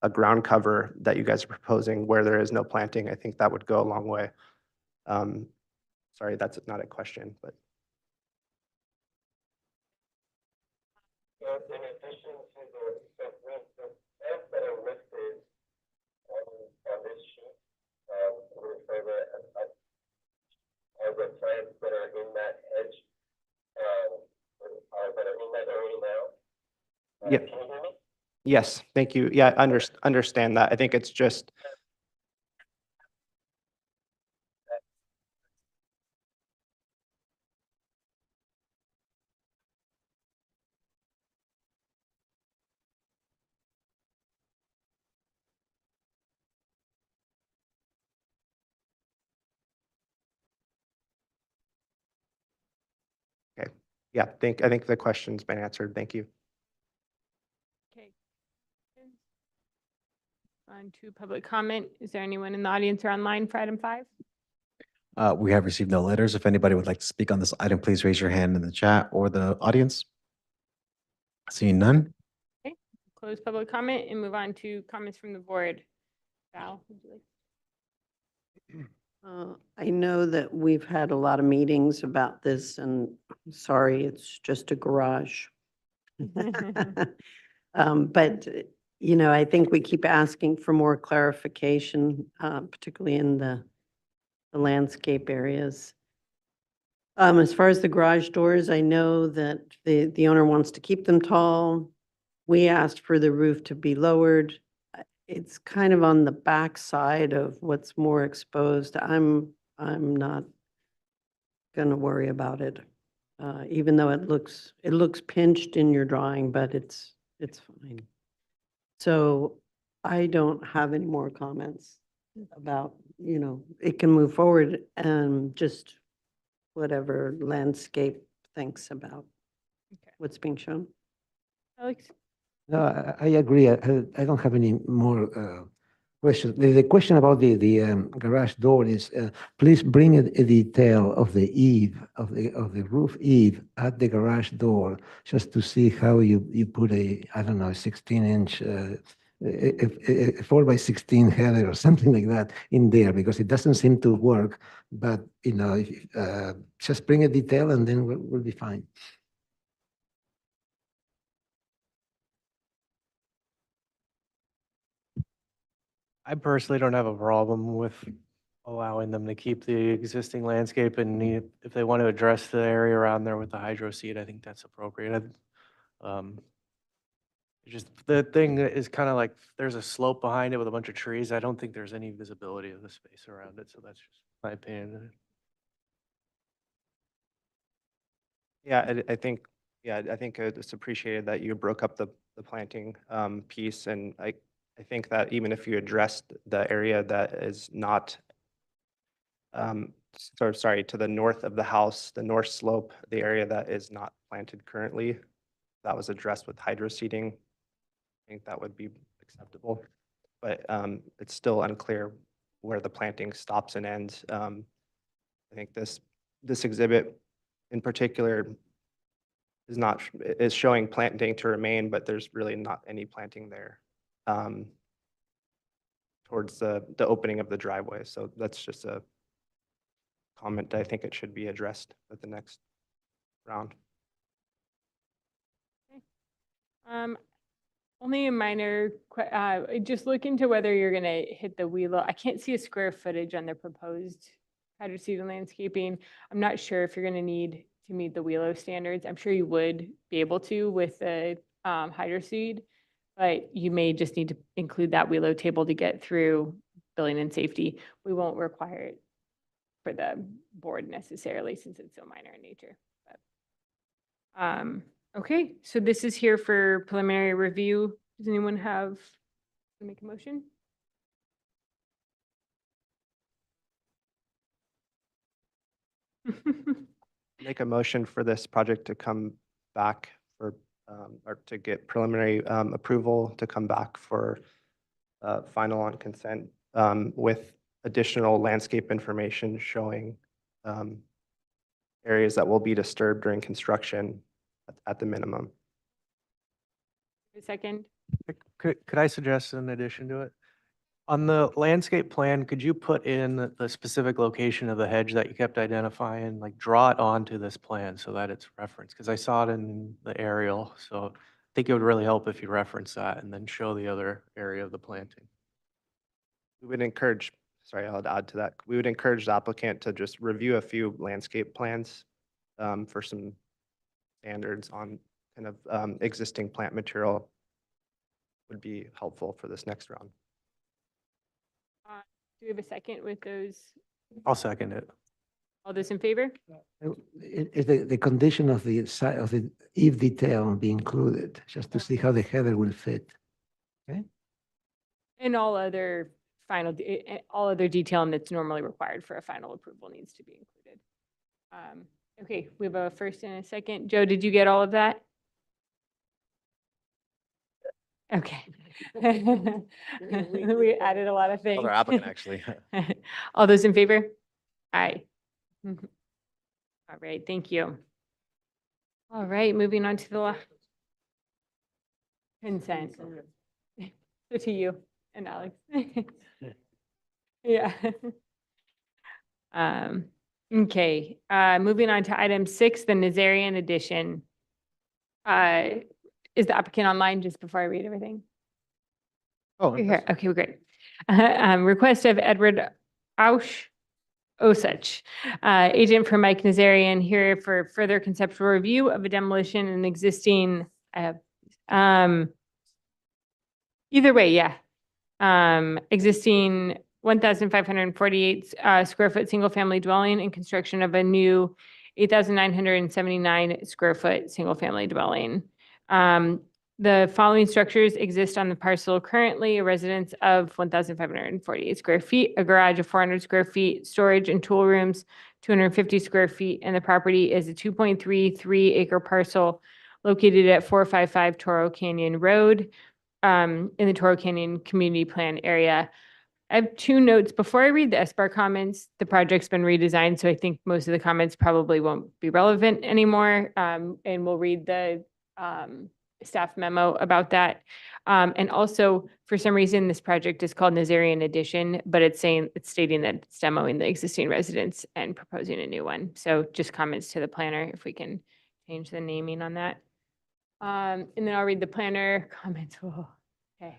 a ground cover that you guys are proposing where there is no planting, I think that would go a long way. Sorry, that's not a question, but. In addition to the plants that are listed on this sheet, with further are the plants that are in that hedge, that are in that area now? Yeah. Can you hear me? Yes, thank you. Yeah, understand that. I think it's just. Okay, yeah, I think the question's been answered. Thank you. Okay. On to public comment. Is there anyone in the audience or online for item 5? We have received no letters. If anybody would like to speak on this item, please raise your hand in the chat or the audience. Seeing none. Okay, close public comment and move on to comments from the board. Val, would you like? I know that we've had a lot of meetings about this, and I'm sorry, it's just a garage. But, I think we keep asking for more clarification, particularly in the landscape areas. As far as the garage doors, I know that the owner wants to keep them tall. We asked for the roof to be lowered. It's kind of on the back side of what's more exposed. I'm not gonna worry about it, even though it looks pinched in your drawing, but it's fine. So I don't have any more comments about, it can move forward and just whatever landscape thinks about what's being shown. Alex? No, I agree. I don't have any more questions. The question about the garage door is, please bring a detail of the eave, of the roof eave at the garage door, just to see how you put a, I don't know, 16-inch, a 4x16 header or something like that in there, because it doesn't seem to work. But, just bring a detail and then we'll be fine. I personally don't have a problem with allowing them to keep the existing landscape, and if they want to address the area around there with the hydro seed, I think that's appropriate. Just the thing is kind of like there's a slope behind it with a bunch of trees. I don't think there's any visibility of the space around it, so that's just my opinion. Yeah, I think it's appreciated that you broke up the planting piece, and I think that even if you addressed the area that is not sorry, to the north of the house, the north slope, the area that is not planted currently. That was addressed with hydro seeding. I think that would be acceptable, but it's still unclear where the planting stops and ends. I think this exhibit in particular is showing planting to remain, but there's really not any planting there towards the opening of the driveway. So that's just a comment. I think it should be addressed at the next round. Only a minor, just look into whether you're gonna hit the wheel. I can't see a square footage on the proposed hydro seed and landscaping. I'm not sure if you're gonna need to meet the WHEELO standards. I'm sure you would be able to with the hydro seed, but you may just need to include that WHEELO table to get through building and safety. We won't require it for the board necessarily since it's so minor in nature. But, okay, so this is here for preliminary review. Does anyone have to make a motion? Make a motion for this project to come back for, or to get preliminary approval to come back for final on consent with additional landscape information showing areas that will be disturbed during construction at the minimum. A second. Could I suggest an addition to it? On the landscape plan, could you put in the specific location of the hedge that you kept identifying, like draw it onto this plan so that it's referenced? Because I saw it in the aerial, so I think it would really help if you reference that and then show the other area of the planting. We would encourage, sorry, I'll add to that. We would encourage the applicant to just review a few landscape plans for some standards on kind of existing plant material would be helpful for this next round. Do we have a second with those? I'll second it. All those in favor? Is the condition of the side of the eave detail be included, just to see how the header will fit? Okay. And all other all other detailing that's normally required for a final approval needs to be included. Okay, we have a first and a second. Joe, did you get all of that? Okay. We added a lot of things. Other applicant, actually. All those in favor? Aye. All right, thank you. All right, moving on to the last. Consent. So to you and Alex. Yeah. Okay, moving on to item 6, the Nazarian addition. Is the applicant online just before I read everything? Oh, You're here. Okay, great. Request of Edward Osich, agent for Mike Nazarian, here for further conceptual review of a demolition in existing, either way, yeah. Existing 1,548 square foot single family dwelling and construction of a new 8,979 square foot single family dwelling. The following structures exist on the parcel currently: a residence of 1,548 square feet, a garage of 400 square feet, storage and tool rooms, 250 square feet, and the property is a 2.33 acre parcel located at 455 Toro Canyon Road in the Toro Canyon Community Plan area. I have 2 notes. Before I read the SBAR comments, the project's been redesigned, so I think most of the comments probably won't be relevant anymore. And we'll read the staff memo about that. And also, for some reason, this project is called Nazarian Addition, but it's stating that it's demoing the existing residence and proposing a new one. So just comments to the planner if we can change the naming on that. And then I'll read the planner comments. Oh, okay.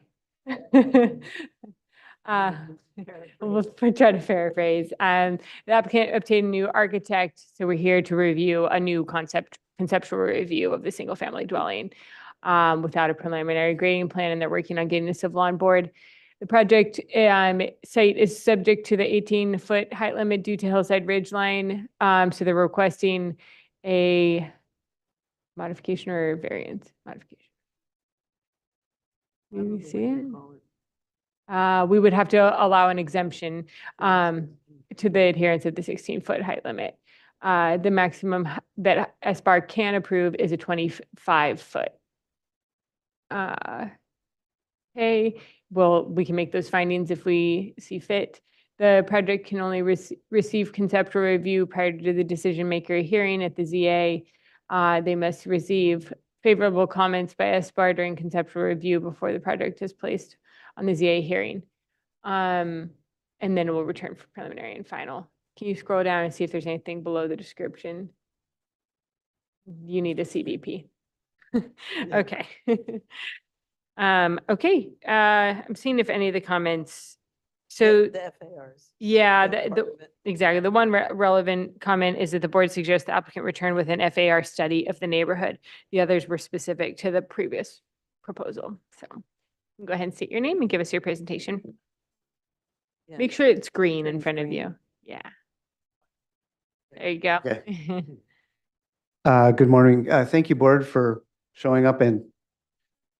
We'll try to paraphrase. The applicant obtained a new architect, so we're here to review a new conceptual review of the single family dwelling without a preliminary grading plan, and they're working on getting a civil on board. The project site is subject to the 18-foot height limit due to hillside ridge line, so they're requesting a modification or variance modification. Can you see it? We would have to allow an exemption. to the adherence of the 16-foot height limit. The maximum that SBAR can approve is a 25-foot. Okay, well, we can make those findings if we see fit. The project can only receive conceptual review prior to the decision maker hearing at the ZA. They must receive favorable comments by SBAR during conceptual review before the project is placed on the ZA hearing. And then it will return for preliminary and final. Can you scroll down and see if there's anything below the description? You need a CDP. Okay. Okay, I'm seeing if any of the comments, so. The FARs. Yeah, That's part of it. exactly. The one relevant comment is that the board suggests the applicant return with an FAR study of the neighborhood. The others were specific to the previous proposal. So go ahead and state your name and give us your presentation. Yeah. Make sure it's green in Turn front of green. you. Yeah. There you go. Okay. Good morning. Thank you, board, for showing up, and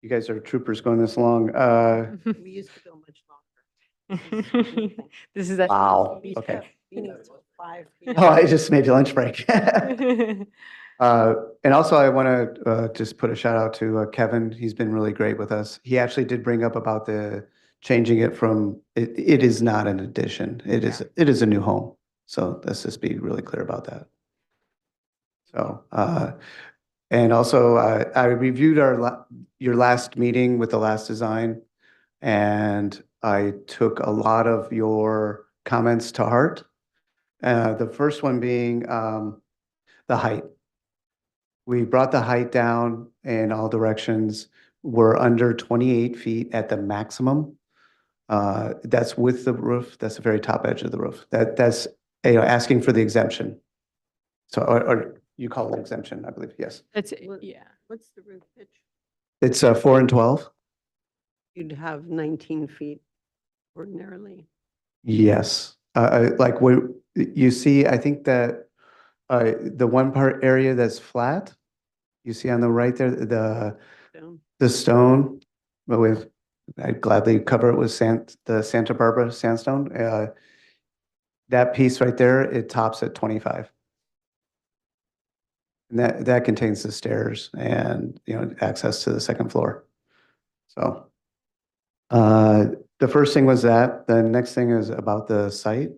you guys are troopers going this long. We used to go much longer. This is a. Wow, okay. Meetings till 5 Oh, I just made you lunch break. And also I want to just put a shout out to Kevin. He's been really great with us. He actually did bring up about the changing it from, it is not an addition. It is a new home. So let's just be really clear about that. So, and also I reviewed your last meeting with the last design, and I took a lot of your comments to heart. The first one being the height. We brought the height down in all directions. We're under 28 feet at the maximum. That's with the roof. That's the very top edge of the roof. That's asking for the exemption. So, or you call it exemption, I believe. Yes. That's, yeah. What's the roof pitch? It's 4 and 12. You'd have 19 feet ordinarily. Yes. Like what you see, I think that the one part area that's flat, you see on the right there, the stone, but I'd gladly cover it with the Santa Barbara sandstone. That piece right there, it tops at 25. And that contains the stairs and, access to the second floor. So the first thing was that. The next thing is about the site.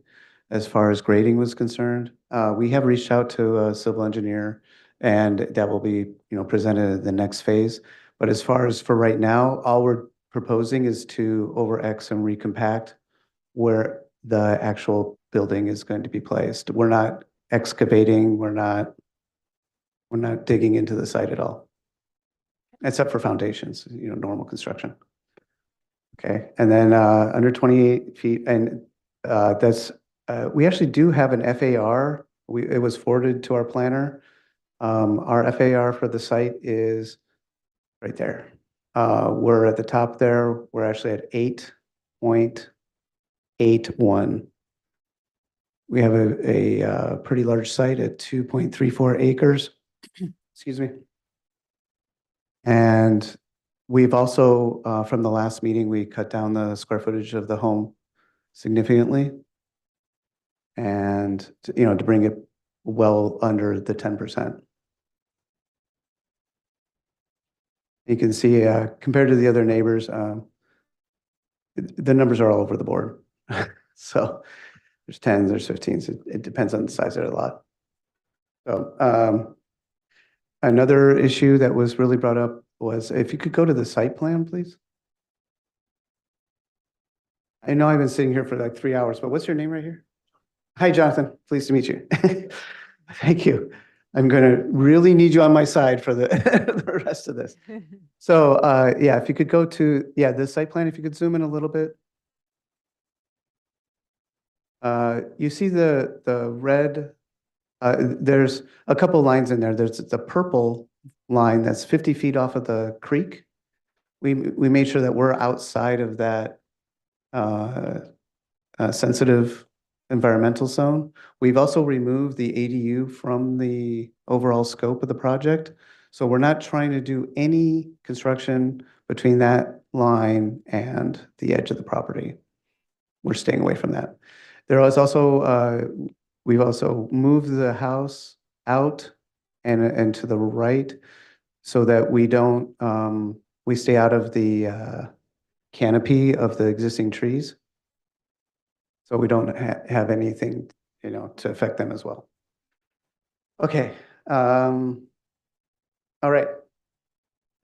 As far as grading was concerned, we have reached out to a civil engineer, and that will be, presented in the next phase. But as far as for right now, all we're proposing is to over-X and recompact where the actual building is going to be placed. We're not excavating, we're not digging into the site at all, except for foundations, normal construction. Okay, and then under 28 feet, and that's, we actually do have an FAR. It was forwarded to our planner. Our FAR for the site is right there. We're at the top there. We're actually at 8.81. We have a pretty large site at 2.34 acres. Excuse me. And we've also, from the last meeting, we cut down the square footage of the home significantly. And, to bring it well under the 10%. You can see, compared to the other neighbors, the numbers are all over the board. So there's 10s, there's 15s. It depends on the size of the lot. So another issue that was really brought up was, if you could go to the site plan, please. I know I've been sitting here for like 3 hours, but what's your name right here? Hi, Jonathan. Pleased to meet you. Thank you. I'm going to really need you on my side for the, the rest of this. So, yeah, if you could go to, the site plan, if you could zoom in a little bit. You see the red, there's a couple lines in there. There's the purple line that's 50 feet off of the creek. We made sure that we're outside of that sensitive environmental zone. We've also removed the ADU from the overall scope of the project. So we're not trying to do any construction between that line and the edge of the property. We're staying away from that. There was also, we've also moved the house out and to the right so that we don't, we stay out of the canopy of the existing trees. So we don't have anything, to affect them as well. Okay. All right.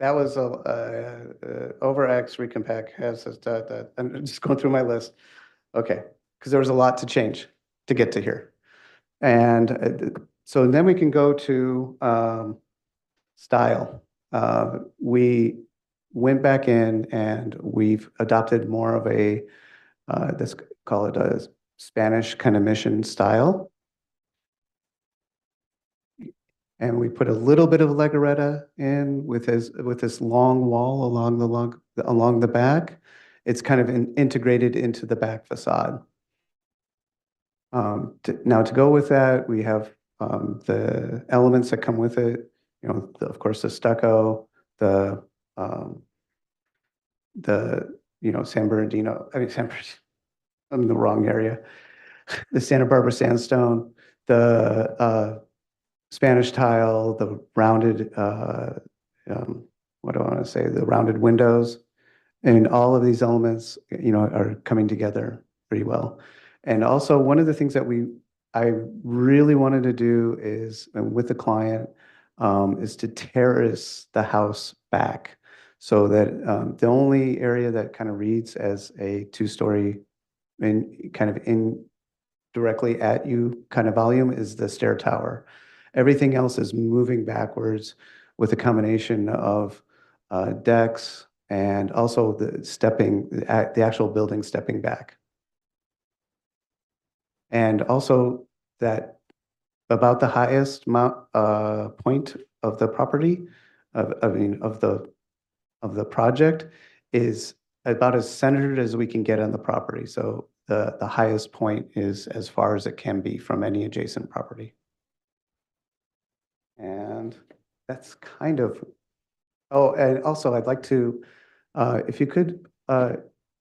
That was over X recompact has that. I'm just going through my list. Okay, because there was a lot to change to get to here. And so then we can go to style. We went back in and we've adopted more of a, let's call it a Spanish kind of mission style. And we put a little bit of Legaretta in with this long wall along the back. It's kind of integrated into the back facade. Now to go with that, we have the elements that come with it. Of course, the stucco, the San Bernardino. I mean, I'm in the wrong area. The Santa Barbara sandstone, the Spanish tile, the rounded, what do I want to say? The rounded windows, and all of these elements, are coming together pretty well. And also, one of the things that I really wanted to do is, with the client, is to terrace the house back, so that the only area that kind of reads as a two-story, and kind of in directly at you kind of volume is the stair tower. Everything else is moving backwards with a combination of decks and also the actual building stepping back. And also that about the highest point of the property, of the project, is about as centered as we can get on the property. So the highest point is as far as it can be from any adjacent property. And that's kind of, oh, and also I'd like to, if you could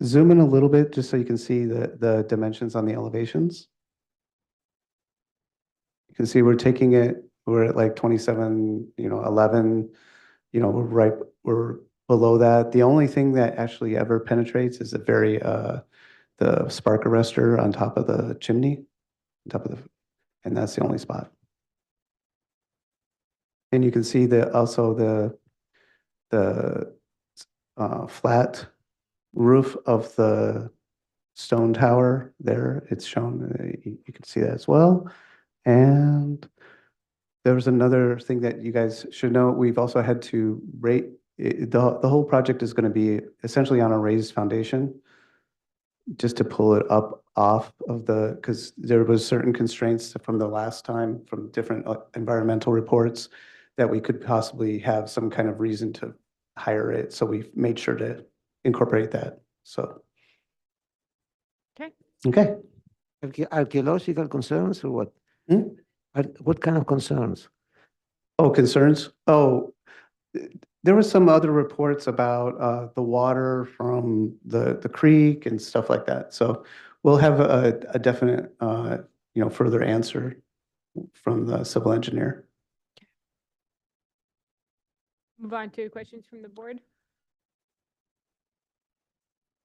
zoom in a little bit just so you can see the dimensions on the elevations. You can see we're at like 27, 11, we're below that. The only thing that actually ever penetrates is the spark arrestor on top of the chimney, and that's the only spot. And you can see also the flat roof of the stone tower there. It's shown, you can see that as well. And there was another thing that you guys should know. We've also had to rate, the whole project is going to be essentially on a raised foundation, just to pull it up off of because there was certain constraints from the last time from different environmental reports that we could possibly have some kind of reason to hire it. So we've made sure to incorporate that. So. Okay. Archaeological concerns or what? What kind of concerns? Oh, concerns? Oh, there were some other reports about the water from the creek and stuff like that. So we'll have a definite, further answer from the civil engineer. Move on to questions from the board.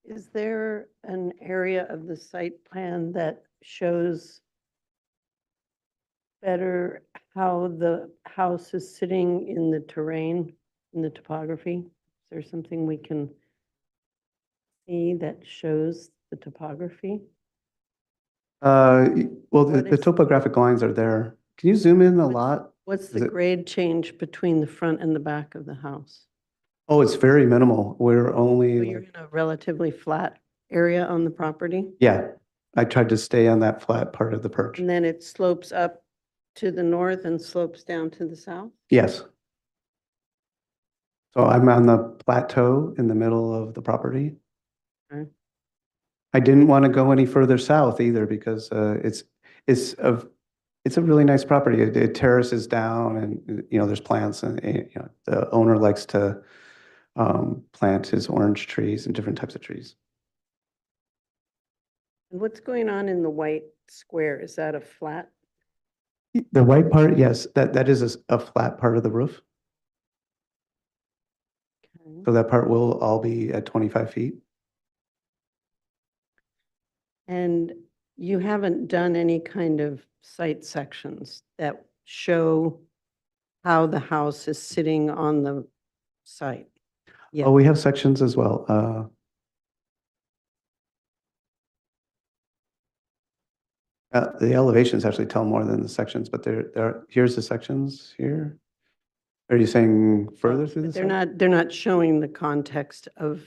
Is there an area of the site plan that shows better how the house is sitting in the terrain, in the topography? Is there something we can see that shows the topography? Well, the topographic lines are there. Can you zoom in a lot? What's the grade change between the front and the back of the house? Oh, it's very minimal. We're So only, you're in a relatively flat area on the property, yeah, I tried to stay on that flat part of the perch. and then it slopes up to the north and slopes down to the south? Yes. So I'm on the plateau in the middle of the property. Okay. I didn't want to go any further south either because it's a really nice property. It terraces down and, there's plants and, the owner likes to plant his orange trees and different types of trees. And what's going on in the white square? Is that a flat? The white part, yes, that is a flat part of the roof. Okay. So that part will all be at 25 feet. And you haven't done any kind of site sections that show how the house is sitting on the site? Yeah. Oh, we have sections as well. The elevations actually tell more than the sections, but here's the sections here. Are you saying further through the But site? they're not showing the context of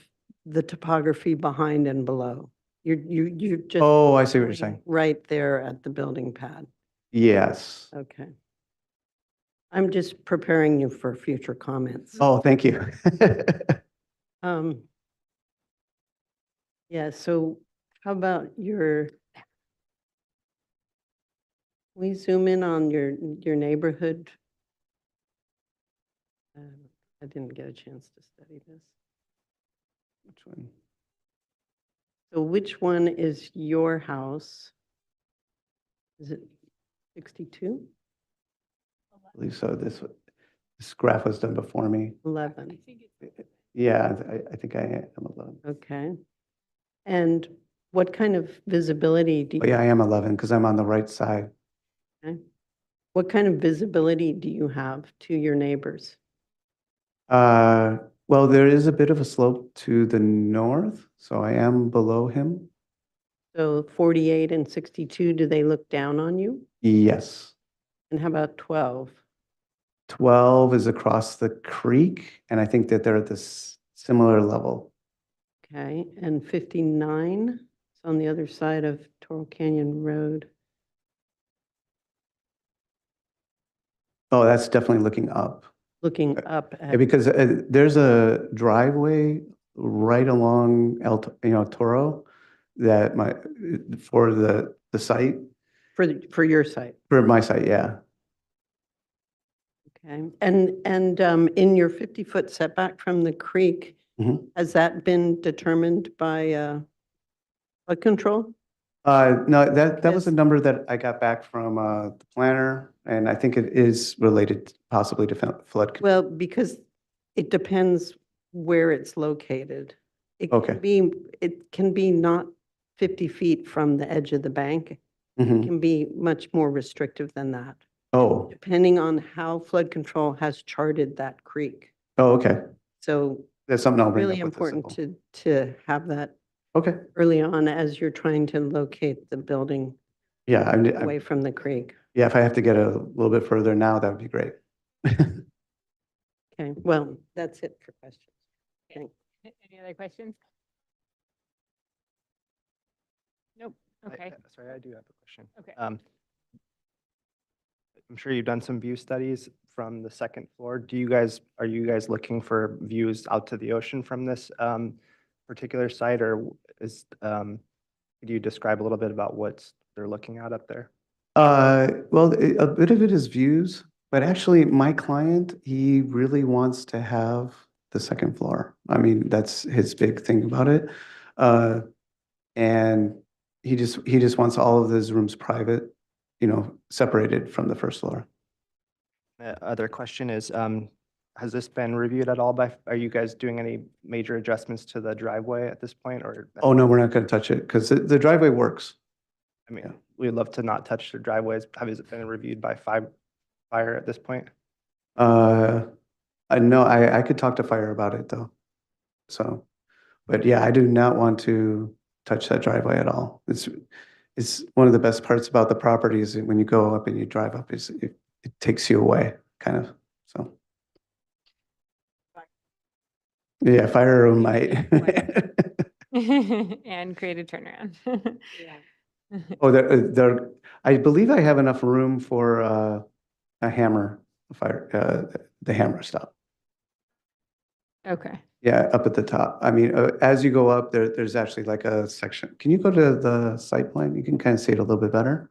the topography behind and below. You're just. Oh, I see what you're showing saying. Right there at the building pad. Yes. Okay. I'm just preparing you for future comments. Oh, thank you. Yeah, so how about we zoom in on your neighborhood? I didn't get a chance to study this. Which one? So which one is your house? Is it 62? I believe so. This graph was done before me. 11. Yeah, I think I am 11. Okay. And what kind of visibility do Oh, you? yeah, I am 11 because I'm on the right side. Okay. What kind of visibility do you have to your neighbors? Well, there is a bit of a slope to the north, so I am below him. So 48 and 62, do they look down on you? Yes. And how about 12? 12 is across the creek, and I think that they're at this similar level. Okay, and 59 is on the other side of Toro Canyon Road. Oh, that's definitely looking up. Looking up Yeah, at, because there's a driveway right along Toro that for the site, for your site. for my site, yeah. Okay, and in your 50-foot setback from the creek, Mhm. has that been determined by flood control? No, that was a Yes. number that I got back from the planner, and I think it is related possibly to flood. Well, because it depends where it's located. It Okay. can be not 50 feet from the edge of the bank. It Mhm. can be much more restrictive than that, Oh, depending on how flood control has charted that creek. oh, okay. So That's something I'll bring really up with the important civil. to have that Okay. early on as you're trying to locate the building Yeah, away from the creek. yeah, if I have to get a little bit further now, that would be great. Okay, well, that's it for questions. Thanks. Any other questions? Nope. Okay. Sorry, I do have a question. Okay. I'm sure you've done some view studies from the second floor. Are you guys looking for views out to the ocean from this particular site, or could you describe a little bit about what they're looking at up there? Well, a bit of it is views, but actually my client, he really wants to have the second floor. I mean, that's his big thing about it. And he just wants all of those rooms private, separated from the first floor. Other question is, has this been reviewed at all are you guys doing any major adjustments to the driveway at this point, or? Oh, no, we're not going to touch it because the driveway works. I mean, we'd love to not touch the driveways. Has it been reviewed by fire at this point? I know I could talk to fire about it though. So, but yeah, I do not want to touch that driveway at all. It's one of the best parts about the property is that when you go up and you drive up, it takes you away, kind of. So, yeah, fire room might. And create a turnaround. Oh, I believe I have enough room for a hammer, the hammer stop. Okay. Yeah, up at the top. I mean, as you go up, there's actually like a section. Can you go to the site plan? You can kind of see it a little bit better.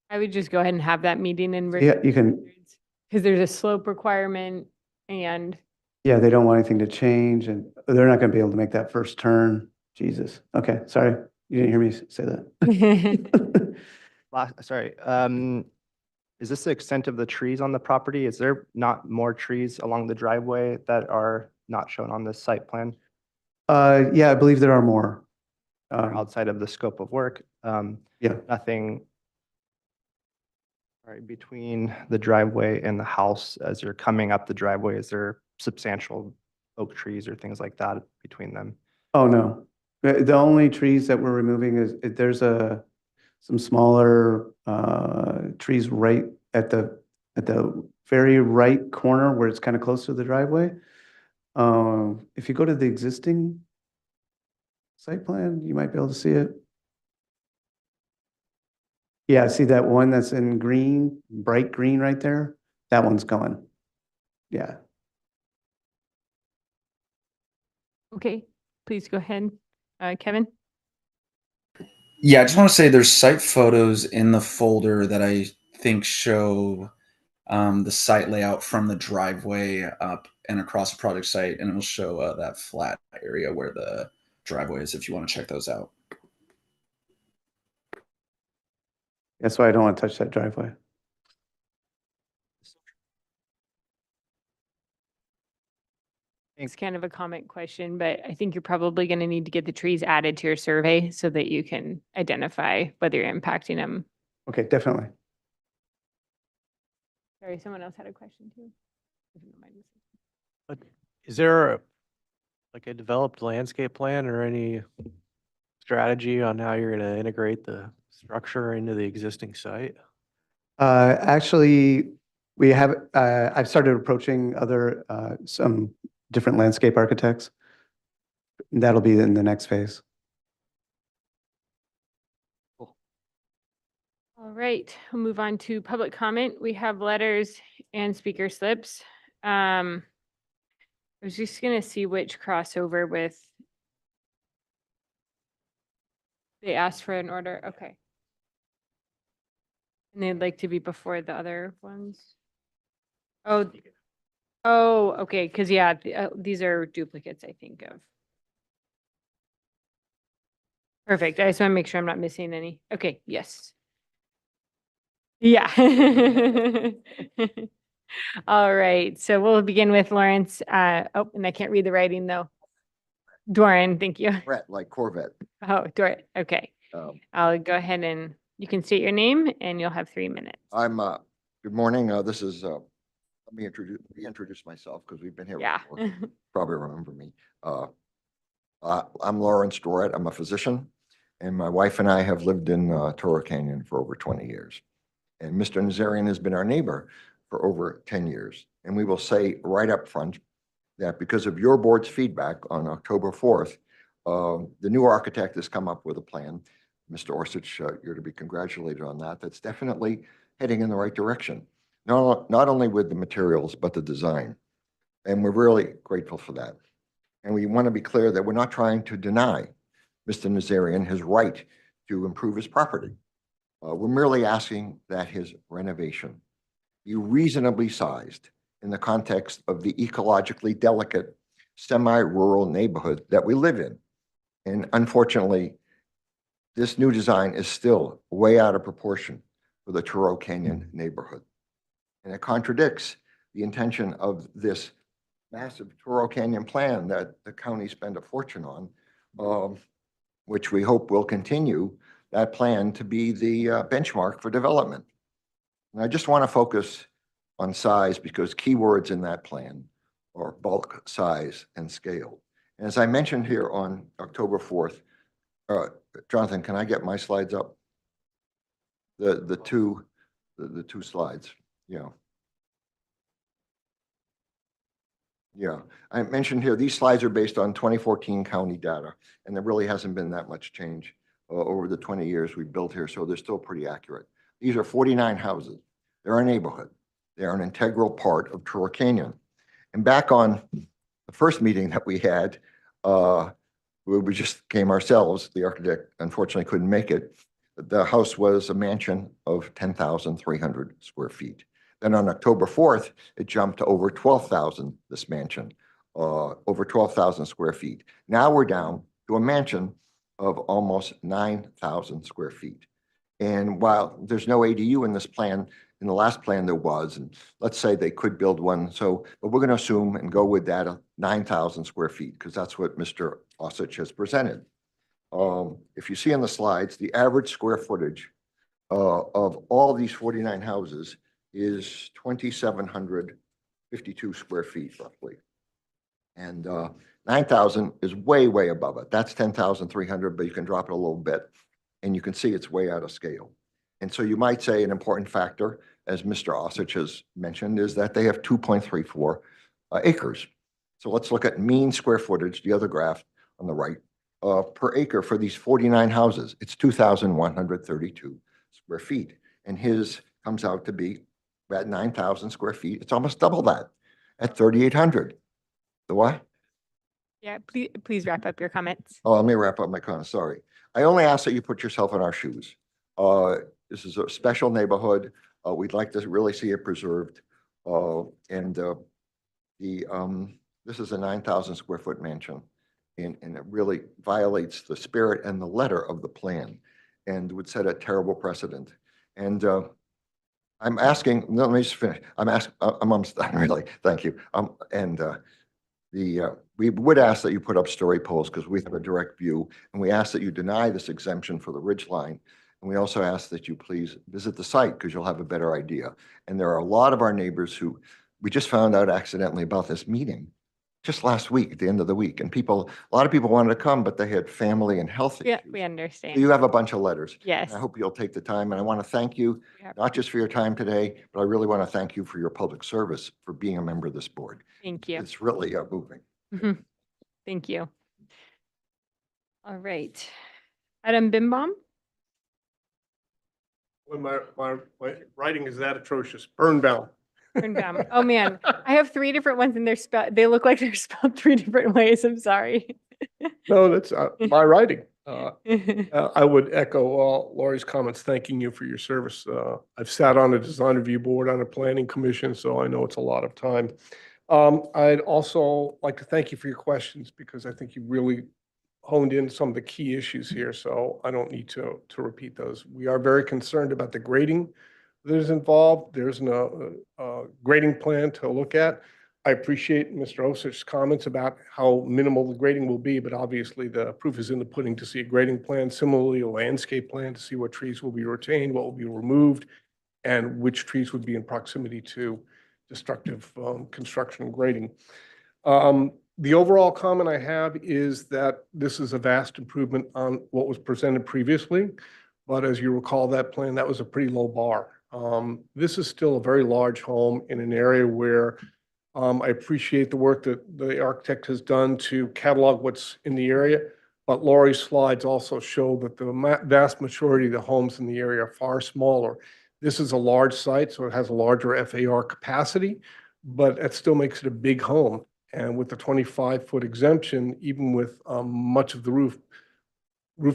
I would just go ahead and have that meeting in. Yeah, you can. Because there's a slope requirement and. Yeah, they don't want anything to change, and they're not going to be able to make that first turn. Jesus. Okay, sorry. You didn't hear me say that? Sorry, is this the extent of the trees on the property? Is there not more trees along the driveway that are not shown on this site plan? Yeah, I believe there are more. Or outside of the scope of work? Yeah. Nothing, right, between the driveway and the house as you're coming up the driveway, is there substantial oak trees or things like that between them? Oh, no. The only trees that we're removing is, there's some smaller trees right at the very right corner where it's kind of close to the driveway. If you go to the existing site plan, you might be able to see it. Yeah, see that one that's in green, bright green right there? That one's gone. Yeah. Okay, please go ahead. Kevin? Yeah, I just want to say there's site photos in the folder that I think show the site layout from the driveway up and across the project site, and it will show that flat area where the driveway is if you want to check those out. That's why I don't want to touch that driveway. It's kind of a comment question, but I think you're probably going to need to get the trees added to your survey so that you can identify whether you're impacting them. Okay, definitely. Sorry, someone else had a question too. If you don't mind. But is there like a developed landscape plan or any strategy on how you're going to integrate the structure into the existing site? Actually, we have, I've started approaching some different landscape architects. That'll be in the next phase. All right, we'll move on to public comment. We have letters and speaker slips. I was just gonna see which crossover with. They asked for an order, okay. And they'd like to be before the other ones? Oh, okay, because yeah, these are duplicates, I think of. Perfect, I just want to make sure I'm not missing any. Okay, yes. Yeah. All right, so we'll begin with Lawrence. Oh, and I can't read the writing though. Doran, thank you. Brett, like Corvette. Oh, Doran, okay. I'll go ahead and you can state your name and you'll have 3 minutes. Good morning. This is, let me introduce myself because we've been here Yeah. before. Probably remember me. I'm Lawrence Dorett. I'm a physician, and my wife and I have lived in Toro Canyon for over 20 years. And Mr. Nazarian has been our neighbor for over 10 years. And we will say right up front that because of your board's feedback on October 4th, the new architect has come up with a plan. Mr. Orsich, you're to be congratulated on that. That's definitely heading in the right direction. Not only with the materials, but the design. And we're really grateful for that. And we want to be clear that we're not trying to deny Mr. Nazarian his right to improve his property. We're merely asking that his renovation be reasonably sized in the context of the ecologically delicate semi-rural neighborhood that we live in. And unfortunately, this new design is still way out of proportion for the Toro Canyon neighborhood. And it contradicts the intention of this massive Toro Canyon plan that the county spent a fortune on, which we hope will continue that plan to be the benchmark for development. And I just want to focus on size because keywords in that plan are bulk, size, and scale. And as I mentioned here on October 4th, Jonathan, can I get my slides up? The two slides, yeah. Yeah, I mentioned here, these slides are based on 2014 county data, and there really hasn't been that much change over the 20 years we've built here, so they're still pretty accurate. These are 49 houses. They're a neighborhood. They're an integral part of Toro Canyon. And back on the first meeting that we had, we just came ourselves. The architect unfortunately couldn't make it. The house was a mansion of 10,300 square feet. Then on October 4th, it jumped to over 12,000, this mansion, over 12,000 square feet. Now we're down to a mansion of almost 9,000 square feet. And while there's no ADU in this plan, in the last plan there was, and let's say they could build one. So, but we're going to assume and go with that 9,000 square feet because that's what Mr. Osich has presented. If you see on the slides, the average square footage of all these 49 houses is 2,752 square feet roughly. And 9,000 is way, way above it. That's 10,300, but you can drop it a little bit. And you can see it's way out of scale. And so you might say an important factor, as Mr. Osich has mentioned, is that they have 2.34 acres. So let's look at mean square footage, the other graph on the right, per acre for these 49 houses. It's 2,132 square feet. And his comes out to be at 9,000 square feet. It's almost double that at 3,800. The what? Yeah, please wrap up your comments. Oh, let me wrap up my comments. Sorry. I only ask that you put yourself in our shoes. This is a special neighborhood. We'd like to really see it preserved. This is a 9,000 square foot mansion, and it really violates the spirit and the letter of the plan and would set a terrible precedent. And I'm asking, no, let me just finish. I'm almost done, really. Thank you. We would ask that you put up story poles because we have a direct view, and we ask that you deny this exemption for the ridge line. And we also ask that you please visit the site because you'll have a better idea. And there are a lot of our neighbors who we just found out accidentally about this meeting just last week, at the end of the week. And a lot of people wanted to come, but they had family and health Yeah, issues. we understand. So you have a bunch of letters. Yes. And I hope you'll take the time. And I want to thank you, Yep. not just for your time today, but I really want to thank you for your public service, for being a member of this board. Thank you. It's really moving. Mhm. Thank you. All right. Adam Bimbaum? When my writing is that atrocious. Birnbaum. Birnbaum. Oh, man. I have three different ones and they look like they're spelled three different ways. I'm sorry. No, that's my writing. I would echo Laurie's comments, thanking you for your service. I've sat on a design review board on a planning commission, so I know it's a lot of time. I'd also like to thank you for your questions because I think you really honed in some of the key issues here, so I don't need to repeat those. We are very concerned about the grading that is involved. There's no grading plan to look at. I appreciate Mr. Osich's comments about how minimal the grading will be, but obviously the proof is in the pudding to see a grading plan. Similarly, a landscape plan to see what trees will be retained, what will be removed, and which trees would be in proximity to destructive construction and grading. The overall comment I have is that this is a vast improvement on what was presented previously. But as you recall, that plan, that was a pretty low bar. This is still a very large home in an area where I appreciate the work that the architect has done to catalog what's in the area. But Laurie's slides also show that the vast majority of the homes in the area are far smaller. This is a large site, so it has a larger FAR capacity, but it still makes it a big home. And with the 25-foot exemption, even with much of the roof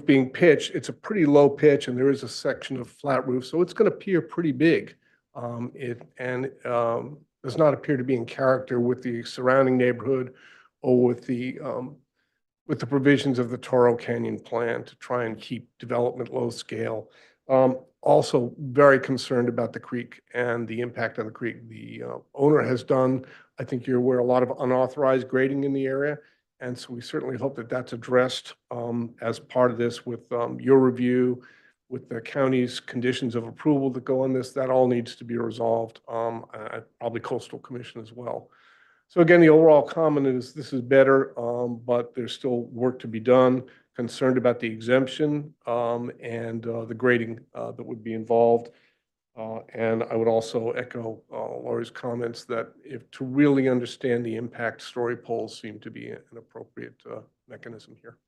being pitched, it's a pretty low pitch, and there is a section of flat roof, so it's going to appear pretty big. Does not appear to be in character with the surrounding neighborhood or with the provisions of the Toro Canyon plan to try and keep development low scale. Also very concerned about the creek and the impact on the creek. The owner has done, I think you're aware, a lot of unauthorized grading in the area. And so we certainly hope that that's addressed as part of this with your review, with the county's conditions of approval that go on this. That all needs to be resolved, probably Coastal Commission as well. So again, the overall comment is this is better, but there's still work to be done. Concerned about the exemption and the grading that would be involved. And I would also echo Laurie's comments that if to really understand the impact, story poles seem to be an appropriate mechanism here.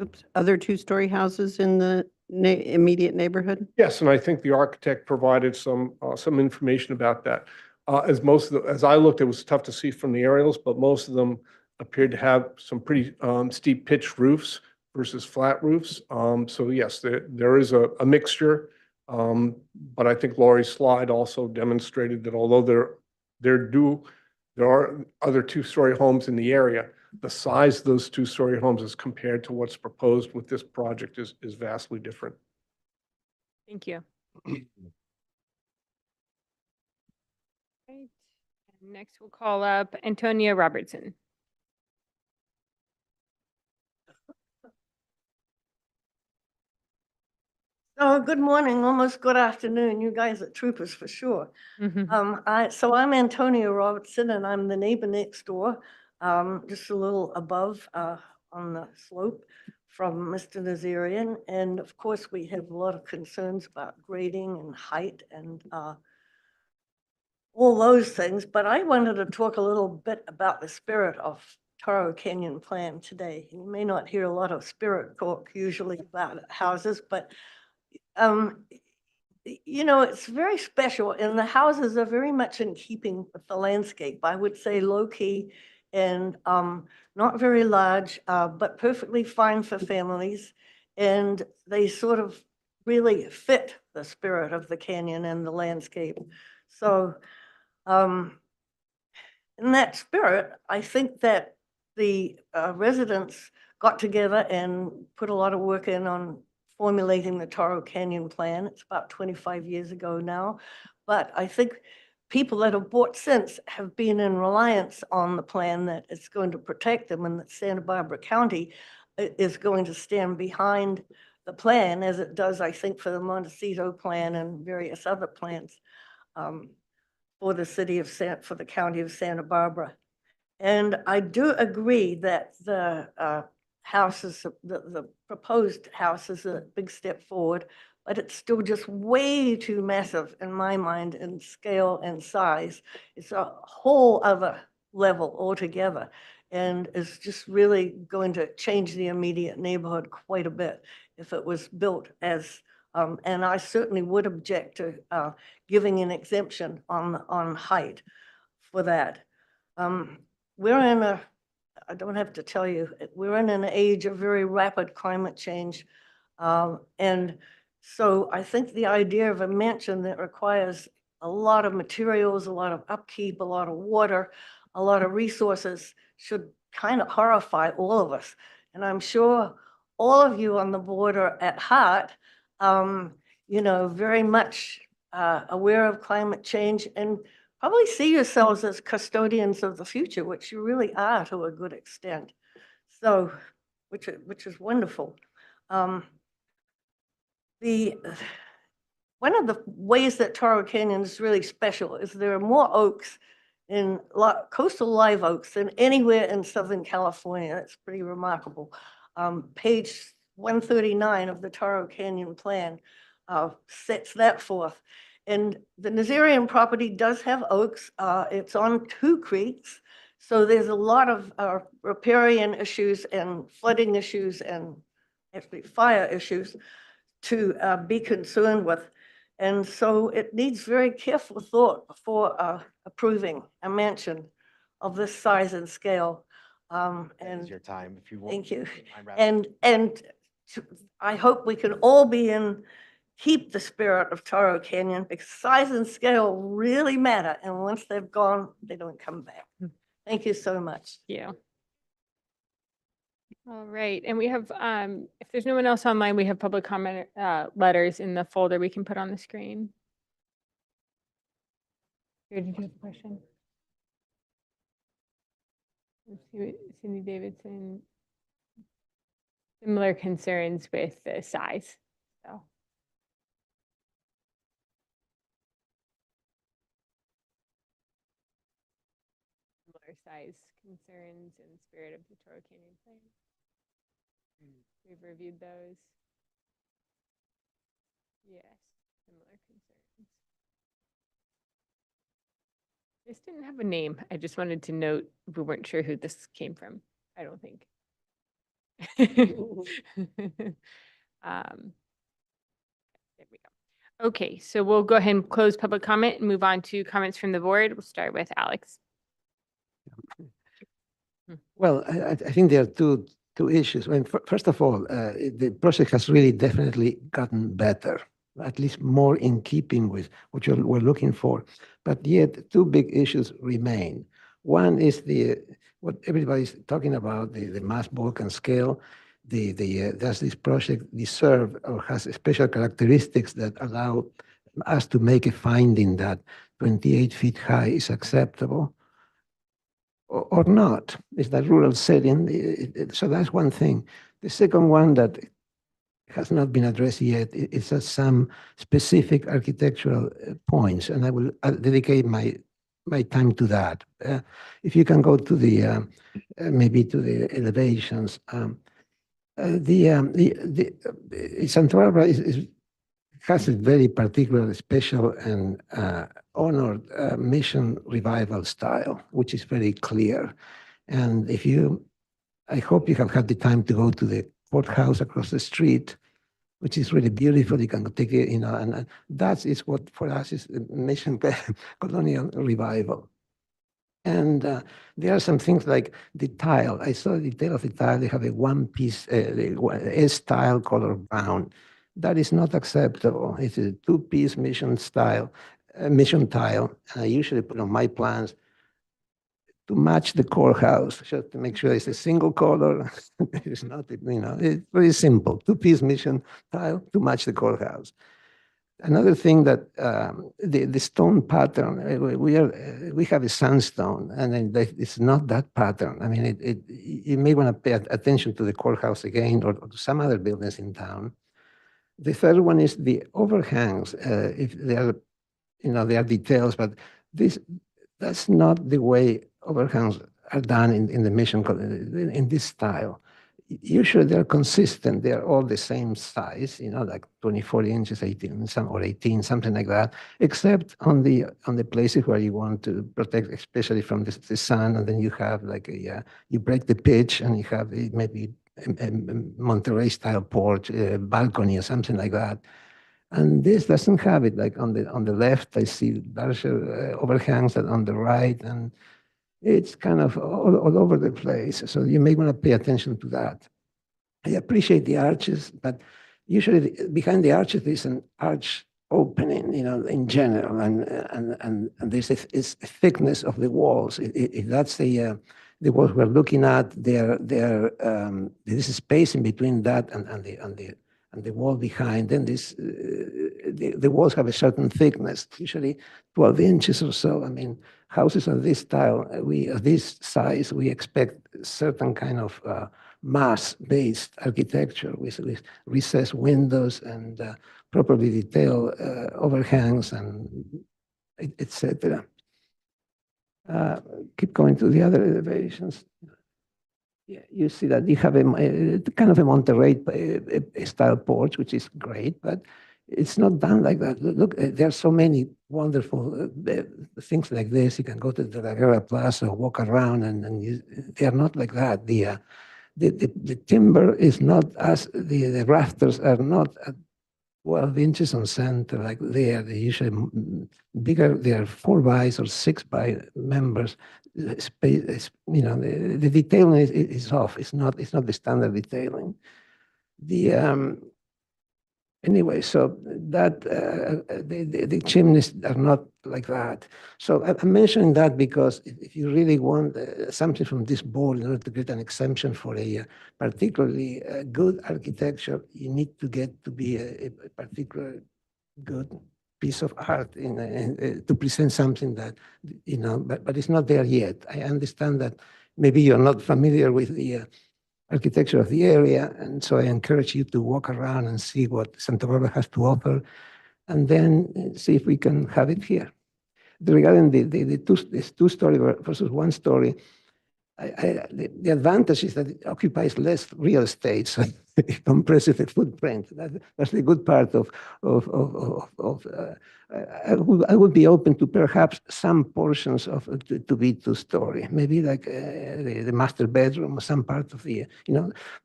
Oops, other two-story houses in the immediate neighborhood? Yes, and I think the architect provided some information about that. As I looked, it was tough to see from the aerials, but most of them appeared to have some pretty steep pitched roofs versus flat roofs. So yes, there is a mixture, but I think Laurie's slide also demonstrated that although there do There are other two-story homes in the area. The size of those two-story homes as compared to what's proposed with this project is vastly different. Thank you. Right. And next, we'll call up Antonia Robertson. Oh, good morning, almost good afternoon. You guys are troopers for sure. So I'm Antonia Robertson and I'm the neighbor next door, just a little above on the slope from Mr. Nazarian. And of course, we have a lot of concerns about grading and height and all those things. But I wanted to talk a little bit about the spirit of Toro Canyon Plan today. You may not hear a lot of spirit talk usually about houses, but you know, it's very special and the houses are very much in keeping with the landscape. I would say low key and not very large, but perfectly fine for families. And they sort of really fit the spirit of the canyon and the landscape. So in that spirit, I think that the residents got together and put a lot of work in on formulating the Toro Canyon Plan. It's about 25 years ago now, but I think people that have bought since have been in reliance on the plan that it's going to protect them and that Santa Barbara County is going to stand behind the plan as it does, I think, for the Montecito plan and various other plans for the city of for the county of Santa Barbara. And I do agree that the houses, the proposed house is a big step forward, but it's still just way too massive in my mind in scale and size. It's a whole other level altogether and it's just really going to change the immediate neighborhood quite a bit if it was built as, and I certainly would object to giving an exemption on height for that. We're in a, I don't have to tell you, we're in an age of very rapid climate change. And so I think the idea of a mansion that requires a lot of materials, a lot of upkeep, a lot of water, a lot of resources should kind of horrify all of us. And I'm sure all of you on the board are at heart, you know, very much aware of climate change and probably see yourselves as custodians of the future, which you really are to a good extent. So, which is wonderful. One of the ways that Toro Canyon is really special is there are more oaks in coastal live oaks than anywhere in Southern California. That's pretty remarkable. Page 139 of the Toro Canyon Plan sets that forth. And the Nazarian property does have oaks. It's on 2 creeks. So there's a lot of riparian issues and flooding issues and actually fire issues to be concerned with. And so it needs very careful thought before approving a mansion of this size and scale. And your time if you want. thank you. And I hope we can all keep the spirit of Toro Canyon because size and scale really matter. And once they've gone, they don't come back. Thank you so much. Yeah. All right. And we have, if there's no one else online, we have public comment letters in the folder we can put on the screen. Did you have a question? Cindy Davidson. Similar concerns with the size. So. Similar size concerns in the spirit of the Toro Canyon Plan. We've reviewed those. Yes, similar concerns. This didn't have a name. I just wanted to note we weren't sure who this came from. I don't think. There we go. Okay, so we'll go ahead and close public comment and move on to comments from the board. We'll start with Alex. Well, I think there are two issues. I mean, first of all, the project has really definitely gotten better, at least more in keeping with what we're looking for. But yet, 2 big issues remain. One is what everybody's talking about, the mass bulk and scale. Does this project deserve or has special characteristics that allow us to make a finding that 28 feet high is acceptable or not? Is that rural setting? So that's one thing. The second one that has not been addressed yet is some specific architectural points, and I will dedicate my time to that. If you can go to the maybe to the elevations. Santa Barbara has a very particular, special, and honored mission revival style, which is very clear. And I hope you have had the time to go to the courthouse across the street, which is really beautiful. You can take it, and that is what for us is the mission colonial revival. And there are some things like the tile. I saw the detail of the tile. They have a one-piece S-style color brown. That is not acceptable. It's a two-piece mission tile. And I usually put on my plans to match the courthouse, just to make sure it's a single color. It's not, it's very simple. Two-piece mission tile to match the courthouse. Another thing that the stone pattern, we have a sandstone, and it's not that pattern. I mean, you may want to pay attention to the courthouse again, or to some other buildings in town. The third one is the overhangs. If they are, there are details, but that's not the way overhangs are done in the mission in this style. Usually they're consistent. They're all the same size, like 24 inches, 18, or 18, something like that, except on the places where you want to protect, especially from the sun, and then you have like you break the pitch, and you have maybe a Monterey style porch, balcony, or something like that. And this doesn't have it. Like on the left, I see larger overhangs than on the right, and it's kind of all over the place. So you may want to pay attention to that. I appreciate the arches, but usually behind the arches there's an arch opening, in general, and there's a thickness of the walls. If that's the walls we're looking at, there's a space in between that and the wall behind. Then the walls have a certain thickness, usually 12 inches or so. I mean, houses of this style, of this size, we expect certain kind of mass-based architecture with recessed windows and properly detailed overhangs and etc. Keep going to the other elevations. Yeah, you see that you have a kind of a Monterey style porch, which is great, but it's not done like that. Look, there are so many wonderful things like this. You can go to the La Guerra Plaza, walk around, and they are not like that. The timber is not as, the rafters are not at 12 inches on center like there. They're usually bigger. They are 4x or 6x members. Space, the detailing is off. It's not the standard detailing. Anyway, so that the chimneys are not like that. So I'm mentioning that because if you really want something from this board in order to get an exemption for a particularly good architecture, you need to get to be a particular good piece of art to present something that, but it's not there yet. I understand that maybe you're not familiar with the architecture of the area, and so I encourage you to walk around and see what Santa Barbara has to offer, and then see if we can have it here. Regarding the two-story versus one-story, the advantage is that it occupies less real estate, so it compresses the footprint. That's the good part of I would be open to perhaps some portions of to be two-story, maybe like the master bedroom or some part of the,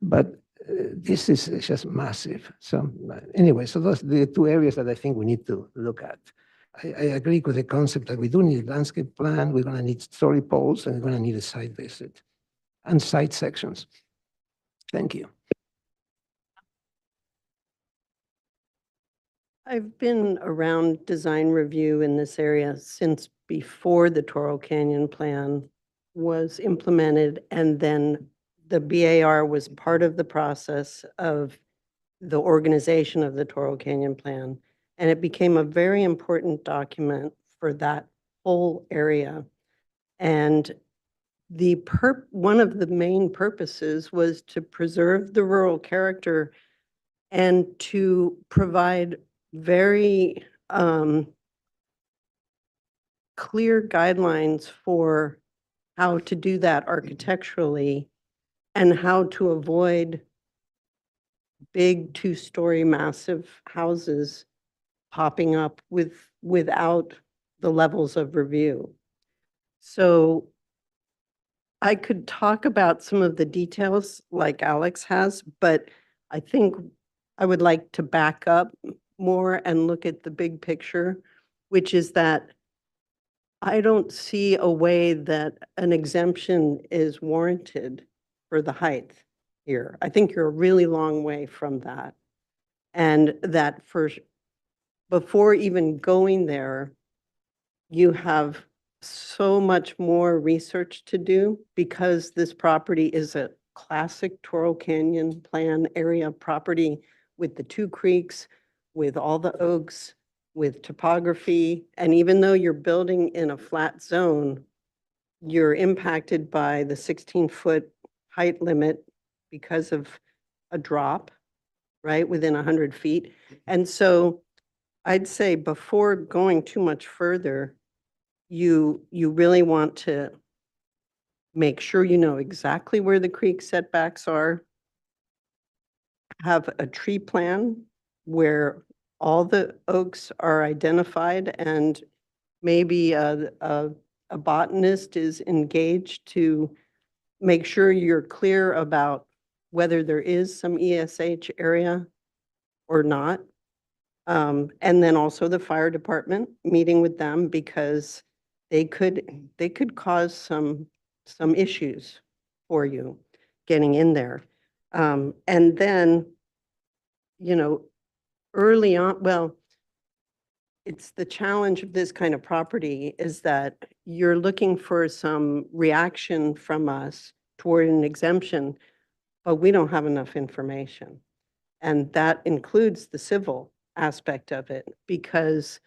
but this is just massive. So anyway, so those are the two areas that I think we need to look at. I agree with the concept that we do need a landscape plan. We're going to need story poles, and we're going to need a site visit and site sections. Thank you. I've been around design review in this area since before the Toro Canyon plan was implemented, and then the BAR was part of the process of the organization of the Toro Canyon Plan. And it became a very important document for that whole area. And one of the main purposes was to preserve the rural character and to provide very clear guidelines for how to do that architecturally and how to avoid big two-story massive houses popping up without the levels of review. So I could talk about some of the details like Alex has, but I think I would like to back up more and look at the big picture, which is that I don't see a way that an exemption is warranted for the height here. I think you're a really long way from that. And that before even going there, you have so much more research to do because this property is a classic Toro Canyon Plan area property with the two creeks, with all the oaks, with topography. And even though you're building in a flat zone, you're impacted by the 16-foot height limit because of a drop, right, within 100 feet. And so I'd say before going too much further, you really want to make sure you know exactly where the creek setbacks are, have a tree plan where all the oaks are identified, and maybe a botanist is engaged to make sure you're clear about whether there is some ESH area or not. And then also the fire department, meeting with them because they could cause some issues for you getting in there. And then, early on, well, it's the challenge of this kind of property is that you're looking for some reaction from us toward an exemption, but we don't have enough information. And that includes the civil aspect of it because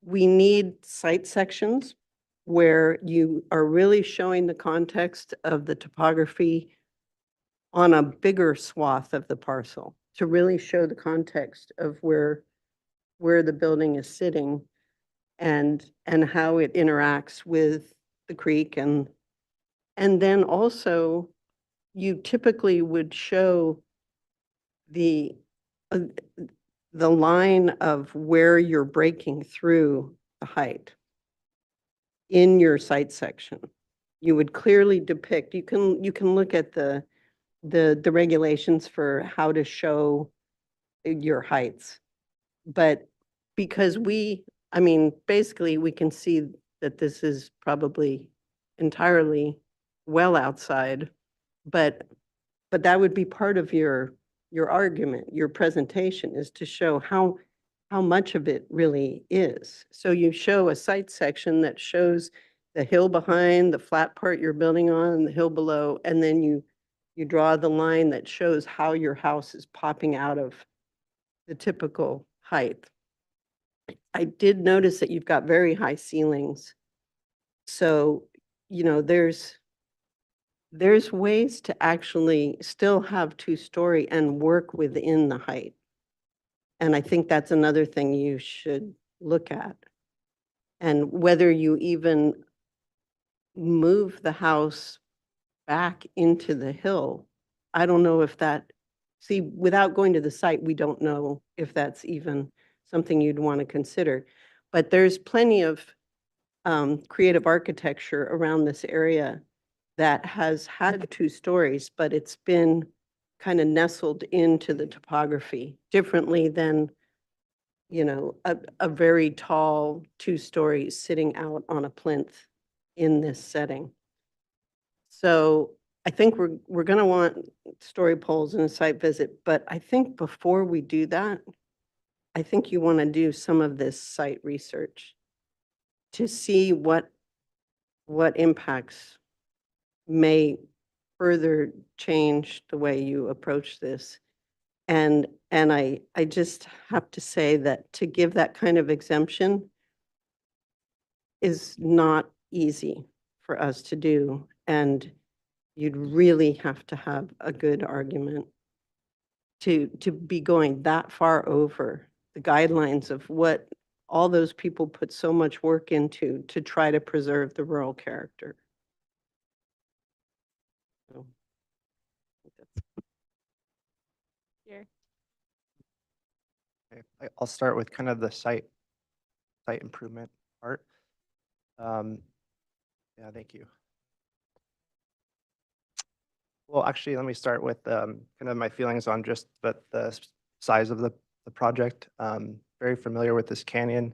we need site sections where you are really showing the context of the topography on a bigger swath of the parcel to really show the context of where the building is sitting and how it interacts with the creek. And then also you typically would show the line of where you're breaking through the height in your site section. You would clearly depict, you can look at the regulations for how to show your heights. But because basically we can see that this is probably entirely well outside, but that would be part of your argument, your presentation is to show how much of it really is. So you show a site section that shows the hill behind, the flat part you're building on, the hill below, and then you draw the line that shows how your house is popping out of the typical height. I did notice that you've got very high ceilings. So, there's ways to actually still have two-story and work within the height. And I think that's another thing you should look at. And whether you even move the house back into the hill, I don't know if without going to the site, we don't know if that's even something you'd want to consider. But there's plenty of creative architecture around this area that has had two stories, but it's been kind of nestled into the topography differently than, a very tall 2 stories sitting out on a plinth in this setting. So I think we're going to want story poles and a site visit, but I think before we do that, I think you want to do some of this site research to see what what impacts may further change the way you approach this. And I just have to say that to give that kind of exemption is not easy for us to do. And you'd really have to have a good argument to be going that far over the guidelines of what all those people put so much work into to try to preserve the rural character. So, Here. Okay, I'll start with kind of the site improvement part. Yeah, thank you. Well, actually, let me start with kind of my feelings on just the size of the project. Very familiar with this canyon.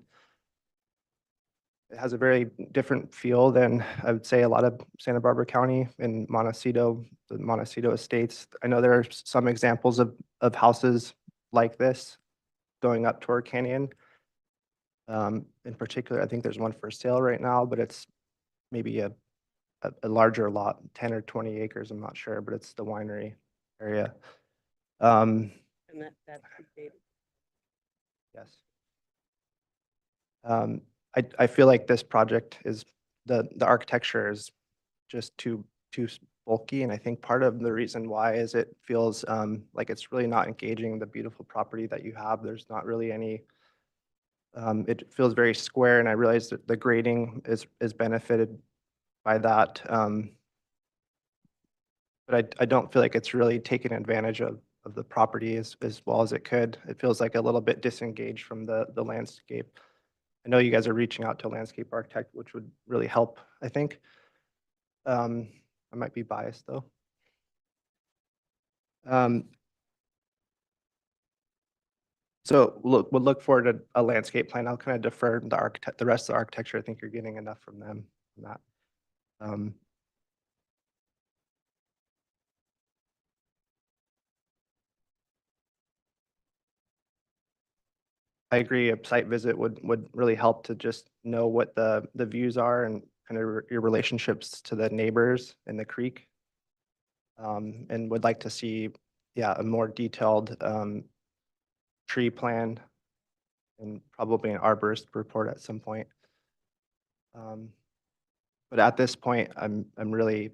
It has a very different feel than I would say a lot of Santa Barbara County and Montecito, the Montecito Estates. I know there are some examples of houses like this going up toward Canyon. In particular, I think there's one for sale right now, but it's maybe a larger lot, 10 or 20 acres, I'm not sure, but it's the winery area. and that's dated. Yes. I feel like this project is, the architecture is just too bulky, and I think part of the reason why is it feels like it's really not engaging the beautiful property that you have. There's not really any, it feels very square, and I realize that the grading is benefited by that. But I don't feel like it's really taken advantage of the property as well as it could. It feels like a little bit disengaged from the landscape. I know you guys are reaching out to a landscape architect, which would really help, I think. I might be biased though. So we'll look forward to a landscape plan. I'll kind of defer the architect, the rest of the architecture. I think you're getting enough from them on that. I agree. A site visit would really help to just know what the views are and kind of your relationships to the neighbors and the creek. And would like to see, yeah, a more detailed tree plan and probably an arborist report at some point. But at this point, I'm really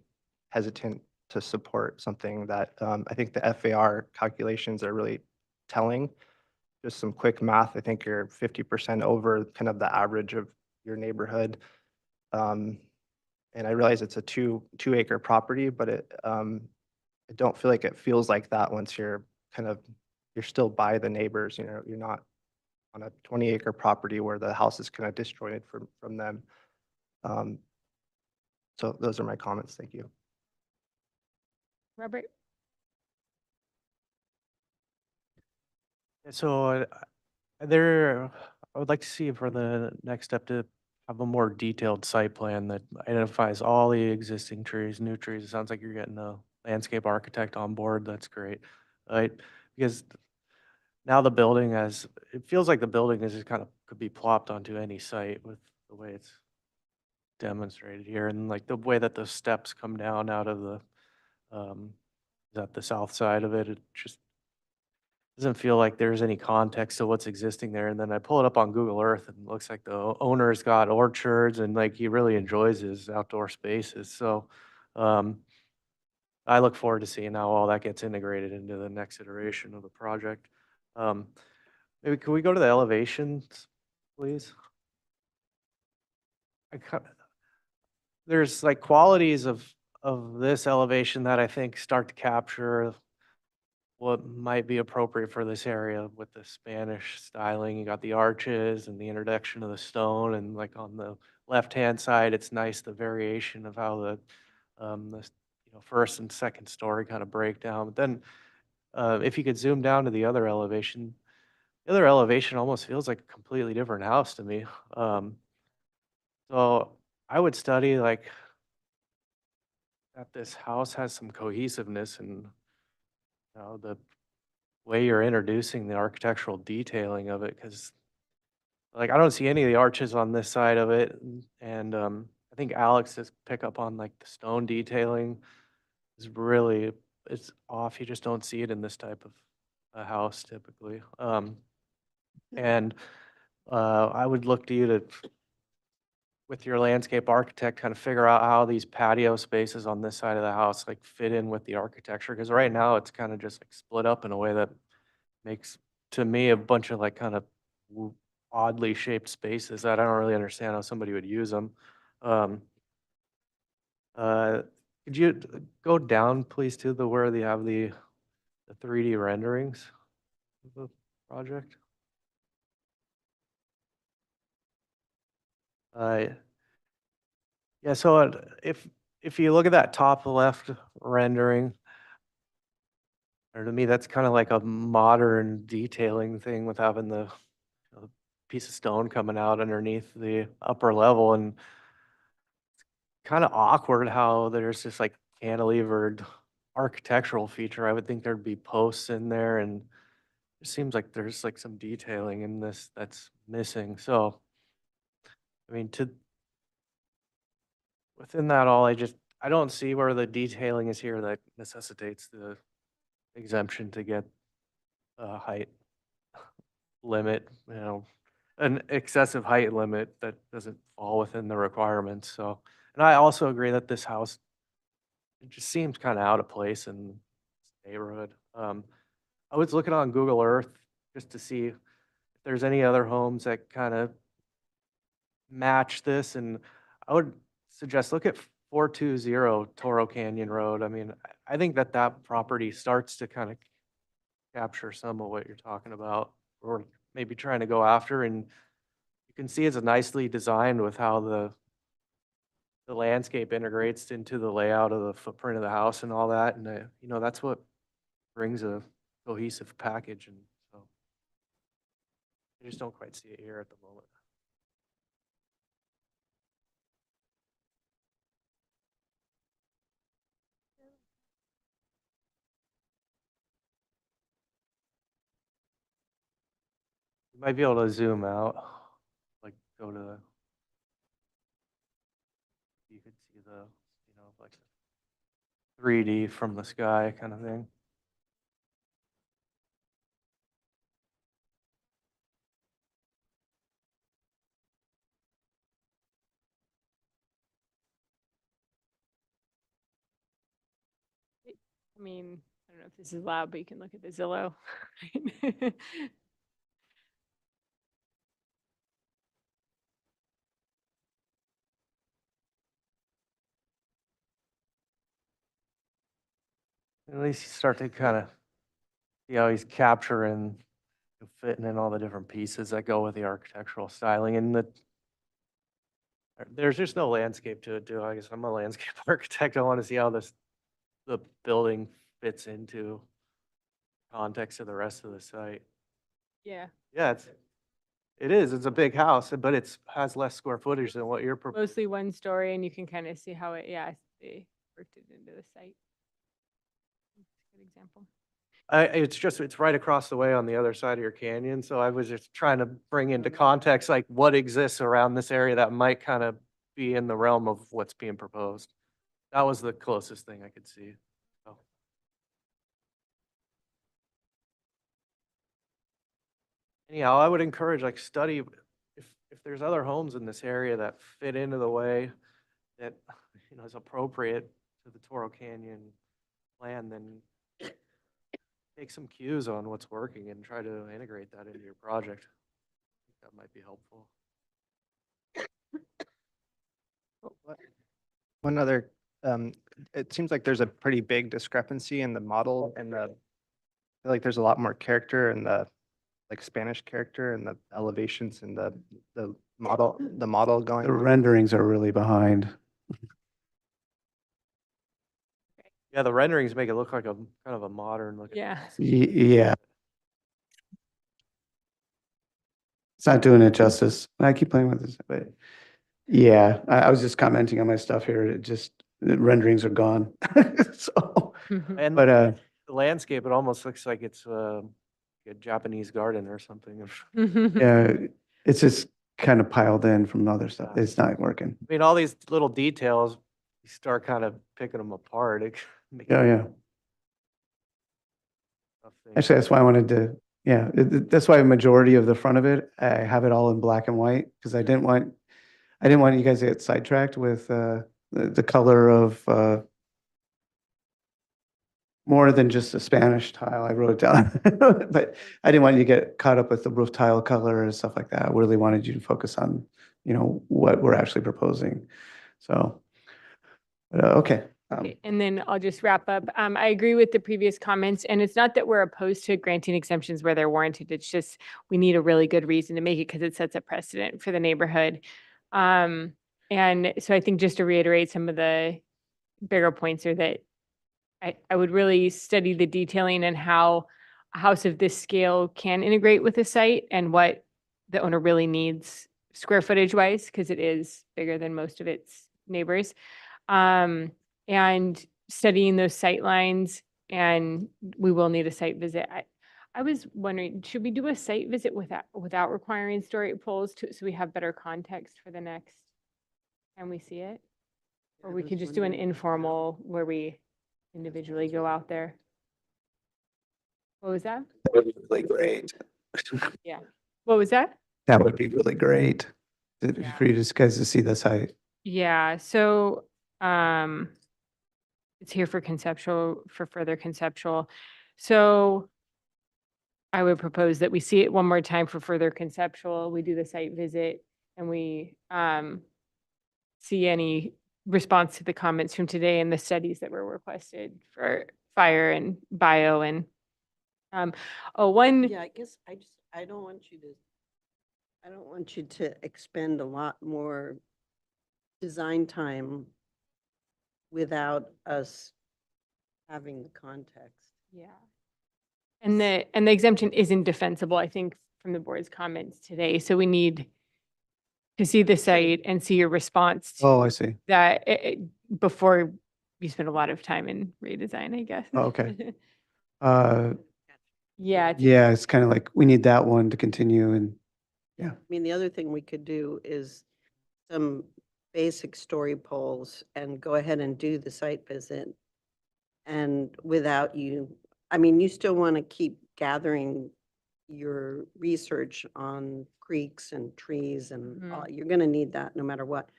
hesitant to support something that I think the FAR calculations are really telling. Just some quick math, I think you're 50% over kind of the average of your neighborhood. And I realize it's a two acre property, but I don't feel like it feels like that once you're still by the neighbors, you know, you're not on a 20 acre property where the house is kind of disjointed from them. So those are my comments. Thank you. Robert? So I would like to see for the next step to have a more detailed site plan that identifies all the existing trees, new trees. It sounds like you're getting a landscape architect on board. That's great. Right? Because now the building it feels like the building is just kind of could be plopped onto any site with the way it's demonstrated here, and like the way that the steps come down out of the, is that the south side of it? It just doesn't feel like there's any context to what's existing there. And then I pull it up on Google Earth and it looks like the owner's got orchards and like he really enjoys his outdoor spaces. So I look forward to seeing how all that gets integrated into the next iteration of the project. Maybe can we go to the elevations, please? There's like qualities of this elevation that I think start to capture what might be appropriate for this area with the Spanish styling. You got the arches and the introduction of the stone, and like on the left-hand side, it's nice the variation of how the first and second story kind of break down. But then if you could zoom down to the other elevation almost feels like a completely different house to me. So I would study like that this house has some cohesiveness and the way you're introducing the architectural detailing of it, because like I don't see any of the arches on this side of it, and at think Alex's pickup on like the stone detailing is really, it's off. You just don't see it in this type of a house typically. And I would look to you to, with your landscape architect, kind of figure out how these patio spaces on this side of the house like fit in with the architecture. Because right now it's kind of just like split up in a way that makes, to me, a bunch of like kind of oddly shaped spaces that I don't really understand how somebody would use them. Could you go down, please, to the where they have the 3D renderings of the project? Yeah, so if you look at that top left rendering, or to me, that's kind of like a modern detailing thing with having the piece of stone coming out underneath the upper level, and kind of awkward how there's this like cantilevered architectural feature. I would think there'd be posts in there, and it seems like there's like some detailing in this that's missing. So, I mean, within that all, I don't see where the detailing is here that necessitates the exemption to get a height limit, an excessive height limit that doesn't fall within the requirements. So, and I also agree that this house, it just seems kind of out of place in this neighborhood. I was looking on Google Earth just to see if there's any other homes that kind of match this, and I would suggest look at 420 Toro Canyon Road. I mean, I think that property starts to kind of capture some of what you're talking about, or maybe trying to go after, and you can see it's nicely designed with how the landscape integrates into the layout of the footprint of the house and all that, and that's what brings a cohesive package, and so I just don't quite see it here at the moment. You might be able to zoom out, like go to, you could see the, like 3D from the sky kind of thing. I mean, I don't know if this is loud, but you can look at the Zillow. At least you start to kind of see how he's capturing, fitting in all the different pieces that go with the architectural styling, and there's just no landscape to it, too. I guess I'm a landscape architect. I want to see how the building fits into context of the rest of the site. Yeah, Yeah, it is. It's a big house, but it has less square footage than what you're proposing. mostly one story, and you can kind of see how they worked it into the site. Good example. It's right across the way on the other side of your canyon. So I was just trying to bring into context, like what exists around this area that might kind of be in the realm of what's being proposed. That was the closest thing I could see. So. Anyhow, I would encourage like study if there's other homes in this area that fit into the way that is appropriate to the Toro Canyon plan, then take some cues on what's working and try to integrate that into your project. I think that might be helpful. One other, it seems like there's a pretty big discrepancy in the model and I feel like there's a lot more character in the like Spanish character and the elevations and the model going. The renderings are really behind. Yeah, the renderings make it look like a kind of a modern looking. Yeah. Yeah. It's not doing it justice. I keep playing with this, but yeah, I was just commenting on my stuff here. The renderings are gone. So, And but the landscape, it almost looks like it's a Japanese garden or something. yeah, it's just kind of piled in from other stuff. It's not working. I mean, all these little details, you start kind of picking them apart. It makes Yeah, yeah. tough thing. Actually, that's why I wanted to, yeah, that's why a majority of the front of it, I have it all in black and white, because I didn't want you guys to get sidetracked with the color of more than just a Spanish tile. I wrote it down, but I didn't want you to get caught up with the roof tile color and stuff like that. I really wanted you to focus on, what we're actually proposing. So, okay. Okay, and then I'll just wrap up. I agree with the previous comments, and it's not that we're opposed to granting exemptions where they're warranted. It's just we need a really good reason to make it because it sets a precedent for the neighborhood. And so I think just to reiterate some of the bigger points are that I would really study the detailing and how a house of this scale can integrate with the site and what the owner really needs square footage wise, because it is bigger than most of its neighbors. And studying those sight lines, and we will need a site visit. I was wondering, should we do a site visit without requiring story poles so we have better context for the next time we see it? Or we could just do an informal where we individually go out there. What was that? That would be really great. Yeah. What was that? That would be really great for you guys to see the site. Yeah, so it's here for further conceptual. So I would propose that we see it one more time for further conceptual. We do the site visit and we see any response to the comments from today and the studies that were requested for fire and bio and Yeah, I guess I don't want you to expend a lot more design time without us having the context. Yeah. And the exemption isn't defensible, I think, from the board's comments today. So we need to see the site and see your response to Oh, I see. that before you spend a lot of time in redesign, I guess. Oh, okay. Yeah. Yeah, it's kind of like, we need that one to continue and, yeah. I mean, the other thing we could do is some basic story polls and go ahead and do the site visit. And without you, I mean, you still want to keep gathering your research on creeks and trees and all, you're going to need that no matter what.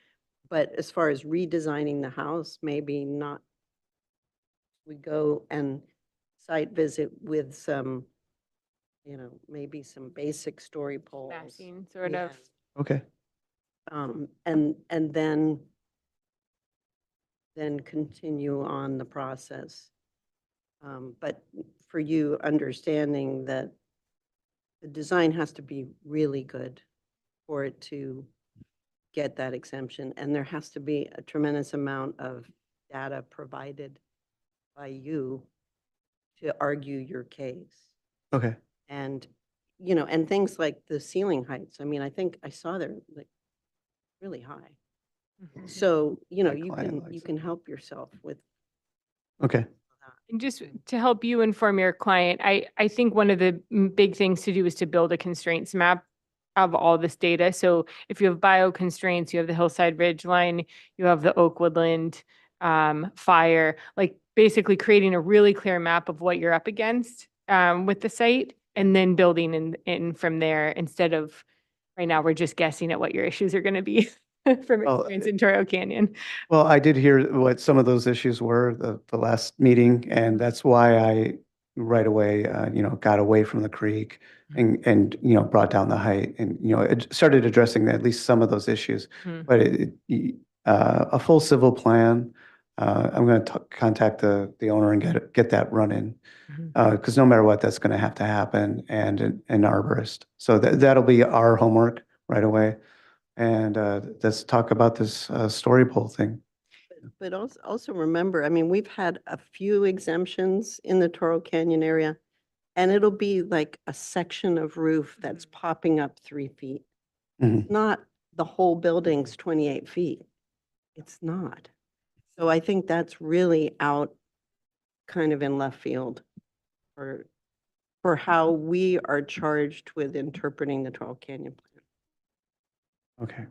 But as far as redesigning the house, maybe not. We go and site visit with some, maybe some basic story polls. Mapping, sort of. Okay. And then continue on the process. But for you, understanding that the design has to be really good for it to get that exemption. And there has to be a tremendous amount of data provided by you to argue your case. Okay. And, and things like the ceiling heights. I mean, I think I saw they're like really high. So, you can help yourself with. Okay. And just to help you inform your client, I think one of the big things to do is to build a constraints map of all this data. So if you have bio constraints, you have the hillside ridge line, you have the oak woodland fire, like basically creating a really clear map of what you're up against with the site and then building in from there instead of right now we're just guessing at what your issues are going to be from experience in Toro Canyon. Well, I did hear what some of those issues were the last meeting, and that's why I right away, got away from the creek and brought down the height and, it started addressing at least some of those issues. But a full civil plan, I'm going to contact the owner and get that running. Because no matter what, that's going to have to happen, and an arborist. So that'll be our homework right away. And let's talk about this story pole thing. But also remember, I mean, we've had a few exemptions in the Toro Canyon area, and it'll be like a section of roof that's popping up 3 feet. It's not the whole building's 28 feet. It's not. So I think that's really out kind of in left field for how we are charged with interpreting the Toro Canyon plan. Okay.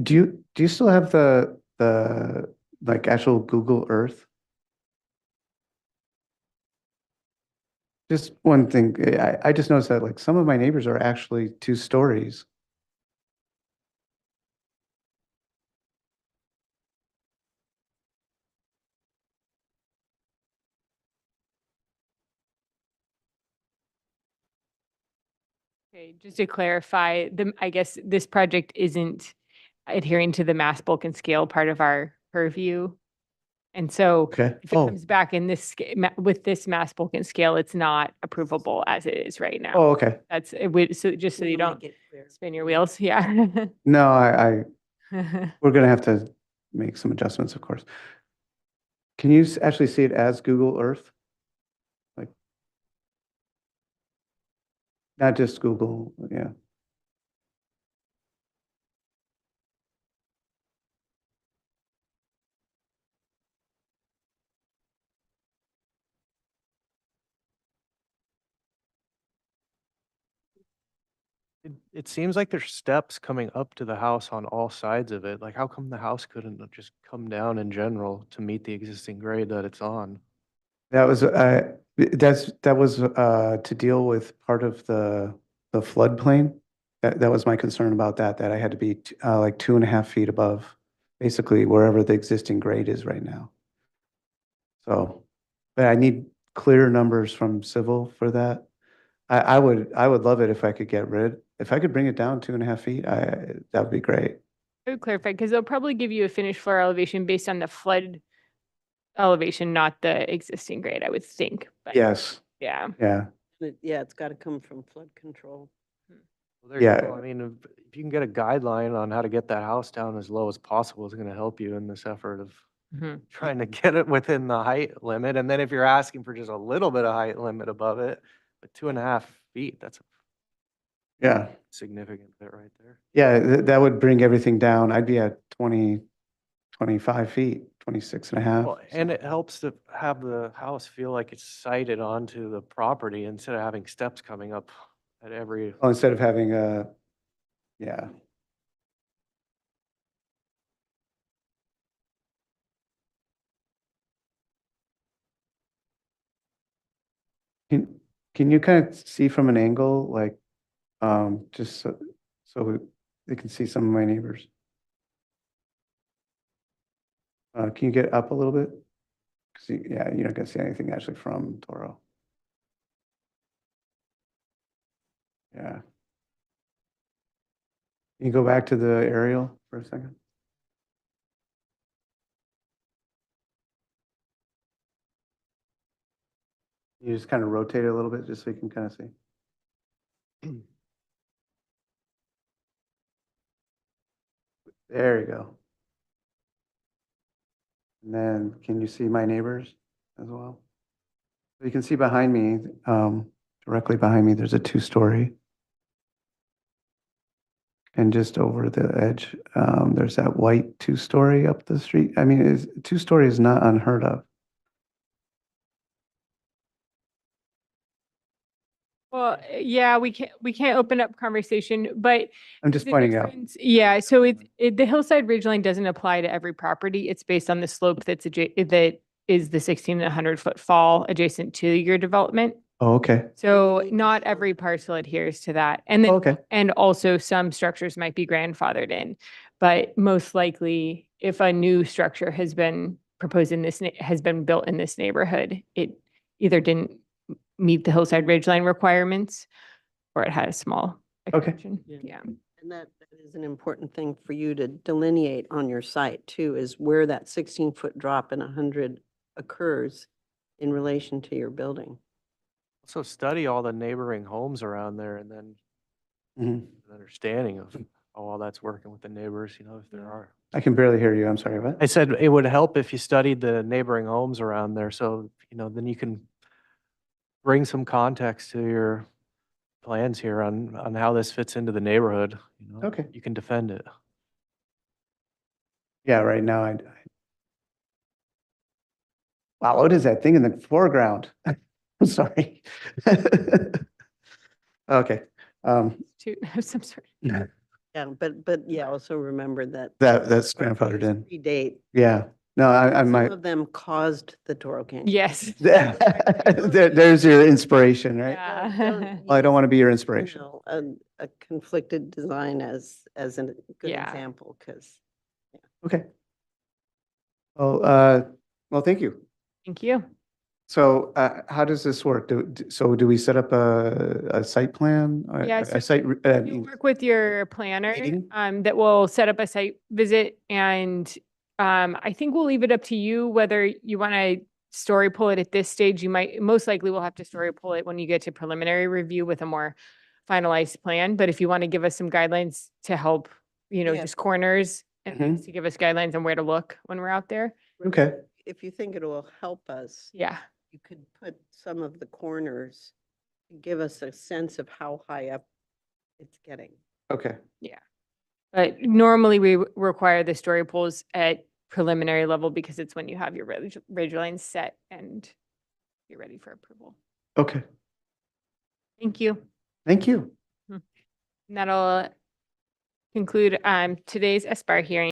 Do you still have the like actual Google Earth? Just one thing, I just noticed that like some of my neighbors are actually 2 stories. Okay, just to clarify, I guess this project isn't adhering to the mass bulk and scale part of our purview. And so Okay. if it comes back in with this mass bulk and scale, it's not approvable as it is right now. Oh, okay. That's it would, so just so you don't spin your wheels. Yeah. No, we're gonna have to make some adjustments, of course. Can you actually see it as Google Earth? Like, not just Google, yeah. It seems like there's steps coming up to the house on all sides of it. Like, how come the house couldn't have just come down in general to meet the existing grade that it's on? That was, that was to deal with part of the floodplain. That was my concern about that I had to be like 2.5 feet above, basically wherever the existing grade is right now. So, but I need clear numbers from civil for that. I would love it if I could if I could bring it down 2.5 feet, that would be great. I would clarify, because they'll probably give you a finished floor elevation based on the flood elevation, not the existing grade, I would think. But Yes, yeah. yeah. Yeah, it's got to come from flood control. Well, there you Yeah. go. I mean, if you can get a guideline on how to get that house down as low as possible, it's going to help you in this effort of trying to get it within the height limit. And then if you're asking for just a little bit of height limit above it, but 2.5 feet, that's a Yeah. significant bit right there. Yeah, that would bring everything down. I'd be at 25 feet, 26.5. Well, and it helps to have the house feel like it's sited onto the property instead of having steps coming up at every. Oh, instead of having yeah. Can you kind of see from an angle, like, just so they can see some of my neighbors? Can you get up a little bit? Yeah, you're not gonna see anything actually from Toro. Yeah. Can you go back to the aerial for a second? You just kind of rotate it a little bit just so you can kind of see. There you go. And then can you see my neighbors as well? You can see behind me, directly behind me, there's a 2-story. And just over the edge, there's that white 2-story up the street. I mean, 2-story is not unheard of. Well, yeah, we can't open up conversation, but I'm just the pointing out. difference- Yeah, so the hillside ridgeline doesn't apply to every property. It's based on the slope that is the 1,600-foot fall adjacent to your development. Oh, okay. So not every parcel adheres to that. And then, Okay. and also some structures might be grandfathered in. But most likely, if a new structure has been proposed has been built in this neighborhood, it either didn't meet the hillside ridgeline requirements or it had a small extension. Yeah. And that is an important thing for you to delineate on your site too, is where that 16-foot drop in 100 occurs in relation to your building. So study all the neighboring homes around there and then an understanding of how all that's working with the neighbors, if there are. I can barely hear you. I'm sorry, what? I said it would help if you studied the neighboring homes around there. So, then you can bring some context to your plans here on how this fits into the neighborhood. Okay. You can defend it. Yeah, right now wow, what is that thing in the foreground? I'm sorry. Okay. To some sort. Yeah, but yeah, also remember that. That's grandfathered in. Predate. Yeah, no, I Some might, of them caused the Toro Canyon. Yes. there's your inspiration, right? Yeah. Well, I don't want to be your You inspiration. know, a conflicted design as a good Yeah. example, because. Okay. Well, thank you. Thank you. So, how does this work? So do we set up a site plan? Or Yeah, A site, You work with your planner, Meeting? that will set up a site visit and, I think we'll leave it up to you whether you want to story pull it at this stage. You might, most likely will have to story pull it when you get to preliminary review with a more finalized plan. But if you want to give us some guidelines to help, Yeah. just corners and Mhm. things to give us guidelines on where to look when we're out there. Okay. If you think it will help us. Yeah. You could put some of the corners, to give us a sense of how high up it's getting. Okay. Yeah. But normally we require the story polls at preliminary level because it's when you have your ridge lines set and you're ready for approval. Okay. Thank you. Thank you. And that'll conclude today's Aspire hearing.